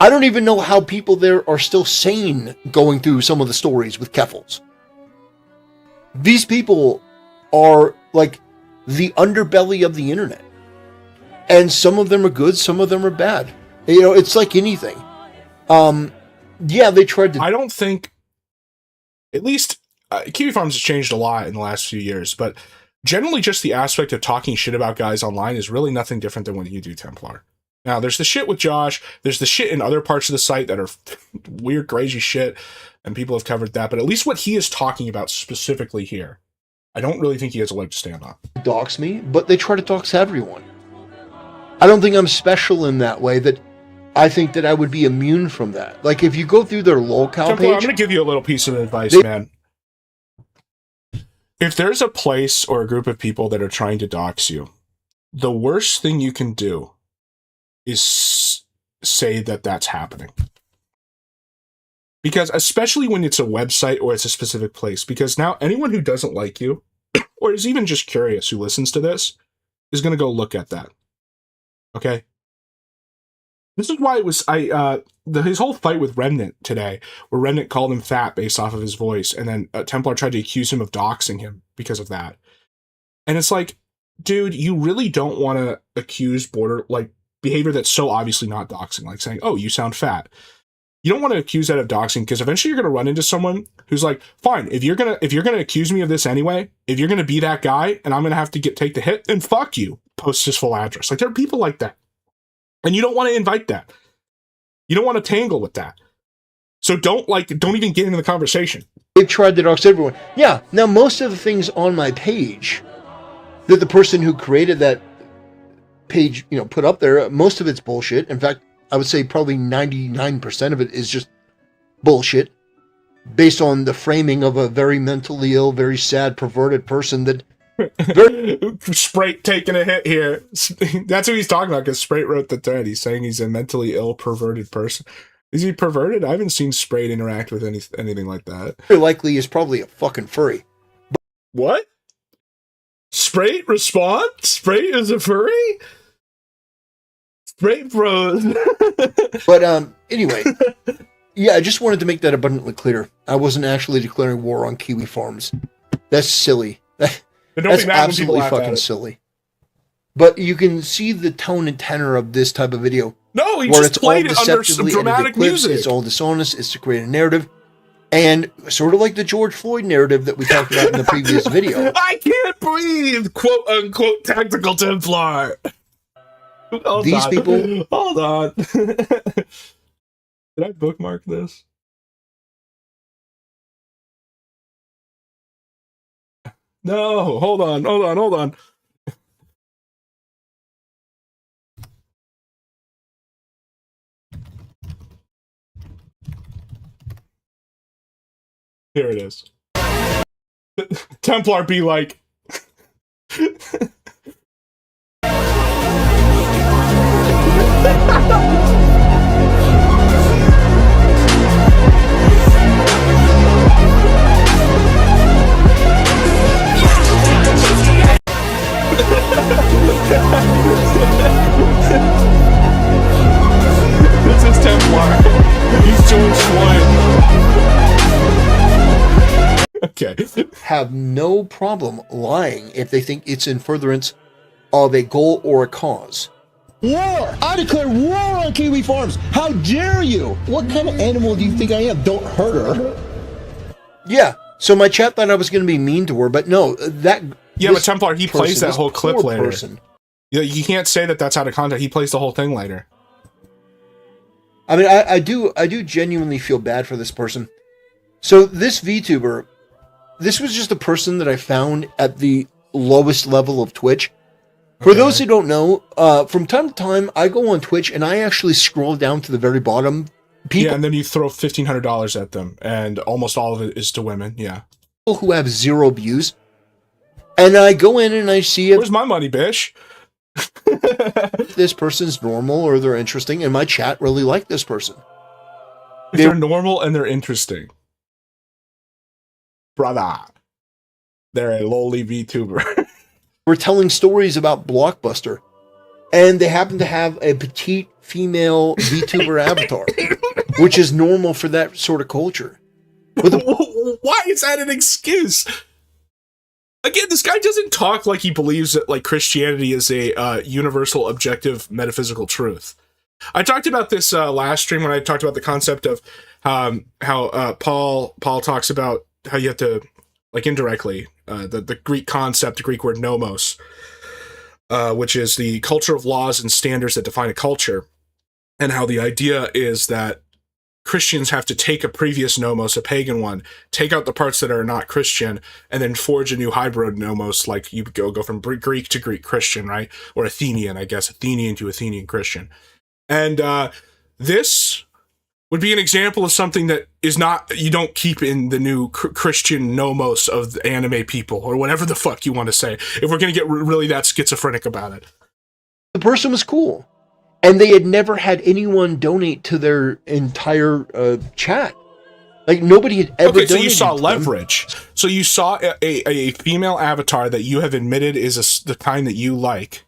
I don't even know how people there are still sane going through some of the stories with Keffels. These people are like the underbelly of the internet. And some of them are good, some of them are bad. You know, it's like anything. Yeah, they tried to... I don't think... At least, Kiwi Farms has changed a lot in the last few years, but generally just the aspect of talking shit about guys online is really nothing different than what you do, Templar. Now, there's the shit with Josh, there's the shit in other parts of the site that are weird, crazy shit, and people have covered that, but at least what he is talking about specifically here, I don't really think he has a leg to stand on. Dox me, but they try to dox everyone. I don't think I'm special in that way, that I think that I would be immune from that. Like, if you go through their locale page... I'm going to give you a little piece of advice, man. If there's a place or a group of people that are trying to dox you, the worst thing you can do is say that that's happening. Because especially when it's a website or it's a specific place, because now anyone who doesn't like you, or is even just curious who listens to this, is going to go look at that. Okay? This is why it was his whole fight with Remnant today, where Remnant called him fat based off of his voice, and then Templar tried to accuse him of doxing him because of that. And it's like, dude, you really don't want to accuse behavior that's so obviously not doxing, like saying, "Oh, you sound fat." You don't want to accuse that of doxing, because eventually you're going to run into someone who's like, "Fine, if you're gonna accuse me of this anyway, if you're gonna be that guy, and I'm gonna have to take the hit, then fuck you." Post his full address. Like, there are people like that. And you don't want to invite that. You don't want to tangle with that. So don't even get into the conversation. They've tried to dox everyone. Yeah, now most of the things on my page that the person who created that page, put up there, most of it's bullshit. In fact, I would say probably 99% of it is just bullshit based on the framing of a very mentally ill, very sad, perverted person that Sprite taking a hit here. That's who he's talking about, because Sprite wrote the thread. He's saying he's a mentally ill, perverted person. Is he perverted? I haven't seen Sprite interact with anything like that. very likely is probably a fucking furry. What? Sprite respond? Sprite is a furry? Sprite bros. But anyway, yeah, I just wanted to make that abundantly clear. I wasn't actually declaring war on kiwi farms. That's silly. That's absolutely fucking silly. But you can see the tone and tenor of this type of video. No, he where just it's all played it under some deceptively dramatic edited clips, music. It's all dishonest. It's to create a narrative. And sort of like the George Floyd narrative that we talked about in the previous video. I can't breathe, quote unquote, tactical Templar. These people. Hold on. Did I bookmark this? No, hold on. Here it is. Templar be like... This is Templar. He's George Floyd. Okay. Have no problem lying if they think it's in furtherance of a goal or a cause. War! I declare war on kiwi farms! How dare you! What kind of animal do you think I am? Don't hurt her. Yeah, so my chat thought I was going to be mean to her, but no, that... Yeah, but Templar, he plays that whole clip later. Person. You can't say that that's out of context. He plays the whole thing later. I mean, I do genuinely feel bad for this person. So this VTuber, this was just a person that I found at the lowest level of Twitch. For those who don't know, from time to time, I go on Twitch and I actually scroll down to the very bottom. Yeah, and then you throw $1,500 at them, and almost all of it is to women, yeah. People who have 0 views. And I go in and I see if... Where's my money, bitch? This person's normal or they're interesting, and my chat really liked this person. If they're normal and they're interesting. Brother. They're a lowly VTuber. We're telling stories about Blockbuster, and they happen to have a petite female VTuber avatar, which is normal for that sort of culture. Why is that an excuse? Again, this guy doesn't talk like he believes that like Christianity is a universal, objective, metaphysical truth. I talked about this last stream when I talked about the concept of how Paul talks about how you have to, like indirectly, the Greek concept, the Greek word nomos, which is the culture of laws and standards that define a culture, and how the idea is that Christians have to take a previous nomos, a pagan one, take out the parts that are not Christian, and then forge a new hybrid nomos, like you go from Greek to Greek Christian, right? Or Athenian, I guess, Athenian to Athenian Christian. And this would be an example of something that is not, you don't keep in the new Christian nomos of the anime people, or whatever the fuck you want to say, if we're going to get really that schizophrenic about it. The person was cool. And they had never had anyone donate to their entire chat. Like, nobody had ever donated. Okay, so you saw leverage. So you saw a female avatar that you have admitted is the kind that you like.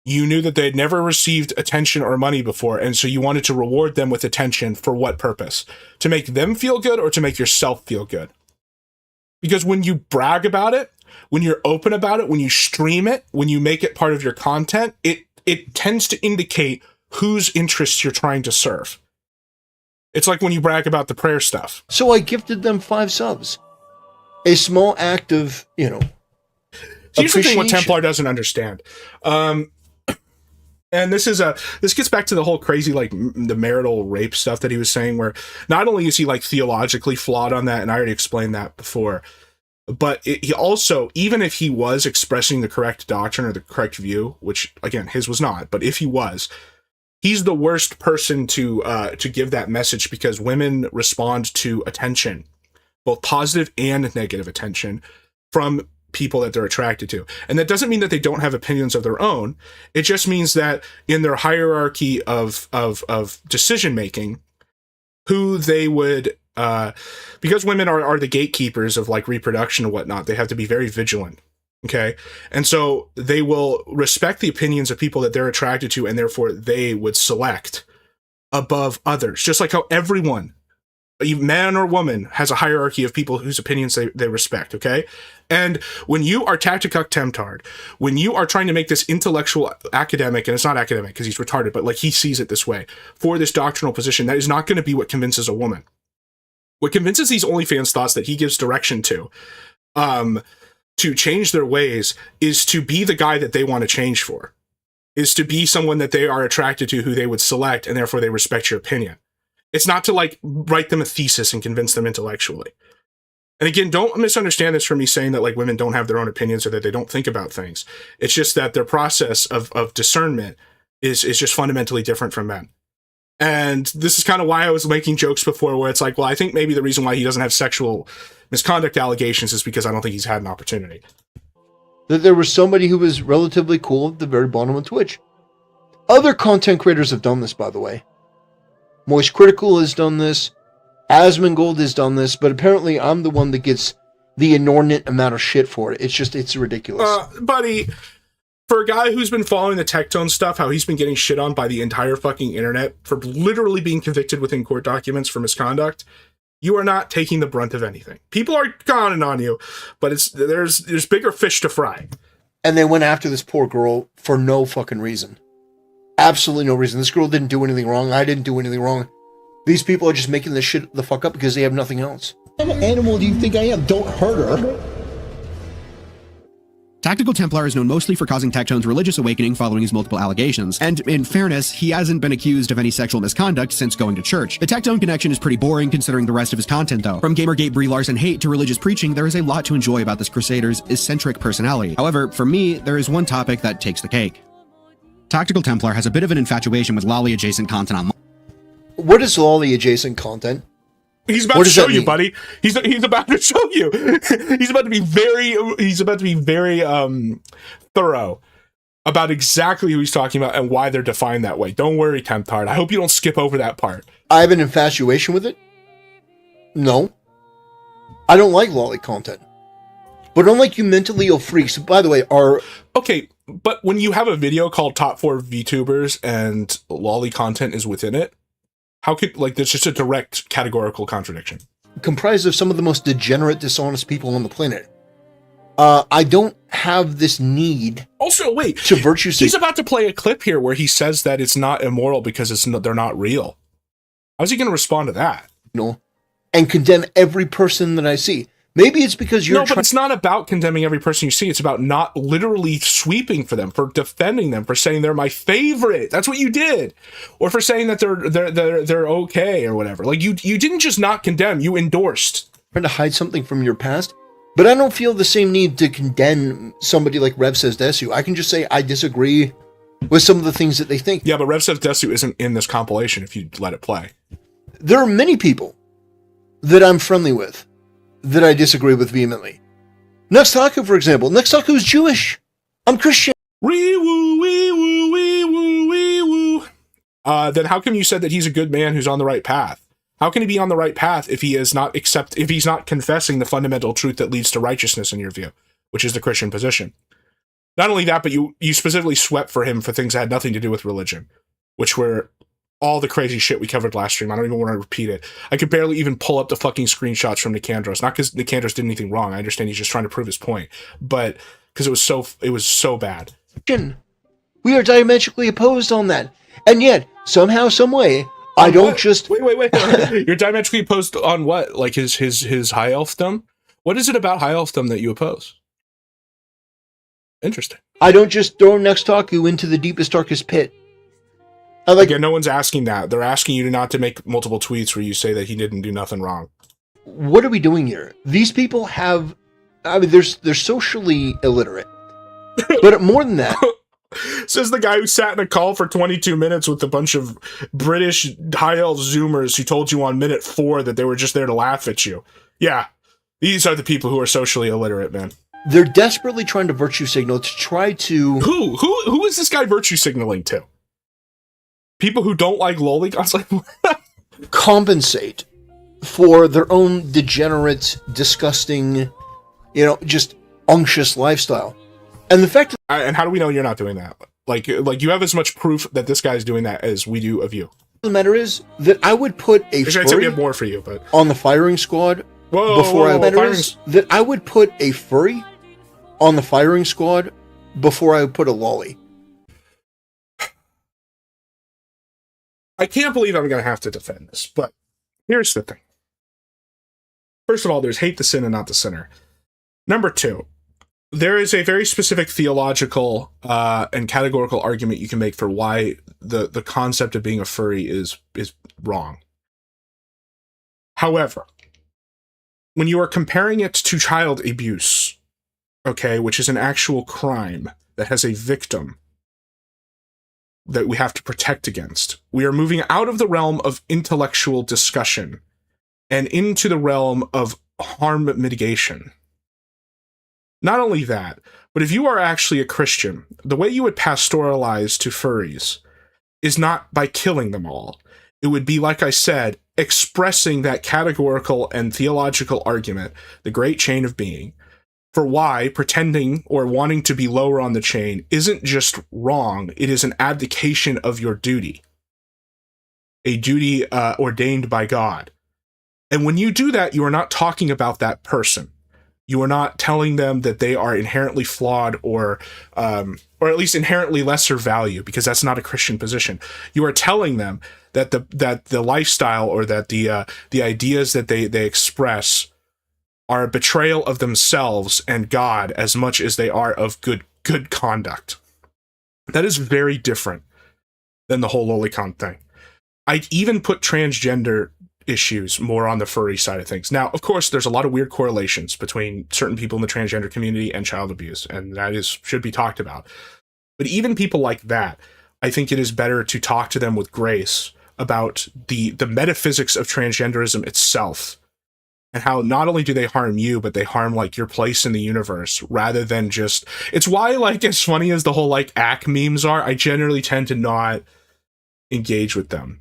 You knew that they had never received attention or money before, and so you wanted to reward them with attention for what purpose? To make them feel good or to make yourself feel good? Because when you brag about it, when you're open about it, when you stream it, when you make it part of your content, it tends to indicate whose interests you're trying to serve. It's like when you brag about the prayer stuff. So I gifted them 5 subs. A small act of, Here's the thing what Templar doesn't understand. And this gets back to the whole crazy, like, the marital rape stuff that he was saying, where not only is he, like, theologically flawed on that, and I already explained that before, but he also, even if he was expressing the correct doctrine or the correct view, which, again, his was not, but if he was, he's the worst person to give that message, because women respond to attention, both positive and negative attention, from people that they're attracted to. And that doesn't mean that they don't have opinions of their own. It just means that in their hierarchy of decision making, who they would, because women are the gatekeepers of like reproduction and whatnot, they have to be very vigilant. Okay. And so they will respect the opinions of people that they're attracted to, and therefore they would select above others. Just like how everyone, man or woman, has a hierarchy of people whose opinions they respect. Okay. And when you are Tacticuk Temtard, when you are trying to make this intellectual academic, and it's not academic because he's retarded, but like he sees it this way, for this doctrinal position, that is not going to be what convinces a woman. What convinces these OnlyFans thoughts that he gives direction to change their ways, is to be the guy that they want to change for, is to be someone that they are attracted to, who they would select, and therefore they respect your opinion. It's not to like write them a thesis and convince them intellectually. And again, don't misunderstand this from me saying that like women don't have their own opinions or that they don't think about things. It's just that their process of discernment is just fundamentally different from men. And this is kind of why I was making jokes before, where it's like, well, I think maybe the reason why he doesn't have sexual misconduct allegations is because I don't think he's had an opportunity. That there was somebody who was relatively cool at the very bottom of Twitch. Other content creators have done this, by the way. Moist Critical has done this. Asmongold has done this, but apparently I'm the one that gets the inordinate amount of shit for it. It's ridiculous. Buddy, for a guy who's been following the Tectone stuff, how he's been getting shit on by the entire fucking internet for literally being convicted within court documents for misconduct, you are not taking the brunt of anything. People are conning on you, but there's bigger fish to fry. And they went after this poor girl for no fucking reason. Absolutely no reason. This girl didn't do anything wrong. I didn't do anything wrong. These people are just making this shit the fuck up because they have nothing else. What kind of animal do you think I am? Don't hurt her. Tactical Templar is known mostly for causing Tectone's religious awakening following his multiple allegations, and in fairness, he hasn't been accused of any sexual misconduct since going to church. The Tectone connection is pretty boring considering the rest of his content though. From Gamergate Brie Larson hate to religious preaching, there is a lot to enjoy about this crusader's eccentric personality. However, for me, there is one topic that takes the cake. Tactical Templar has a bit of an infatuation with lolly adjacent content online. What is lolly adjacent content? He's about to show you, buddy. He's about to show you. He's about to be very thorough about exactly who he's talking about and why they're defined that way. Don't worry, Temptard. I hope you don't skip over that part. I have an infatuation with it? No. I don't like lolly content. But unlike you mentally ill freaks, by the way, are... Okay, but when you have a video called Top 4 VTubers and lolly content is within it, how could, like, there's just a direct categorical contradiction. Comprised of some of the most degenerate, dishonest people on the planet. I don't have this need. Also, wait. To virtue sig- He's about to play a clip here where he says that it's not immoral because they're not real. How's he going to respond to that? No. And condemn every person that I see. Maybe it's because you're... No, but it's not about condemning every person you see. It's about not literally sweeping for them, for defending them, for saying they're my favorite. That's what you did. Or for saying that they're okay or whatever. Like, you didn't just not condemn, you endorsed. Trying to hide something from your past. But I don't feel the same need to condemn somebody like Rev Says Desu. I can just say I disagree with some of the things that they think. Yeah, but Rev Says Desu isn't in this compilation if you let it play. There are many people that I'm friendly with that I disagree with vehemently. Nextaku, for example. Nextaku is Jewish. I'm Christian. Wee-woo, wee-woo, wee-woo, wee-woo. Then how come you said that he's a good man who's on the right path? How can he be on the right path if he is not if he's not confessing the fundamental truth that leads to righteousness in your view, which is the Christian position? Not only that, but you specifically swept for him for things that had nothing to do with religion, which were all the crazy shit we covered last stream. I don't even want to repeat it. I could barely even pull up the fucking screenshots from Nicandros. Not because Nicandros did anything wrong. I understand he's just trying to prove his point, but because it was so bad. We are diametrically opposed on that, and yet somehow, some way, I don't just wait. You're diametrically opposed on what? Like his high elfdom? What is it about high elfdom that you oppose? Interesting. I don't just throw Nextaku into the deepest, darkest pit. Again, no one's asking that. They're asking you not to make multiple tweets where you say that he didn't do nothing wrong. What are we doing here? These people have... I mean, they're socially illiterate. But more than that, Says the guy who sat in a call for 22 minutes with a bunch of British high elf Zoomers who told you on minute 4 that they were just there to laugh at you. Yeah, these are the people who are socially illiterate, man. They're desperately trying to virtue signal to try to... Who is this guy virtue signaling to? People who don't like lollipops? compensate for their own degenerate, disgusting, just unctuous lifestyle. And the fact and how do we know you're not doing that? Like you have as much proof that this guy's doing that as we do of you. The matter is that I would put a furry we have more for you, but on the firing squad before I would put a furry on the firing squad before I would put a lolly. I can't believe I'm going to have to defend this, but here's the thing. First of all, there's hate the sin and not the sinner. Number 2, there is a very specific theological and categorical argument you can make for why the concept of being a furry is wrong. However, when you are comparing it to child abuse, okay, which is an actual crime that has a victim that we have to protect against, we are moving out of the realm of intellectual discussion and into the realm of harm mitigation. Not only that, but if you are actually a Christian, the way you would pastoralize to furries is not by killing them all. It would be, like I said, expressing that categorical and theological argument, the great chain of being, for why pretending or wanting to be lower on the chain isn't just wrong, it is an abdication of your duty. A duty ordained by God. And when you do that, you are not talking about that person. You are not telling them that they are inherently flawed or at least inherently lesser value, because that's not a Christian position. You are telling them that the lifestyle or that the ideas that they express are a betrayal of themselves and God as much as they are of good conduct. That is very different than the whole lolicon thing. I'd even put transgender issues more on the furry side of things. Now, of course, there's a lot of weird correlations between certain people in the transgender community and child abuse, and that should be talked about. But even people like that, I think it is better to talk to them with grace about the metaphysics of transgenderism itself, and how not only do they harm you, but they harm like your place in the universe, rather than just... It's why, like, as funny as the whole like ACK memes are, I generally tend to not engage with them.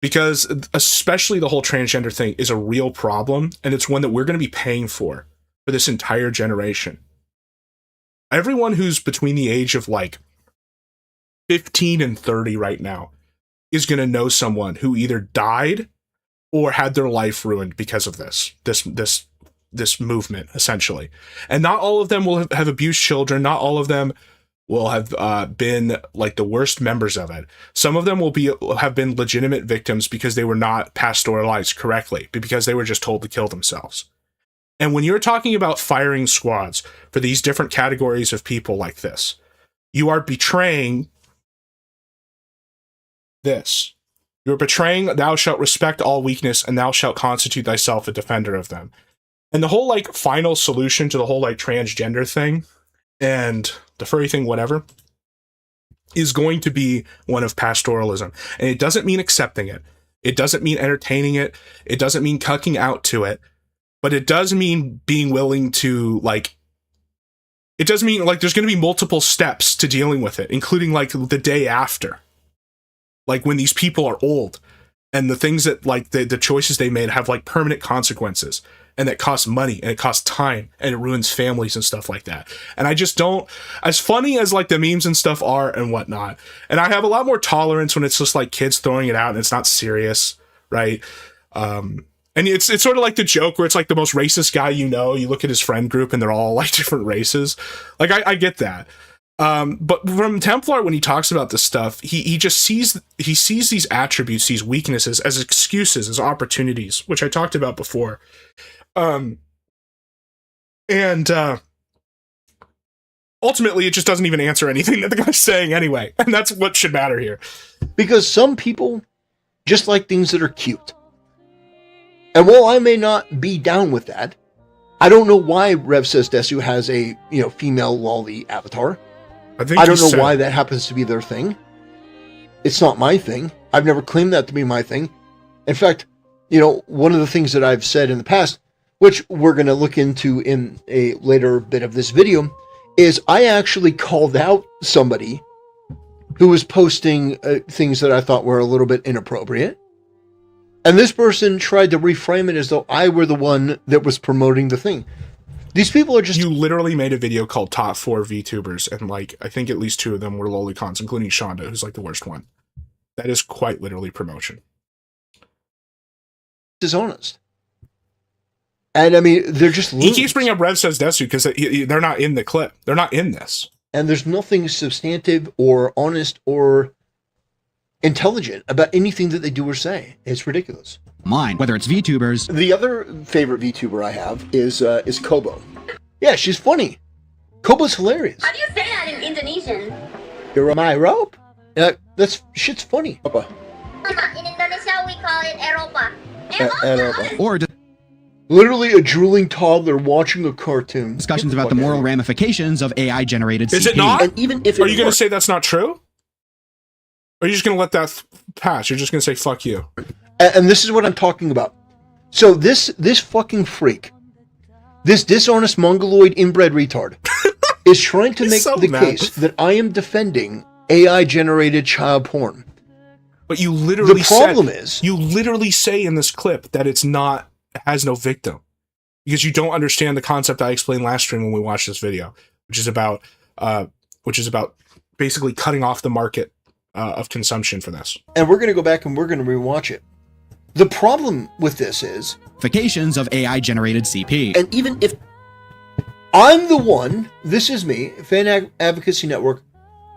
Because especially the whole transgender thing is a real problem, and it's one that we're going to be paying for this entire generation. Everyone who's between the age of like 15 and 30 right now is going to know someone who either died or had their life ruined because of this movement, essentially. And not all of them will have abused children. Not all of them will have been like the worst members of it. Some of them have been legitimate victims because they were not pastoralized correctly, but because they were just told to kill themselves. And when you're talking about firing squads for these different categories of people like this, you are betraying this. You're betraying, thou shalt respect all weakness, and thou shalt constitute thyself a defender of them. And the whole like final solution to the whole like transgender thing and the furry thing, whatever, is going to be one of pastoralism. And it doesn't mean accepting it. It doesn't mean entertaining it. It doesn't mean cucking out to it. But it does mean being willing to, like, it does mean, like, there's going to be multiple steps to dealing with it, including, like, the day after. Like, when these people are old, and the things that, like, the choices they made have, like, permanent consequences, and that cost money, and it costs time, and it ruins families and stuff like that. And I just don't, as funny as, like, the memes and stuff are and whatnot, and I have a lot more tolerance when it's just, like, kids throwing it out, and it's not serious, right? And it's sort of like the joke where it's like the most racist guy you know, you look at his friend group and they're all like different races. Like, I get that. But from Templar, when he talks about this stuff, he just sees these attributes, these weaknesses as excuses, as opportunities, which I talked about before. Ultimately, it just doesn't even answer anything that the guy's saying anyway. And that's what should matter here. Because some people just like things that are cute. And while I may not be down with that, I don't know why Rev Says Desu has a female lolly avatar. I think I don't know why that happens to be their thing. It's not my thing. I've never claimed that to be my thing. In fact, one of the things that I've said in the past, which we're going to look into in a later bit of this video, is I actually called out somebody who was posting things that I thought were a little bit inappropriate. And this person tried to reframe it as though I were the one that was promoting the thing. These people are just... You literally made a video called Top 4 VTubers, and I think at least 2 of them were lolicons, including Shonda, who's the worst one. That is quite literally promotion. Dishonest. And I mean, they're just... He keeps bringing up Rev Says Desu because they're not in the clip. They're not in this. And there's nothing substantive or honest or intelligent about anything that they do or say. It's ridiculous. Mine, whether it's VTubers. The other favorite VTuber I have is Kobo. Yeah, she's funny. Kobo's hilarious. How do you say that in Indonesian? You're my rope. That's shit's funny. Papa. In Indonesia, we call it Eropa. Eropa. Or literally a drooling toddler watching a cartoon. Discussions about the moral ramifications of AI-generated CP. Is it not? And even if are you going to say that's not true? Or are you just going to let that pass? You're just going to say, fuck you. And this is what I'm talking about. So this fucking freak, this dishonest mongoloid inbred retard, is trying to make the case that I am defending AI-generated child porn. But you literally the problem is you literally say in this clip that it has no victim, because you don't understand the concept I explained last stream when we watched this video, which is about basically cutting off the market of consumption for this. And we're going to go back and we're going to rewatch it. The problem with this is vacations of AI-generated CP. And even if I'm the one, this is me, Fan Advocacy Network,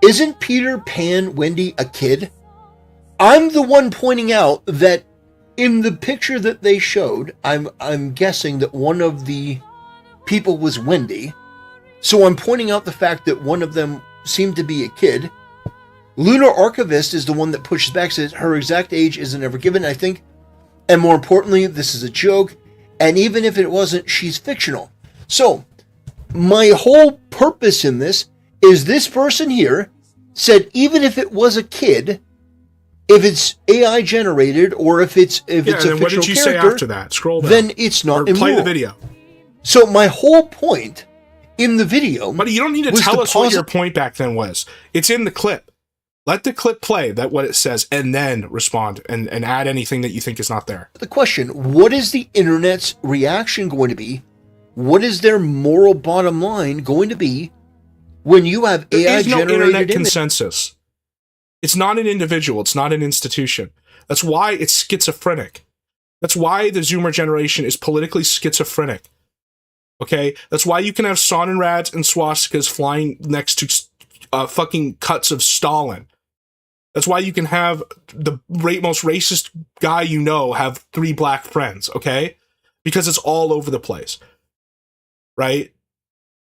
isn't Peter Pan Wendy a kid? I'm the one pointing out that in the picture that they showed, I'm guessing that one of the people was Wendy. So I'm pointing out the fact that one of them seemed to be a kid. Lunar Archivist is the one that pushes back, says her exact age isn't ever given, I think. And more importantly, this is a joke. And even if it wasn't, she's fictional. So, my whole purpose in this is this person here said even if it was a kid, if it's AI generated or if it's a fictional what did you say after that? Scroll down. Then it's not immoral. Play the video. So my whole point in the video, but you don't need to tell us what your point back then was. It's in the clip. Let the clip play, what it says, and then respond and add anything that you think is not there. The question, what is the internet's reaction going to be? What is their moral bottom line going to be when you have AI-generated There is no internet consensus. It's not an individual. It's not an institution. That's why it's schizophrenic. That's why the Zoomer generation is politically schizophrenic. Okay? That's why you can have Sonnenrads and swastikas flying next to fucking cuts of Stalin. That's why you can have the most racist guy you know have 3 black friends, okay? Because it's all over the place. Right?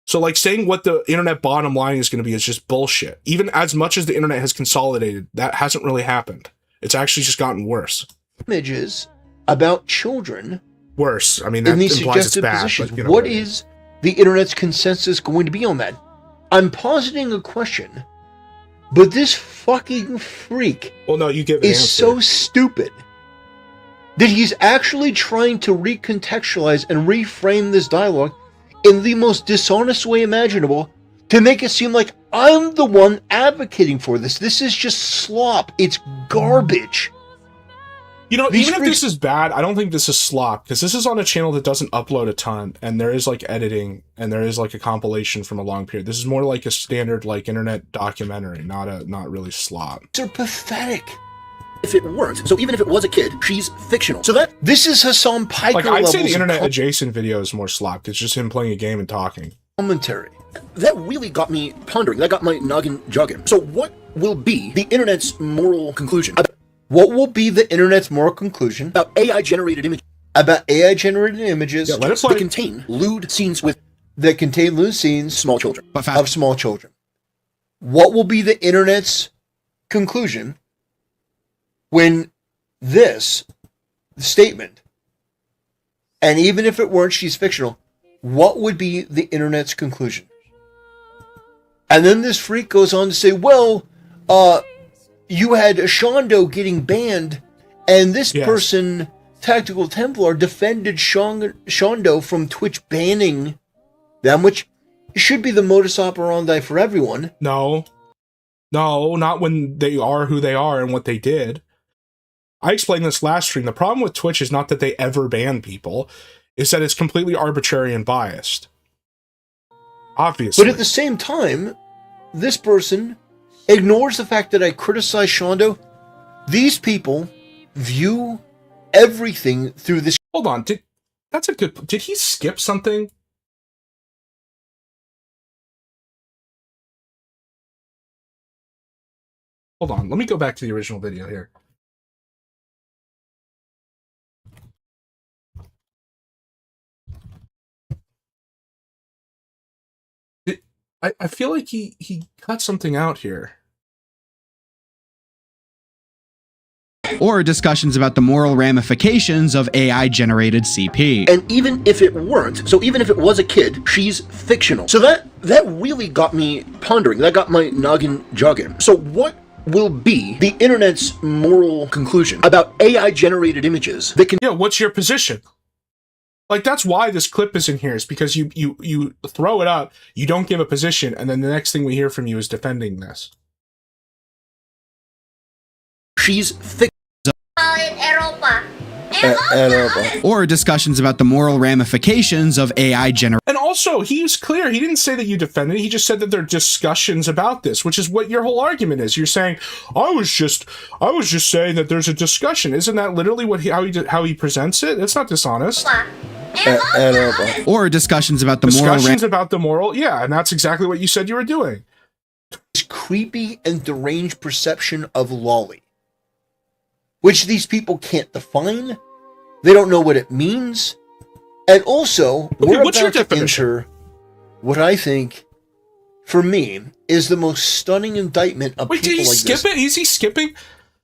So, saying what the internet bottom line is going to be is just bullshit. Even as much as the internet has consolidated, that hasn't really happened. It's actually just gotten worse. Images about children. Worse. I mean, that in these implies it's suggestive bad. Positions. But, what is the internet's consensus going to be on that? I'm positing a question, but this fucking freak is so stupid that he's actually trying to recontextualize and reframe this dialogue in the most dishonest way imaginable to make it seem like I'm the one advocating for this. This is just slop. It's garbage. Even if this is bad, I don't think this is slop, because this is on a channel that doesn't upload a ton, and there is editing, and there is a compilation from a long period. This is more like a standard internet documentary, not really slop. They're pathetic. If it weren't, so even if it was a kid, she's fictional. So this is Hassan Piker I'd say the internet adjacent video is more slop. It's just him playing a game and talking. Commentary. That really got me pondering. That got my noggin jogging. So what will be the internet's moral conclusion? What will be the internet's moral conclusion about AI-generated images? About AI-generated images that contain lewd scenes small children of small children. What will be the internet's conclusion when this statement, and even if it weren't, she's fictional, what would be the internet's conclusion? And then this freak goes on to say, well, you had Shondo getting banned, and this person, Tactical Templar, defended Shondo from Twitch banning them, which should be the modus operandi for everyone. No, not when they are who they are and what they did. I explained this last stream. The problem with Twitch is not that they ever ban people, is that it's completely arbitrary and biased. Obviously. But at the same time, this person ignores the fact that I criticize Shondo. These people view everything through this. Hold on, did he skip something? Hold on, let me go back to the original video here. I feel like he cut something out here. Or discussions about the moral ramifications of AI-generated CP. And even if it weren't, so even if it was a kid, she's fictional. So that really got me pondering. That got my noggin jogging. So what will be the internet's moral conclusion about AI-generated images that can... Yeah, what's your position? Like, that's why this clip is in here, is because you throw it up, you don't give a position, and then the next thing we hear from you is defending this. She's fictional. Call it Europa. Or discussions about the moral ramifications of AI-generated... And also, he was clear. He didn't say that you defended it. He just said that there are discussions about this, which is what your whole argument is. You're saying, I was just saying that there's a discussion. Isn't that literally how he presents it? It's not dishonest. Or discussions about the discussions about the moral, yeah, and that's exactly what you said you were doing. This creepy and deranged perception of lolly, which these people can't define. They don't know what it means. And also, we're about to enter what I think, for me, is the most stunning indictment of people like this. Wait, did he skip it? Is he skipping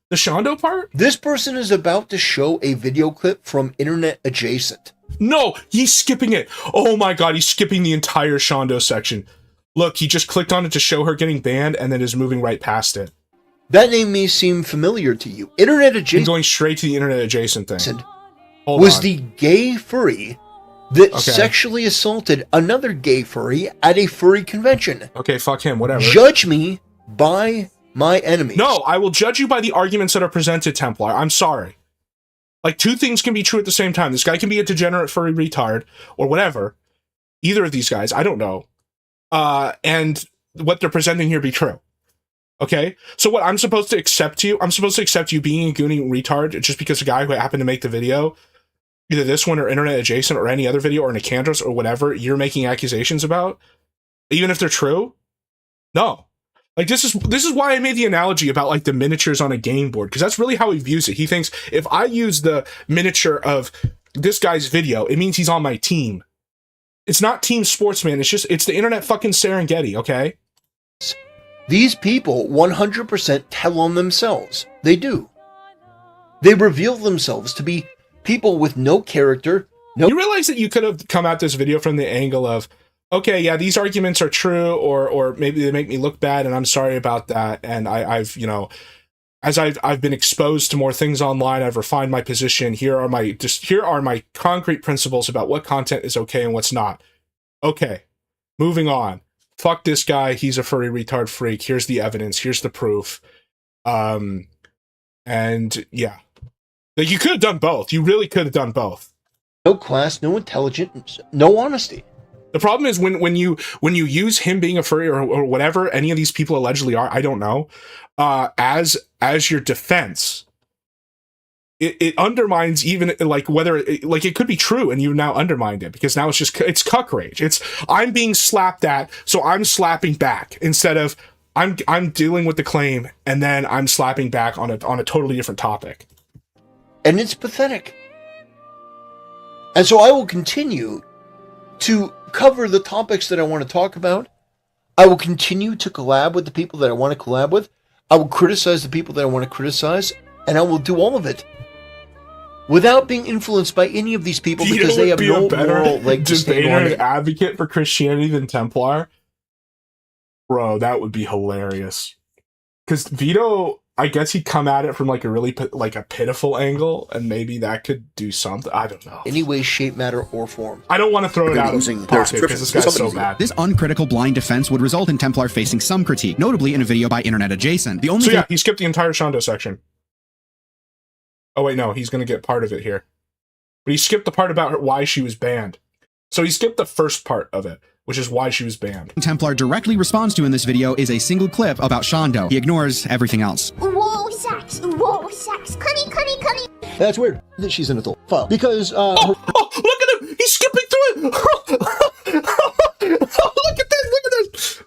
the Shondo part? This person is about to show a video clip from Internet Adjacent. No, he's skipping it. Oh my god, he's skipping the entire Shondo section. Look, he just clicked on it to show her getting banned and then is moving right past it. That name may seem familiar to you. Internet Adjacent... I'm going straight to the Internet Adjacent thing. Was the gay furry that sexually assaulted another gay furry at a furry convention. Okay, fuck him, whatever. Judge me by my enemies. No, I will judge you by the arguments that are presented, Templar. I'm sorry. Like, two things can be true at the same time. This guy can be a degenerate furry retard, or whatever. Either of these guys, I don't know. And what they're presenting here be true. Okay? So what, I'm supposed to accept you? I'm supposed to accept you being a Goonie retard just because a guy who happened to make the video, either this one or Internet Adjacent or any other video or Nicandros or whatever, you're making accusations about? Even if they're true? No. Like, this is why I made the analogy about, like, the miniatures on a game board, because that's really how he views it. He thinks, if I use the miniature of this guy's video, it means he's on my team. It's not Team Sportsman, it's the internet fucking Serengeti, okay? These people 100% tell on themselves. They do. They reveal themselves to be people with no character. No. You realize that you could have come at this video from the angle of, okay, yeah, these arguments are true, or maybe they make me look bad, and I'm sorry about that. And I've, you know, as I've been exposed to more things online, I've refined my position. Here are my concrete principles about what content is okay and what's not. Okay, moving on. Fuck this guy. He's a furry retard freak. Here's the evidence. Here's the proof. And yeah, like, you could have done both. You really could have done both. No class, no intelligence, no honesty. The problem is when you use him being a furry or whatever any of these people allegedly are, I don't know, as your defense, it undermines even, like, whether it could be true, and you've now undermined it, because now it's cuck rage. It's, I'm being slapped at, so I'm slapping back, instead of I'm dealing with the claim and then I'm slapping back on a totally different topic. And it's pathetic. And so I will continue to cover the topics that I want to talk about. I will continue to collab with the people that I want to collab with. I will criticize the people that I want to criticize, and I will do all of it without being influenced by any of these people, because they have no moral leg to stand on it. Advocate for Christianity than Templar. Bro, that would be hilarious. Because Vito, I guess he'd come at it from like a really like a pitiful angle, and maybe that could do something. I don't know. Any way, shape, matter, or form. I don't want to throw it out in pocket because this guy's so bad. This uncritical blind defense would result in Templar facing some critique, notably in a video by Internet Adjacent. The only so yeah, he skipped the entire Shondo section. Oh wait, no, he's going to get part of it here. But he skipped the part about why she was banned. So he skipped the first part of it, which is why she was banned. Templar directly responds to in this video is a single clip about Shondo. He ignores everything else. Whoa, sex, cunny, cunny, cunny. That's weird that she's an adult. File. Because, look at him! He's skipping through it! Look at this!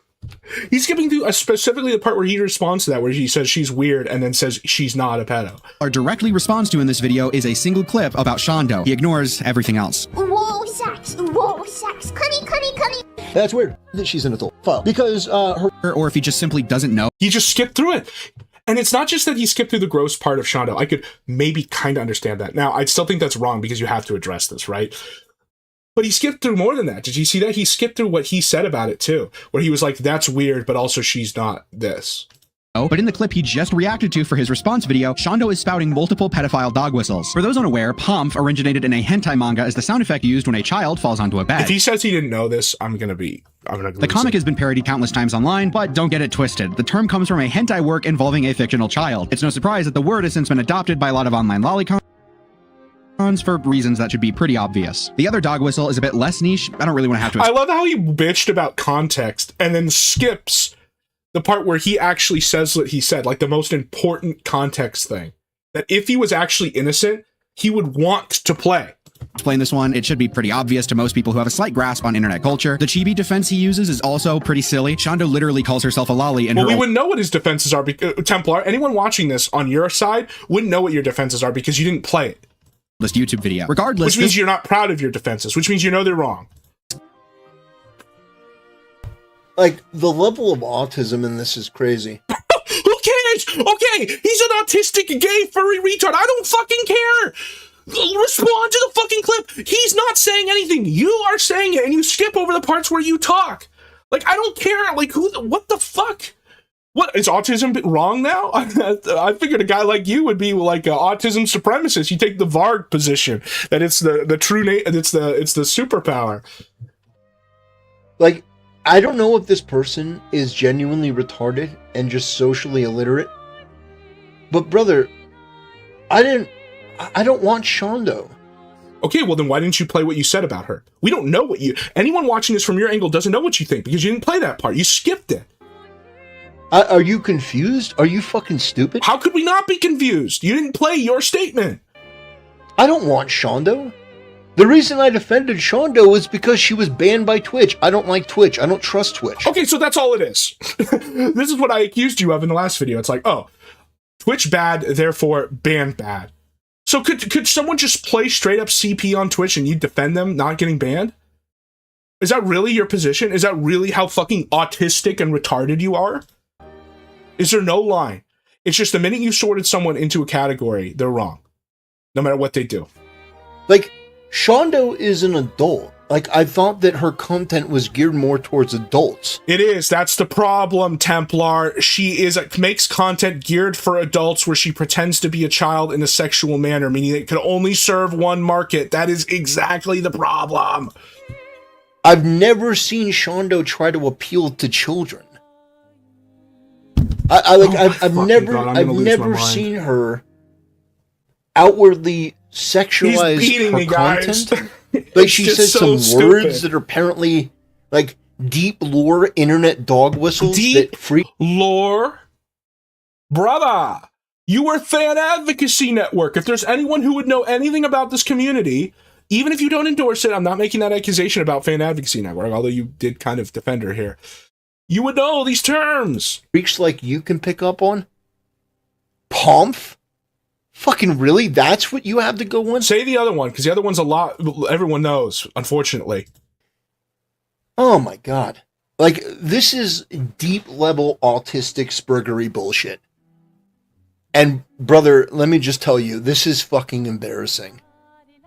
He's skipping through specifically the part where he responds to that, where he says she's weird and then says she's not a pedo. Our directly responds to in this video is a single clip about Shondo. He ignores everything else. Whoa, sex, cunny, cunny, cunny. That's weird that she's an adult. File. Because, or if he just simply doesn't know. He just skipped through it. And it's not just that he skipped through the gross part of Shondo. I could maybe kind of understand that. Now, I still think that's wrong because you have to address this, right? But he skipped through more than that. Did you see that? He skipped through what he said about it, too. Where he was like, that's weird, but also she's not this. But in the clip he just reacted to for his response video, Shondo is spouting multiple pedophile dog whistles. For those unaware, Pomp originated in a hentai manga as the sound effect used when a child falls onto a bed. If he says he didn't know this, I'm gonna The comic has been parodied countless times online, but don't get it twisted. The term comes from a hentai work involving a fictional child. It's no surprise that the word has since been adopted by a lot of online lolicons for reasons that should be pretty obvious. The other dog whistle is a bit less niche. I don't really want to have to. I love how he bitched about context and then skips the part where he actually says what he said, like the most important context thing. That if he was actually innocent, he would want to play. Explain this one, it should be pretty obvious to most people who have a slight grasp on internet culture. The chibi defense he uses is also pretty silly. Shondo literally calls herself a lolly, and we wouldn't know what his defenses are. Templar, anyone watching this on your side wouldn't know what your defenses are because you didn't play it. This YouTube video. Regardless, which means you're not proud of your defenses, which means you know they're wrong. Like, the level of autism in this is crazy. Who cares? Okay, he's an autistic, gay, furry retard. I don't fucking care. Respond to the fucking clip. He's not saying anything. You are saying it, and you skip over the parts where you talk. Like, I don't care. Like, what the fuck? What, is autism wrong now? I figured a guy like you would be like an autism supremacist. You take the Varg position, that it's the true it's the superpower. Like, I don't know if this person is genuinely retarded and just socially illiterate, but brother, I don't want Shondo. Okay, well then why didn't you play what you said about her? We don't know what anyone watching this from your angle doesn't know what you think because you didn't play that part. You skipped it. Are you confused? Are you fucking stupid? How could we not be confused? You didn't play your statement. I don't want Shondo. The reason I defended Shondo is because she was banned by Twitch. I don't like Twitch. I don't trust Twitch. Okay, so that's all it is. This is what I accused you of in the last video. It's like, oh, Twitch bad, therefore ban bad. So could someone just play straight up CP on Twitch and you defend them not getting banned? Is that really your position? Is that really how fucking autistic and retarded you are? Is there no line? It's just the minute you sorted someone into a category, they're wrong. No matter what they do. Like, Shondo is an adult. Like, I thought that her content was geared more towards adults. It is. That's the problem, Templar. She makes content geared for adults where she pretends to be a child in a sexual manner, meaning it can only serve one market. That is exactly the problem. I've never seen Shondo try to appeal to children. I've never seen her outwardly sexualize her content. Like, she says some words that are apparently like deep lore internet dog whistles. Deep lore? Brother, you were Fan Advocacy Network. If there's anyone who would know anything about this community, even if you don't endorse it, I'm not making that accusation about Fan Advocacy Network, although you did kind of defend her here. You would know these terms. Freaks like you can pick up on? Pomp? Fucking really? That's what you have to go on? Say the other one, because the other one's a lot everyone knows, unfortunately. Oh my god. Like, this is deep level autistic spurgery bullshit. And brother, let me just tell you, this is fucking embarrassing.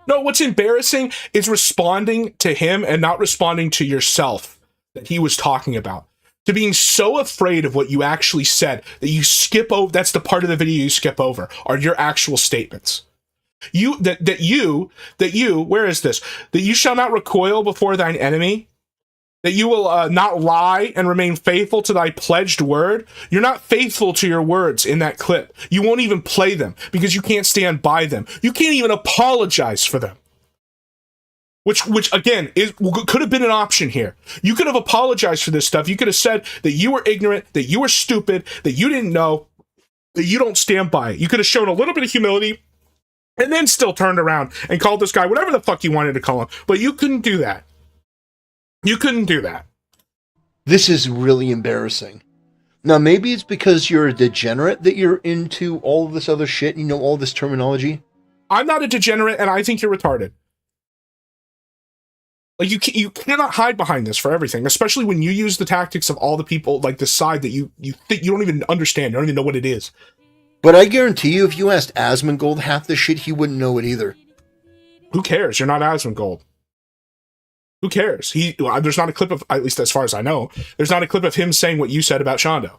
No, what's embarrassing is responding to him and not responding to yourself that he was talking about. to being so afraid of what you actually said that you skip over. That's the part of the video you skip over, are your actual statements. That you, where is this? That you shall not recoil before thine enemy, that you will not lie and remain faithful to thy pledged word. You're not faithful to your words in that clip. You won't even play them because you can't stand by them. You can't even apologize for them. Which again could have been an option here. You could have apologized for this stuff. You could have said that you were ignorant, that you were stupid, that you didn't know, that you don't stand by it. You could have shown a little bit of humility and then still turned around and called this guy whatever the fuck you wanted to call him. But you couldn't do that. You couldn't do that. This is really embarrassing. Now, maybe it's because you're a degenerate that you're into all of this other shit, you know, all this terminology. I'm not a degenerate, and I think you're retarded. Like, you cannot hide behind this for everything, especially when you use the tactics of all the people, like, the side that you think you don't even understand, you don't even know what it is. But I guarantee you, if you asked Asmongold half this shit, he wouldn't know it either. Who cares? You're not Asmongold. Who cares? There's not a clip of, at least as far as I know, there's not a clip of him saying what you said about Shondo.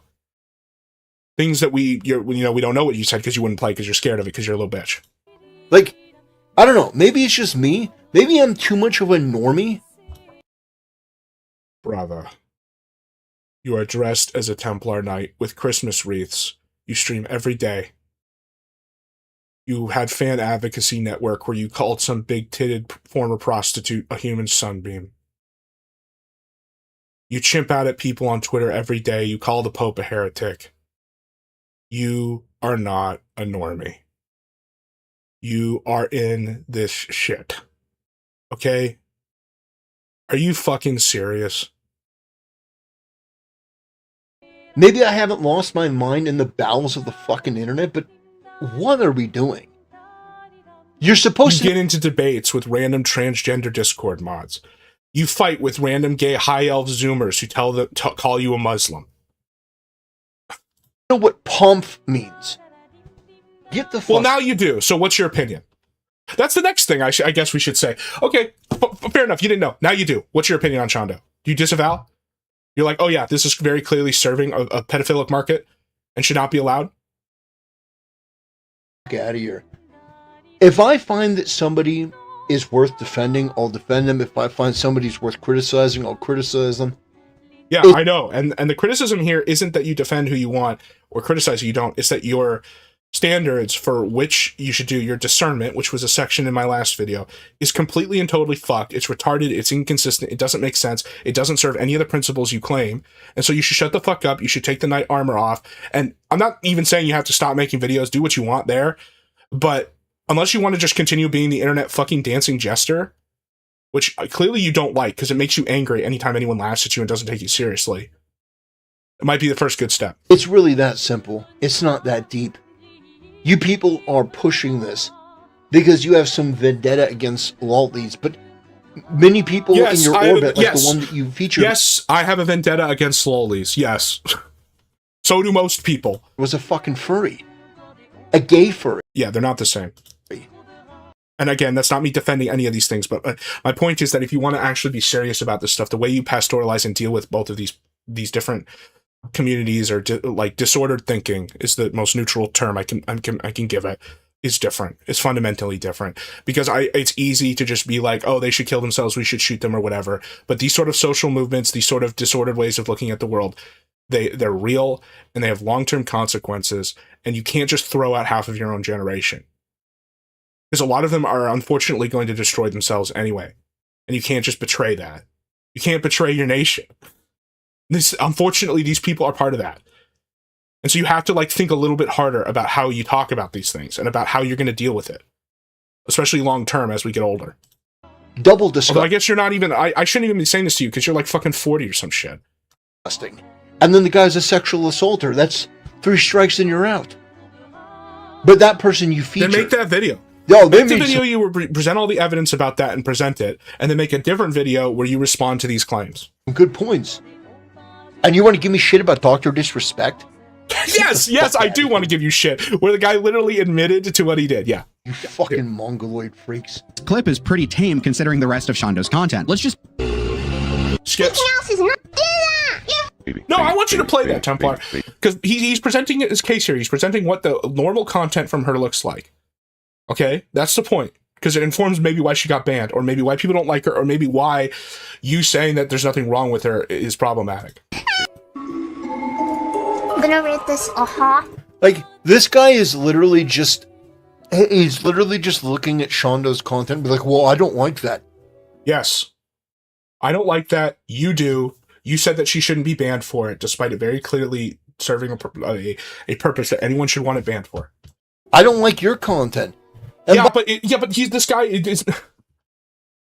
Things that we don't know what you said because you wouldn't play because you're scared of it because you're a little bitch. Like, I don't know. Maybe it's just me. Maybe I'm too much of a normie. Brother, you are dressed as a Templar Knight with Christmas wreaths. You stream every day. You had fan advocacy network where you called some big-titted former prostitute a human sunbeam. You chimp out at people on Twitter every day. You call the Pope a heretic. You are not a normie. You are in this shit. Okay? Are you fucking serious? Maybe I haven't lost my mind in the bowels of the fucking internet, but what are we doing? You're supposed to get into debates with random transgender Discord mods. You fight with random gay high elf Zoomers who call you a Muslim. You know what pomp means. Get the fuck. Well, now you do. So what's your opinion? That's the next thing I guess we should say. Okay, fair enough. You didn't know. Now you do. What's your opinion on Shondo? Do you disavow? You're like, oh yeah, this is very clearly serving a pedophilic market and should not be allowed? Get out of here. If I find that somebody is worth defending, I'll defend them. If I find somebody's worth criticizing, I'll criticize them. Yeah, I know. And the criticism here isn't that you defend who you want or criticize who you don't. It's that your standards for which you should do your discernment, which was a section in my last video, is completely and totally fucked. It's retarded. It's inconsistent. It doesn't make sense. It doesn't serve any of the principles you claim. And so you should shut the fuck up. You should take the knight armor off. And I'm not even saying you have to stop making videos. Do what you want there. But unless you want to just continue being the internet fucking dancing jester, which clearly you don't like because it makes you angry anytime anyone laughs at you and doesn't take you seriously, it might be the first good step. It's really that simple. It's not that deep. You people are pushing this because you have some vendetta against lollies, but many people in your orbit, like the one that you featured... Yes, I have a vendetta against lollies, yes. So do most people. Was a fucking furry. A gay furry. Yeah, they're not the same. And again, that's not me defending any of these things, but my point is that if you want to actually be serious about this stuff, the way you pastoralize and deal with both of these different communities or like disordered thinking is the most neutral term I can give it, is different. It's fundamentally different because it's easy to just be like, oh, they should kill themselves, we should shoot them or whatever. But these sort of social movements, these sort of disordered ways of looking at the world, they're real and they have long-term consequences, and you can't just throw out half of your own generation. Because a lot of them are unfortunately going to destroy themselves anyway. And you can't just betray that. You can't betray your nation. Unfortunately, these people are part of that. And so you have to think a little bit harder about how you talk about these things and about how you're going to deal with it. Especially long term as we get older. Double disgusting. Although I guess you're not even, I shouldn't even be saying this to you because you're like fucking 40 or some shit. And then the guy's a sexual assaulter. That's 3 strikes and you're out. But that person you feature... Then make that video. Yo, make the video you present all the evidence about that and present it, and then make a different video where you respond to these claims. Good points. And you want to give me shit about Dr. Disrespect? yes, I do want to give you shit. Where the guy literally admitted to what he did, yeah. You fucking mongoloid freaks. This clip is pretty tame considering the rest of Shondo's content. Let's just... Skips. Else is not do that. No, I want you to play that, Templar, because he's presenting his case here. He's presenting what the normal content from her looks like. Okay, that's the point, because it informs maybe why she got banned, or maybe why people don't like her, or maybe why you saying that there's nothing wrong with her is problematic. I'm gonna rate this a ha. Like, this guy is literally just... He's literally just looking at Shondo's content and be like, well, I don't like that. Yes. I don't like that. You do. You said that she shouldn't be banned for it, despite it very clearly serving a purpose that anyone should want it banned for. I don't like your content. And but he's this guy.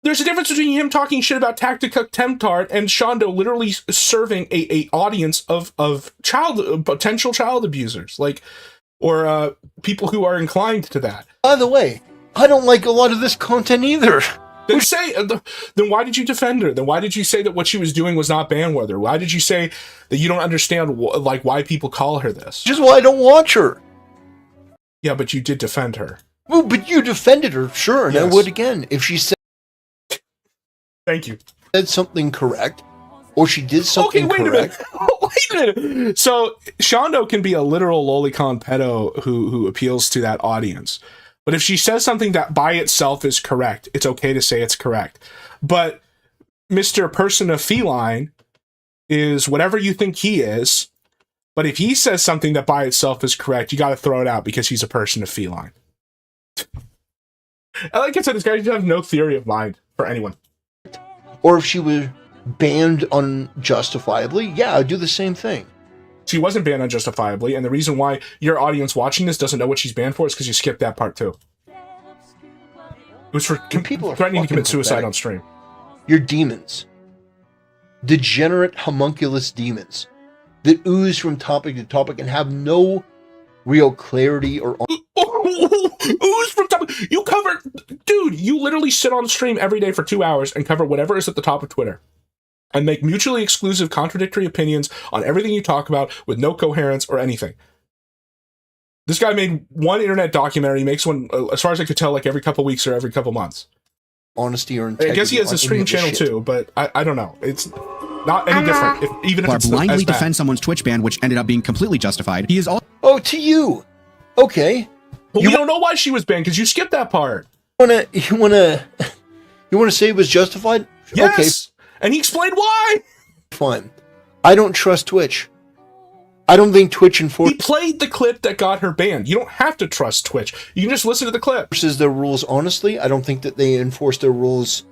There's a difference between him talking shit about Tactica Temtard and Shondo literally serving a audience of potential child abusers, like, or people who are inclined to that. By the way, I don't like a lot of this content either. Then why did you defend her? Then why did you say that what she was doing was not bandweather? Why did you say that you don't understand why people call her this? Just why I don't watch her. Yeah, but you did defend her. Well, but you defended her, sure, and Yes. I would again if she said. Thank you. Said something correct, or she did something correct. Wait a minute. So Shondo can be a literal lolicon pedo who appeals to that audience. But if she says something that by itself is correct, it's okay to say it's correct. But Mr. Persona Feline is whatever you think he is. But if he says something that by itself is correct, you got to throw it out because he's a person of feline. Like I said, this guy just has no theory of mind for anyone. Or if she was banned unjustifiably, yeah, I'd do the same thing. She wasn't banned unjustifiably, and the reason why your audience watching this doesn't know what she's banned for is because you skipped that part too. It was for people threatening to commit suicide on stream. You're demons. Degenerate homunculus demons that ooze from topic to topic and have no real clarity or... Ooze from topic. You cover... Dude, you literally sit on stream every day for 2 hours and cover whatever is at the top of Twitter. And make mutually exclusive contradictory opinions on everything you talk about with no coherence or anything. This guy made one internet documentary. He makes one, as far as I could tell, like every couple weeks or every couple months. Honesty or integrity. I guess he has a stream channel too, but I don't know. It's not any different. Even if it's blindly as bad. defend someone's Twitch ban, which ended up being completely justified. He is all. Oh, to you. Okay. But we don't know why she was banned because you skipped that part. You wanna say it was justified? Yes. Okay. And he explained why. Fine. I don't trust Twitch. I don't think Twitch enforces... He played the clip that got her banned. You don't have to trust Twitch. You can just listen to the clip. Enforces their rules honestly. I don't think that they enforce their rules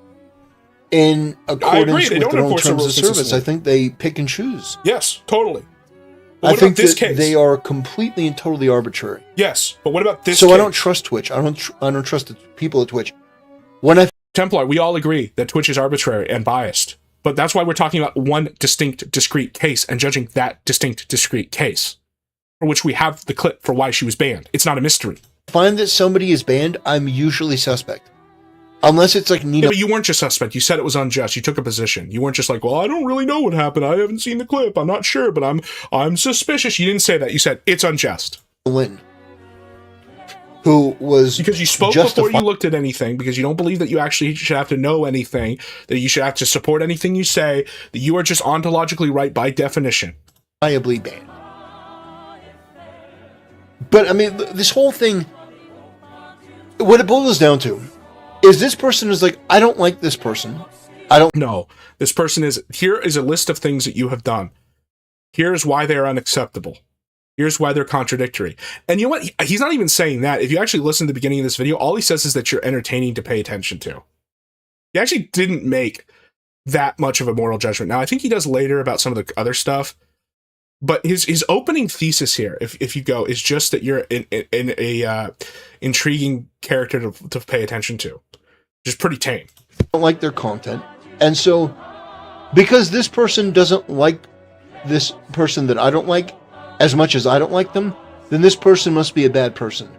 in accordance with their own terms of service. I think they pick and choose. Yes, totally. But I what think about this that case? they are completely and totally arbitrary. Yes, but what about this So case? I don't trust Twitch. I don't trust the people at Twitch. Templar, we all agree that Twitch is arbitrary and biased. But that's why we're talking about one distinct, discrete case and judging that distinct, discrete case, for which we have the clip for why she was banned. It's not a mystery. Find that somebody is banned, I'm usually suspect. Unless it's like Nino. Yeah, but you weren't just suspect. You said it was unjust. You took a position. You weren't just like, well, I don't really know what happened. I haven't seen the clip. I'm not sure, but I'm suspicious. You didn't say that. You said it's unjust. Lynn, who was because you spoke before you looked at anything, because you don't believe that you actually should have to know anything, that you should have to support anything you say, that you are just ontologically right by definition. Justifiably banned. But I mean, this whole thing, what it boils down to is this person is like, I don't like this person. I don't know. This person is, here is a list of things that you have done. Here's why they're unacceptable. Here's why they're contradictory. And you know what? He's not even saying that. If you actually listen to the beginning of this video, all he says is that you're entertaining to pay attention to. He actually didn't make that much of a moral judgment. Now, I think he does later about some of the other stuff. But his opening thesis here, if you go, is just that you're in a intriguing character to pay attention to. Just pretty tame. I don't like their content. And so, because this person doesn't like this person that I don't like, as much as I don't like them, then this person must be a bad person.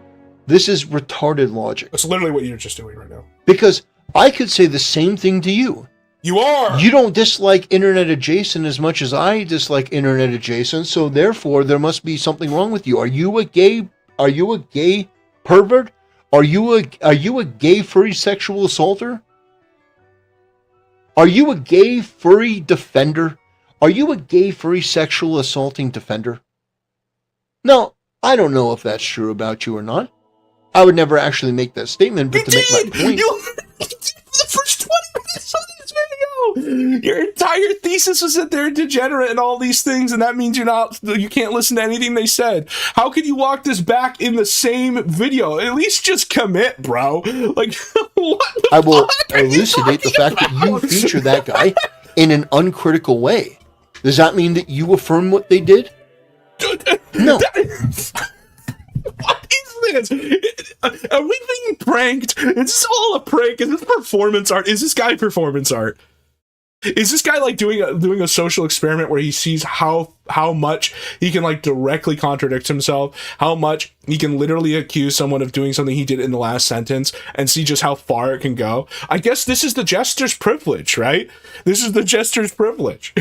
This is retarded logic. That's literally what you're just doing right now. Because I could say the same thing to you. You are! You don't dislike Internet Adjacent as much as I dislike Internet Adjacent, so therefore there must be something wrong with you. Are you a gay pervert? Are you a gay furry sexual assaulter? Are you a gay furry defender? Are you a gay, free, sexual assaulting defender? Now, I don't know if that's true about you or not. I would never actually make that statement, but to make my point... You the first 20 minutes of this video! Your entire thesis was that they're degenerate and all these things, and that means you can't listen to anything they said. How could you walk this back in the same video? At least just commit, bro. Like, what I will elucidate the fact that you feature that guy in an uncritical way. Does that mean that you affirm what they did? No. What is this? Are we being pranked? Is this all a prank? Is this performance art? Is this guy performance art? Is this guy like doing a social experiment where he sees how much he can like directly contradict himself, how much he can literally accuse someone of doing something he did in the last sentence, and see just how far it can go? I guess this is the jester's privilege, right? This is the jester's privilege.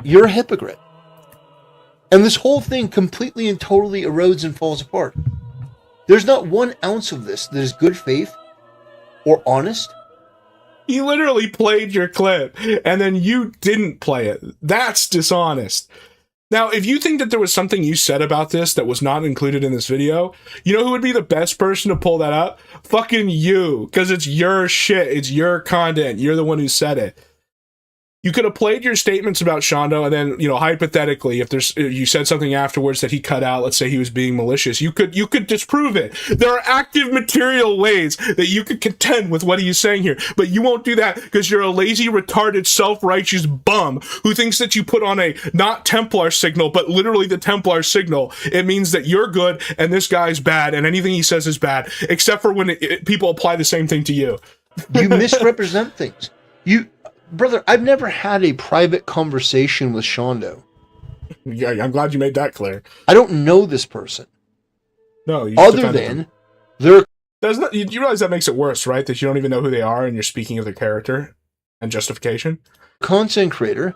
You're a hypocrite. And this whole thing completely and totally erodes and falls apart. There's not 1 ounce of this that is good faith or honest. He literally played your clip, and then you didn't play it. That's dishonest. Now, if you think that there was something you said about this that was not included in this video, you know who would be the best person to pull that up? Fucking you, because it's your shit. It's your content. You're the one who said it. You could have played your statements about Shondo, and then, you know, hypothetically, if you said something afterwards that he cut out, let's say he was being malicious, you could disprove it. There are active material ways that you could contend with what he's saying here, but you won't do that because you're a lazy, retarded, self-righteous bum who thinks that you put on a not Templar signal, but literally the Templar signal. It means that you're good and this guy's bad, and anything he says is bad, except for when people apply the same thing to you. You misrepresent things. Brother, I've never had a private conversation with Shondo. Yeah, I'm glad you made that clear. I don't know this person. No, you other than they're... You realize that makes it worse, right? That you don't even know who they are and you're speaking of their character and justification? Content creator.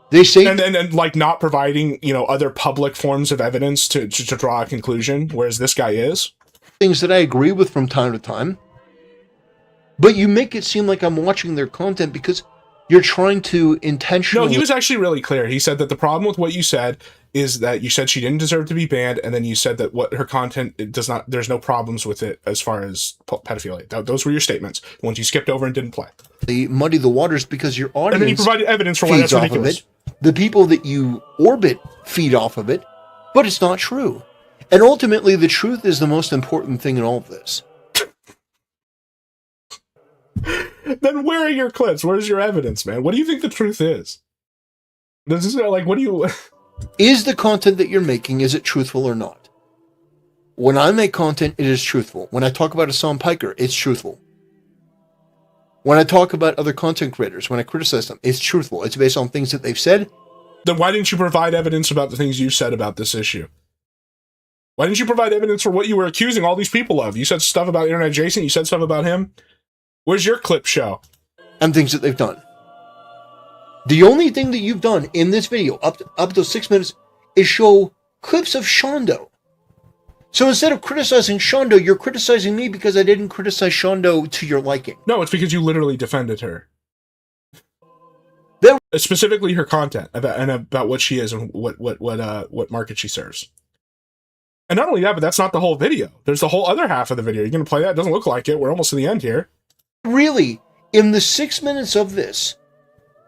They say... And like not providing, you know, other public forms of evidence to draw a conclusion, whereas this guy is. Things that I agree with from time to time. But you make it seem like I'm watching their content because... You're trying to intentionally... No, he was actually really clear. He said that the problem with what you said is that you said she didn't deserve to be banned, and then you said that what her content there's no problems with it as far as pedophilia. Those were your statements. The ones you skipped over and didn't play. They muddy the waters because your audience... And then you provided evidence for why that's ridiculous. The people that you orbit feed off of it, but it's not true. And ultimately, the truth is the most important thing in all of this. Then where are your clips? Where's your evidence, man? What do you think the truth is? This is like, what do you... Is the content that you're making, is it truthful or not? When I make content, it is truthful. When I talk about Hassan Piker, it's truthful. When I talk about other content creators, when I criticize them, it's truthful. It's based on things that they've said. Then why didn't you provide evidence about the things you said about this issue? Why didn't you provide evidence for what you were accusing all these people of? You said stuff about Internet Jason, you said stuff about him. Where's your clip show? And things that they've done. The only thing that you've done in this video, up to 6 minutes, is show clips of Shondo. So instead of criticizing Shondo, you're criticizing me because I didn't criticize Shondo to your liking. No, it's because you literally defended her. Specifically her content about what she is and what market she serves. And not only that, but that's not the whole video. There's the whole other half of the video. You're going to play that? It doesn't look like it. We're almost to the end here. Really, in the 6 minutes of this,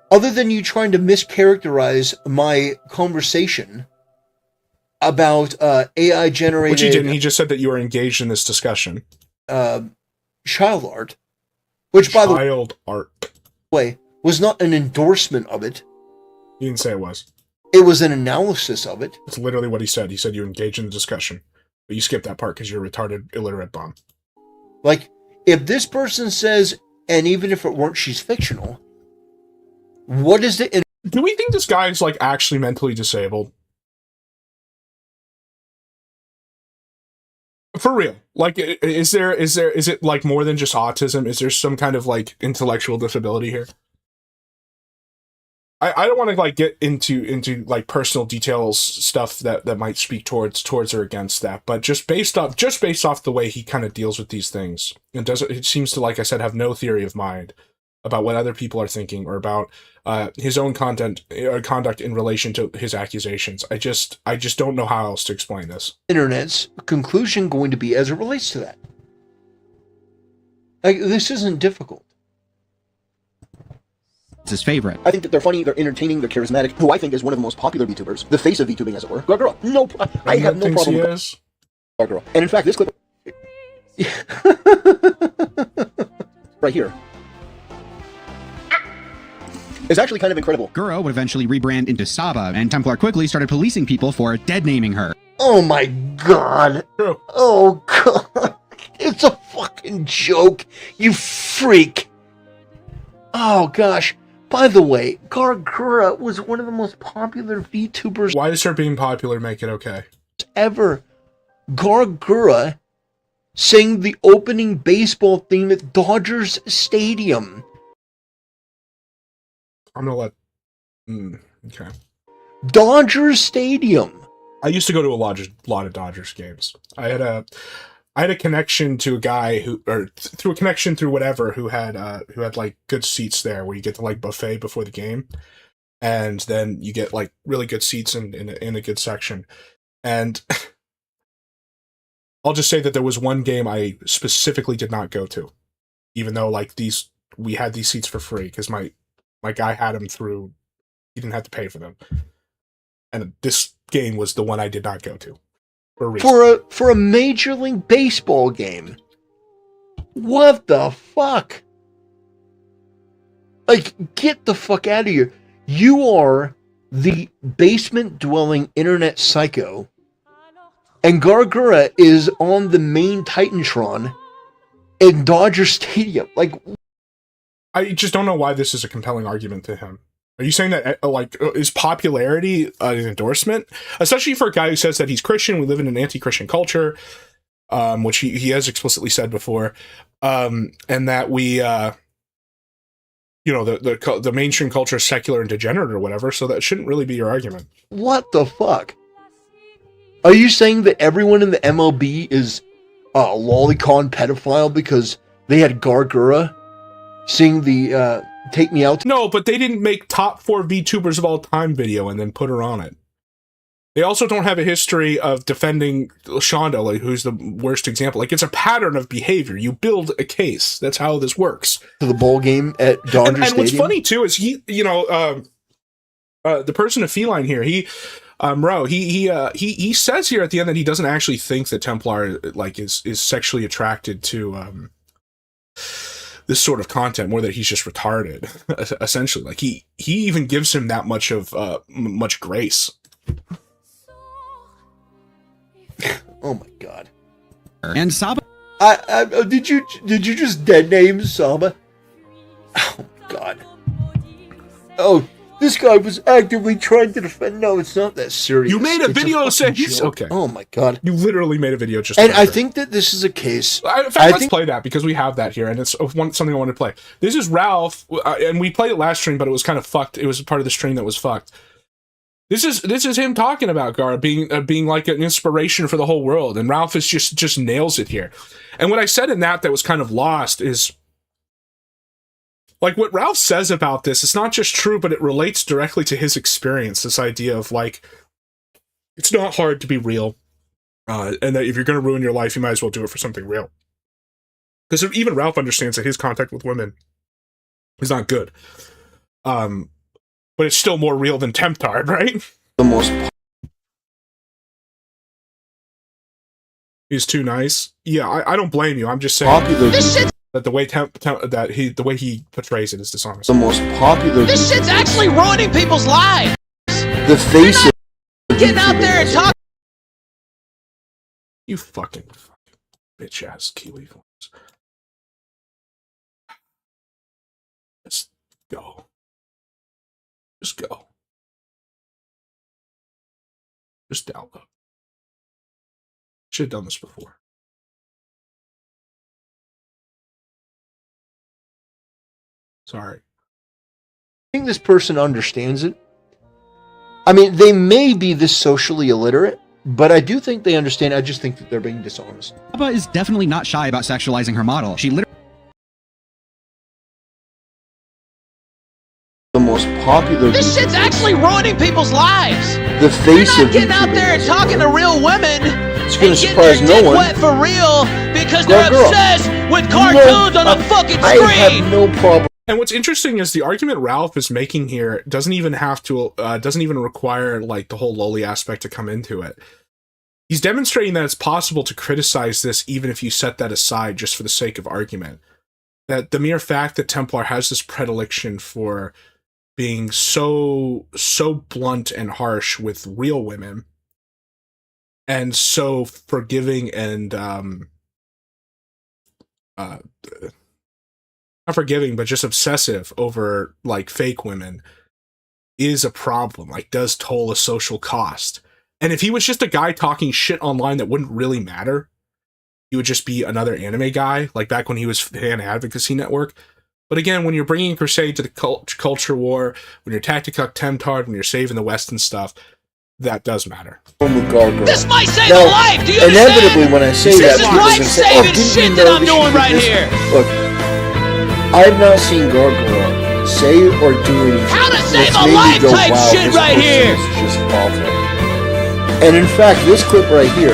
other than you trying to mischaracterize my conversation about AI-generated... Which he didn't. He just said that you were engaged in this discussion. Child art. Which, by the way... Child art. Was not an endorsement of it. He didn't say it was. It was an analysis of it. That's literally what he said. He said you engaged in the discussion. But you skipped that part because you're a retarded, illiterate bum. Like... If this person says, and even if it weren't, she's fictional, what is it? Do we think this guy's like actually mentally disabled? For real? Like, is it like more than just autism? Is there some kind of like intellectual disability here? I don't want to like get into like personal details stuff that might speak towards or against that, but just based off the way he kind of deals with these things and it seems to, like I said, have no theory of mind. about what other people are thinking or about his own conduct in relation to his accusations. I just don't know how else to explain this. Internet's conclusion going to be as it relates to that? Like, this isn't difficult. It's his favorite. I think that they're funny, they're entertaining, they're charismatic. Who I think is one of the most popular VTubers, the face of VTubing, as it were. Girl, no, I have no problem with girl. And in fact, this clip right here is actually kind of incredible. Guro would eventually rebrand into Saba, and Templar quickly started policing people for dead-naming her. Oh my god. Oh god. It's a fucking joke, you freak. Oh gosh. By the way, Gargura was one of the most popular VTubers. Why does her being popular make it okay? Ever. Gargura sang the opening baseball theme at Dodgers Stadium. I'm gonna let... okay. Dodgers Stadium. I used to go to a lot of Dodgers games. I had a connection to a guy who, or through a connection through whatever, who had like good seats there, where you get to like buffet before the game, and then you get like really good seats in a good section. And I'll just say that there was one game I specifically did not go to, even though like we had these seats for free because my guy had them through. He didn't have to pay for them, and this game was the one I did not go to. For a Major League Baseball game. What the fuck? Like, get the fuck out of here. You are the basement-dwelling internet psycho, and Gargura is on the main Titantron in Dodger Stadium. Like, I just don't know why this is a compelling argument to him. Are you saying that, is popularity an endorsement? Especially for a guy who says that he's Christian, we live in an anti-Christian culture, which he has explicitly said before, and that we, the mainstream culture is secular and degenerate or whatever, so that shouldn't really be your argument. what the fuck? Are you saying that everyone in the MLB is a lolicon pedophile because they had Gargura sing the, Take Me Out? No, but they didn't make top 4 VTubers of all time video and then put her on it. They also don't have a history of defending Shonda, like, who's the worst example. Like, it's a pattern of behavior. You build a case. That's how this works. To the bowl game at Dodger Stadium. And what's funny too is the person of Feline here, he says here at the end that he doesn't actually think that Templar like is sexually attracted to this sort of content, more that he's just retarded, essentially. Like he even gives him that much of much grace. Oh my god. And Saba. Did you just dead name Saba? Oh my god. Oh, this guy was actively trying to defend. No, it's not that serious. You made a video saying he's okay. Oh my god. You literally made a video just. And I think that this is a case. In fact, let's play that because we have that here, and it's something I wanted to play. This is Ralph, and we played it last stream, but it was kind of fucked. It was part of the stream that was fucked. This is him talking about Gar being like an inspiration for the whole world, and Ralph is just nails it here. And what I said in that was kind of lost is, like, what Ralph says about this, it's not just true, but it relates directly to his experience. This idea of like, it's not hard to be real, and that if you're going to ruin your life, you might as well do it for something real. Because even Ralph understands that his contact with women is not good. But it's still more real than Temptard, right? The most. He's too nice. Yeah, I don't blame you. I'm just saying that the way the way he portrays it is dishonest. The most popular. This shit's actually ruining people's lives. The face of getting out there and talking. You fucking bitch ass Kiwi voice. Let's go. Just go. Just download. Should have done this before. Sorry. I think this person understands it. I mean, they may be this socially illiterate, but I do think they understand. I just think that they're being dishonest. Saba is definitely not shy about sexualizing her model. She literally most popular. This shit's actually ruining people's lives. The face They're of not getting out there and talking to real women. It's going to getting surprise their no dick one. wet for real because they're Girl. obsessed with cartoons on a fucking screen. I have no problem. And what's interesting is the argument Ralph is making here doesn't even require like the whole lowly aspect to come into it. He's demonstrating that it's possible to criticize this even if you set that aside just for the sake of argument. That the mere fact that Templar has this predilection for being so blunt and harsh with real women and so forgiving and not forgiving but just obsessive over like fake women is a problem, like does toll a social cost. And if he was just a guy talking shit online that wouldn't really matter, he would just be another anime guy, like back when he was Fan Advocacy Network. But again, when you're bringing Crusade to the culture war, when you're Tactica Temtard, when you're saving the West and stuff, that does matter. This might save Now, a life. Do you inevitably, understand? when I say this that, is people are gonna say, life-saving didn't shit you that know I'm that she doing did right this? here. Look, I've not seen Gargoyle say or do anything. How to save that's a made me life go, type wow, shit this right person here. is just awful. And in fact, this clip right here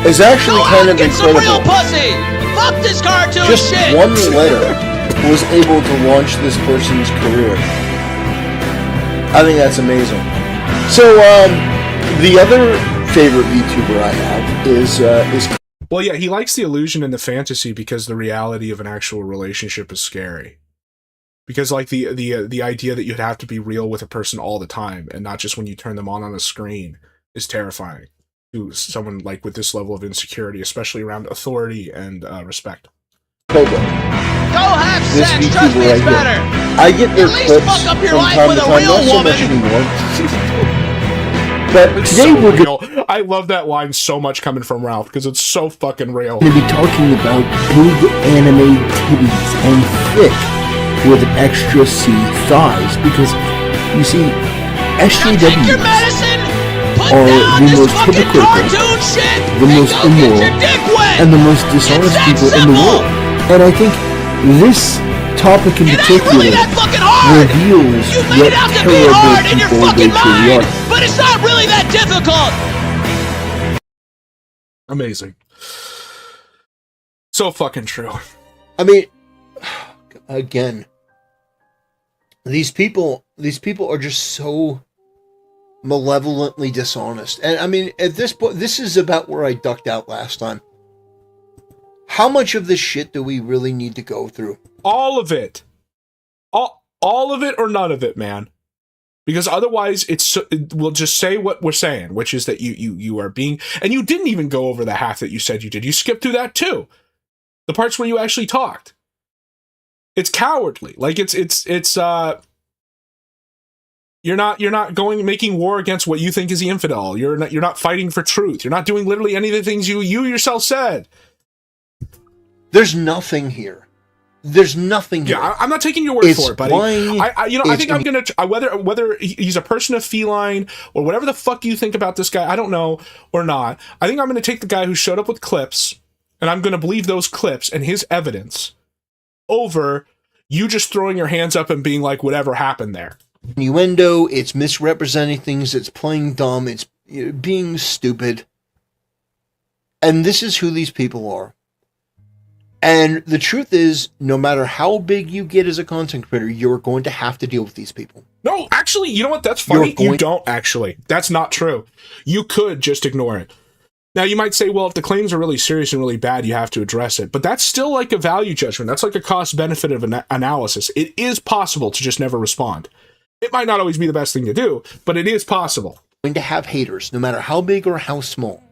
is actually kind of Get some real incredible. pussy. Fuck this cartoon Just shit. one letter was able to launch this person's career. I think that's amazing. So, the other favorite VTuber I have is Well, yeah, he likes the illusion and the fantasy because the reality of an actual relationship is scary. Because like the idea that you'd have to be real with a person all the time and not just when you turn them on a screen is terrifying to someone like with this level of insecurity, especially around authority and respect. Go have this sex. VTuber Trust me, it's right better. here. I get their At least clips fuck up your from life time with to a time, real not so woman. much anymore. But It's today so we're real. I love that line so much coming from Ralph because it's so fucking real. going to be talking about big anime titties and thick with extra C thighs because you see, SJWs are the most hypocritical, the most immoral, and the most dishonest people in the world. And I think this topic in particular reveals what terrible people they truly are. But it's not really that difficult. Amazing. So fucking true. I mean, again, these people are just so malevolently dishonest. And I mean, at this point, this is about where I ducked out last time. How much of this shit do we really need to go through? All of it. All of it or none of it, man. Because otherwise we'll just say what we're saying, which is that you are being, and you didn't even go over the half that you said you did. You skipped through that too. The parts where you actually talked. It's cowardly. Like it's you're not making war against what you think is the infidel. You're not fighting for truth. You're not doing literally any of the things you yourself said. There's nothing here. There's nothing here. Yeah, I'm not taking your word for it, buddy. I think I'm gonna whether he's a person of feline or whatever the fuck you think about this guy, I don't know or not. I think I'm gonna take the guy who showed up with clips, and I'm gonna believe those clips and his evidence over you just throwing your hands up and being like, whatever happened there. Innuendo. It's misrepresenting things. It's playing dumb. It's being stupid. And this is who these people are. And the truth is, no matter how big you get as a content creator, you're going to have to deal with these people. No, actually, you know what? That's funny. You don't actually. That's not true. You could just ignore it. Now, you might say, well, if the claims are really serious and really bad, you have to address it. But that's still like a value judgment. That's like a cost-benefit of an analysis. It is possible to just never respond. It might not always be the best thing to do, but it is possible. Going to have haters, no matter how big or how small.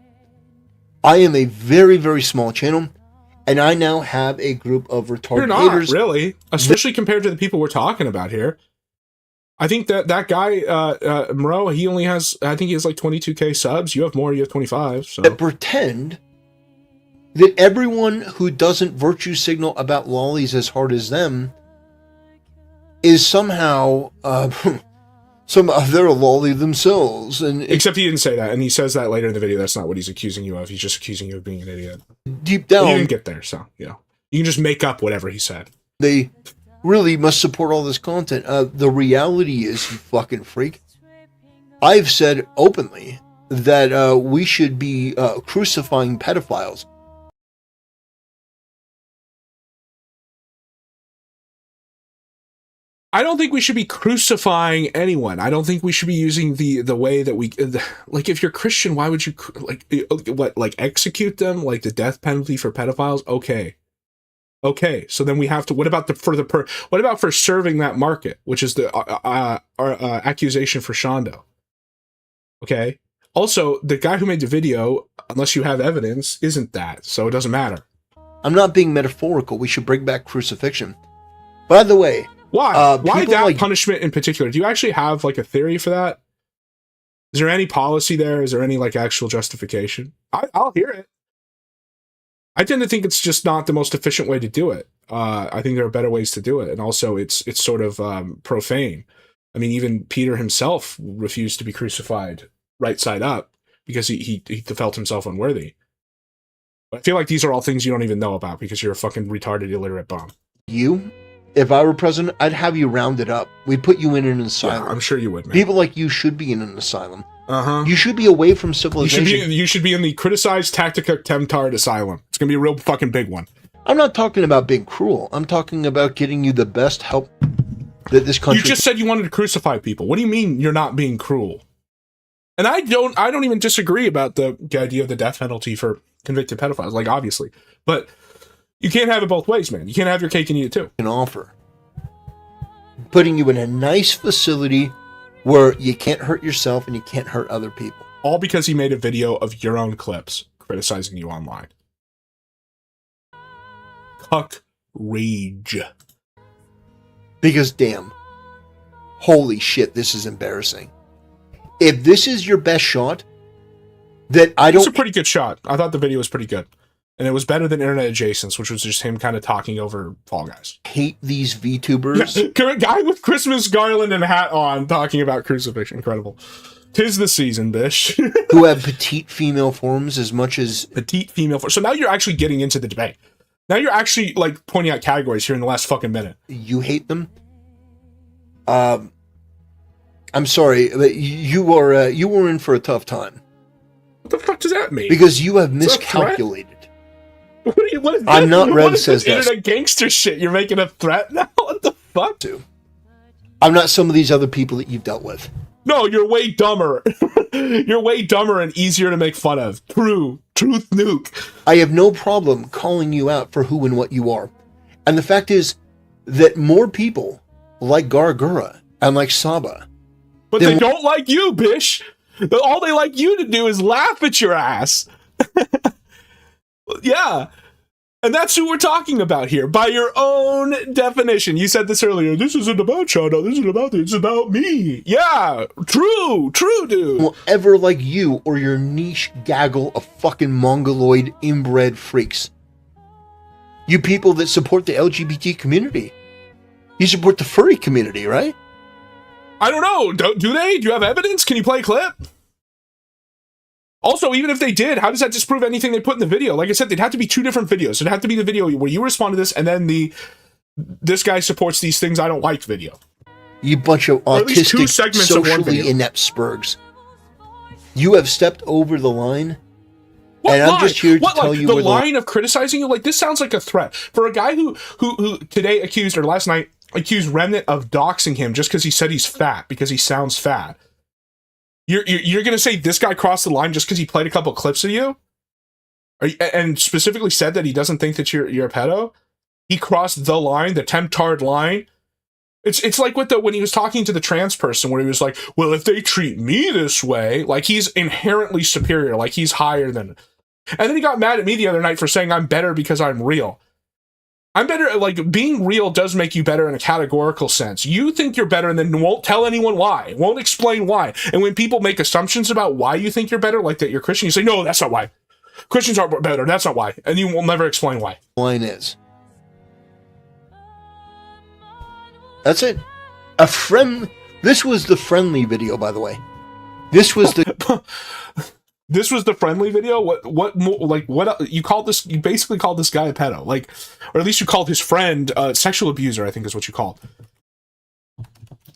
I am a very, very small channel. And I now have a group of retarded You're not, haters. really. Especially compared to the people we're talking about here. I think that guy, Moreau, he only has, I think he has like 22k subs. You have more, you have 25. So. That pretend that everyone who doesn't virtue signal about lollies as hard as them is somehow some other lolly themselves. And except he didn't say that, and he says that later in the video. That's not what he's accusing you of. He's just accusing you of being an idiot. Deep down, he didn't get there, so you know you can just make up whatever he said. They really must support all this content. The reality is, you fucking freak, I've said openly that we should be crucifying pedophiles. I don't think we should be crucifying anyone. I don't think we should be using the way that we like. If you're Christian, why would you like execute them like the death penalty for pedophiles? Okay. So then we have to. What about what about for serving that market, which is the accusation for Shondo? Okay. Also, the guy who made the video, unless you have evidence, isn't that, so it doesn't matter. I'm not being metaphorical. We should bring back crucifixion. By the way, why that punishment in particular? Do you actually have like a theory for that? Is there any policy there? Is there any like actual justification? I'll hear it. I tend to think it's just not the most efficient way to do it. I think there are better ways to do it, and also it's sort of profane. I mean, even Peter himself refused to be crucified right side up because he felt himself unworthy. But I feel like these are all things you don't even know about because you're a fucking retarded, illiterate bum. If I were president, I'd have you rounded up. We'd put you in an asylum. Yeah, I'm sure you would, man. People like you should be in an asylum. Uh-huh. You should be away from civilization. You should be in the criticized Tactica Temtard Asylum. It's going to be a real fucking big one. I'm not talking about being cruel. I'm talking about getting you the best help that this country... You just said you wanted to crucify people. What do you mean you're not being cruel? And I don't even disagree about the idea of the death penalty for convicted pedophiles, like, obviously. But you can't have it both ways, man. You can't have your cake and eat it too. An offer. Putting you in a nice facility where you can't hurt yourself and you can't hurt other people. All because he made a video of your own clips criticizing you online. Cuck rage. Because damn. Holy shit, this is embarrassing. If this is your best shot, that I don't... It's a pretty good shot. I thought the video was pretty good. And it was better than Internet Adjacents, which was just him kind of talking over Fall Guys. Hate these VTubers. Yeah, guy with Christmas garland and hat on talking about crucifixion. Incredible. 'Tis the season, bish. Who have petite female forms as much as... Petite female forms. So now you're actually getting into the debate. Now you're actually, like, pointing out categories here in the last fucking minute. You hate them? I'm sorry, but you were in for a tough time. What the fuck does that mean? Because you have miscalculated. What is I'm not Rev says this. Internet gangster shit. You're making a threat now? What the fuck? I'm not some of these other people that you've dealt with. No, you're way dumber. You're way dumber and easier to make fun of. Truth nuke. I have no problem calling you out for who and what you are. And the fact is that more people like Gargura and like Saba. But they don't like you, bish. All they like you to do is laugh at your ass. Yeah. And that's who we're talking about here, by your own definition. You said this earlier. This isn't about Shondo. This isn't about this. It's about me. Yeah. True, dude. Will ever like you or your niche gaggle of fucking mongoloid inbred freaks. You people that support the LGBT community. You support the furry community, right? I don't know. Do they? Do you have evidence? Can you play a clip? Also, even if they did, how does that disprove anything they put in the video? Like I said, they'd have to be two different videos. It'd have to be the video where you respond to this, and then this guy supports these things I don't like video. You bunch of autistic, socially inept spurgs. You have stepped over the line. I'm just here to tell you the line of criticizing you. Like, this sounds like a threat for a guy who today accused, or last night accused Remnant of doxing him just because he said he's fat because he sounds fat. You're gonna say this guy crossed the line just because he played a couple clips of you, and specifically said that he doesn't think that you're a pedo? He crossed the line, the temptard line. It's like when he was talking to the trans person, where he was like, "Well, if they treat me this way, like he's inherently superior, like he's higher than." And then he got mad at me the other night for saying I'm better because I'm real. I'm better, like, being real does make you better in a categorical sense. You think you're better and then won't tell anyone why, won't explain why. And when people make assumptions about why you think you're better, like that you're Christian, you say, no, that's not why. Christians are better, that's not why. And you will never explain why. Line is. That's it. A friend. This was the friendly video, by the way. This was the This was the friendly video. What more, like what you called this? You basically called this guy a pedo, like, or at least you called his friend a sexual abuser. I think is what you called.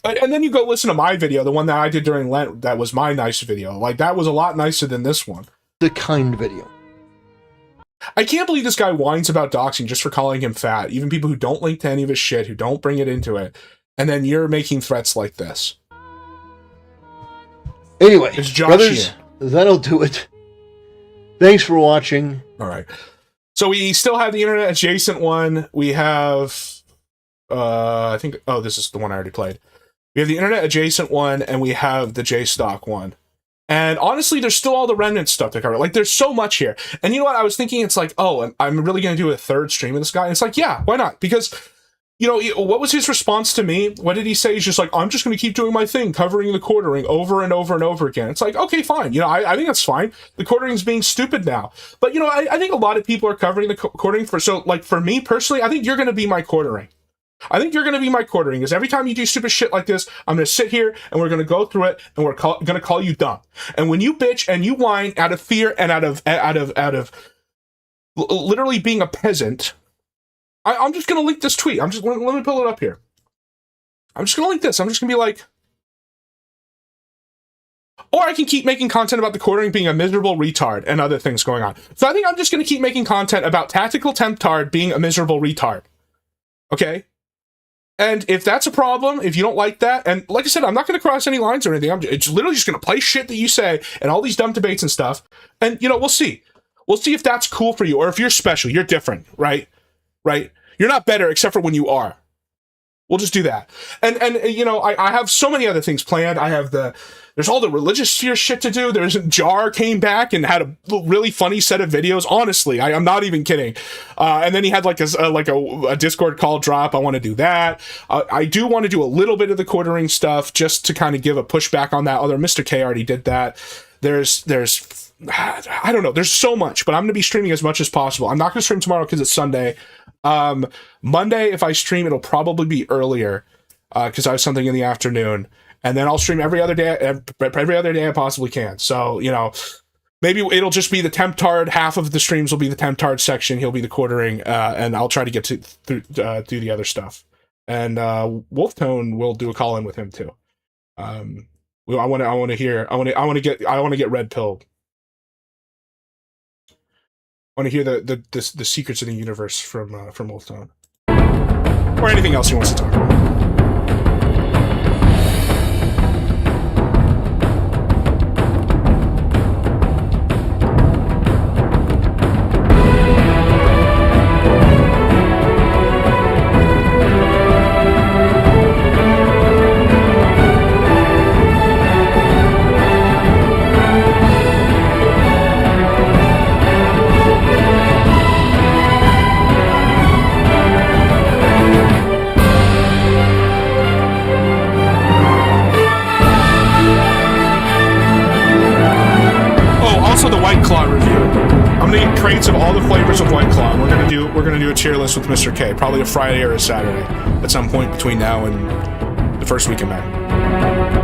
And then you go listen to my video, the one that I did during Lent. That was my nice video. Like that was a lot nicer than this one. The kind video. I can't believe this guy whines about doxing just for calling him fat. Even people who don't link to any of his shit, who don't bring it into it, and then you're making threats like this. Anyway, it's Josh brothers, here. That'll do it. Thanks for watching. All right. So we still have the internet adjacent one. We have, I think, oh, this is the one I already played. We have the internet adjacent one, and we have the JStock one. And honestly, there's still all the remnant stuff to cover. Like, there's so much here. And you know what? I was thinking, it's like, oh, I'm really going to do a third stream of this guy. And it's like, yeah, why not? Because, you know, what was his response to me? What did he say? He's just like, I'm just going to keep doing my thing, covering the quartering over and over and over again. It's like, okay, fine. You know, I think that's fine. The quartering's being stupid now. But, you know, I think a lot of people are covering the quartering for me personally, I think you're going to be my quartering. I think you're going to be my quartering, because every time you do stupid shit like this, I'm going to sit here and we're going to go through it and we're going to call you dumb. And when you bitch and you whine out of fear and out of literally being a peasant, I'm just going to link this tweet. Let me pull it up here. I'm just going to link this. I'm just going to be like, or I can keep making content about the quartering being a miserable retard and other things going on. So I think I'm just going to keep making content about Tactical Temptard being a miserable retard. Okay? And if that's a problem, if you don't like that, and like I said, I'm not going to cross any lines or anything. It's literally just going to play shit that you say and all these dumb debates and stuff. And, you know, we'll see. We'll see if that's cool for you, or if you're special, you're different, right? Right? You're not better except for when you are. We'll just do that. And you know, I have so many other things planned. There's all the religious sphere shit to do. Jar came back and had a really funny set of videos. Honestly, I'm not even kidding. And then he had like a Discord call drop. I want to do that. I do want to do a little bit of the quartering stuff just to kind of give a pushback on that. Although Mr. K already did that. There's I don't know. There's so much, but I'm going to be streaming as much as possible. I'm not going to stream tomorrow because it's Sunday. Monday, if I stream, it'll probably be earlier because I have something in the afternoon, and then I'll stream every other day I possibly can. So, you know, maybe it'll just be the Temptard. Half of the streams will be the Temptard section. He'll be the quartering, and I'll try to get through the other stuff. And Wolftone will do a call in with him too. I want to get red pilled. I want to hear the secrets of the universe from Wolftone, or anything else he wants to talk about. Crates of all the flavors of White Claw. We're gonna do a tier list with Mr. K, probably a Friday or a Saturday at some point between now and the first week of May.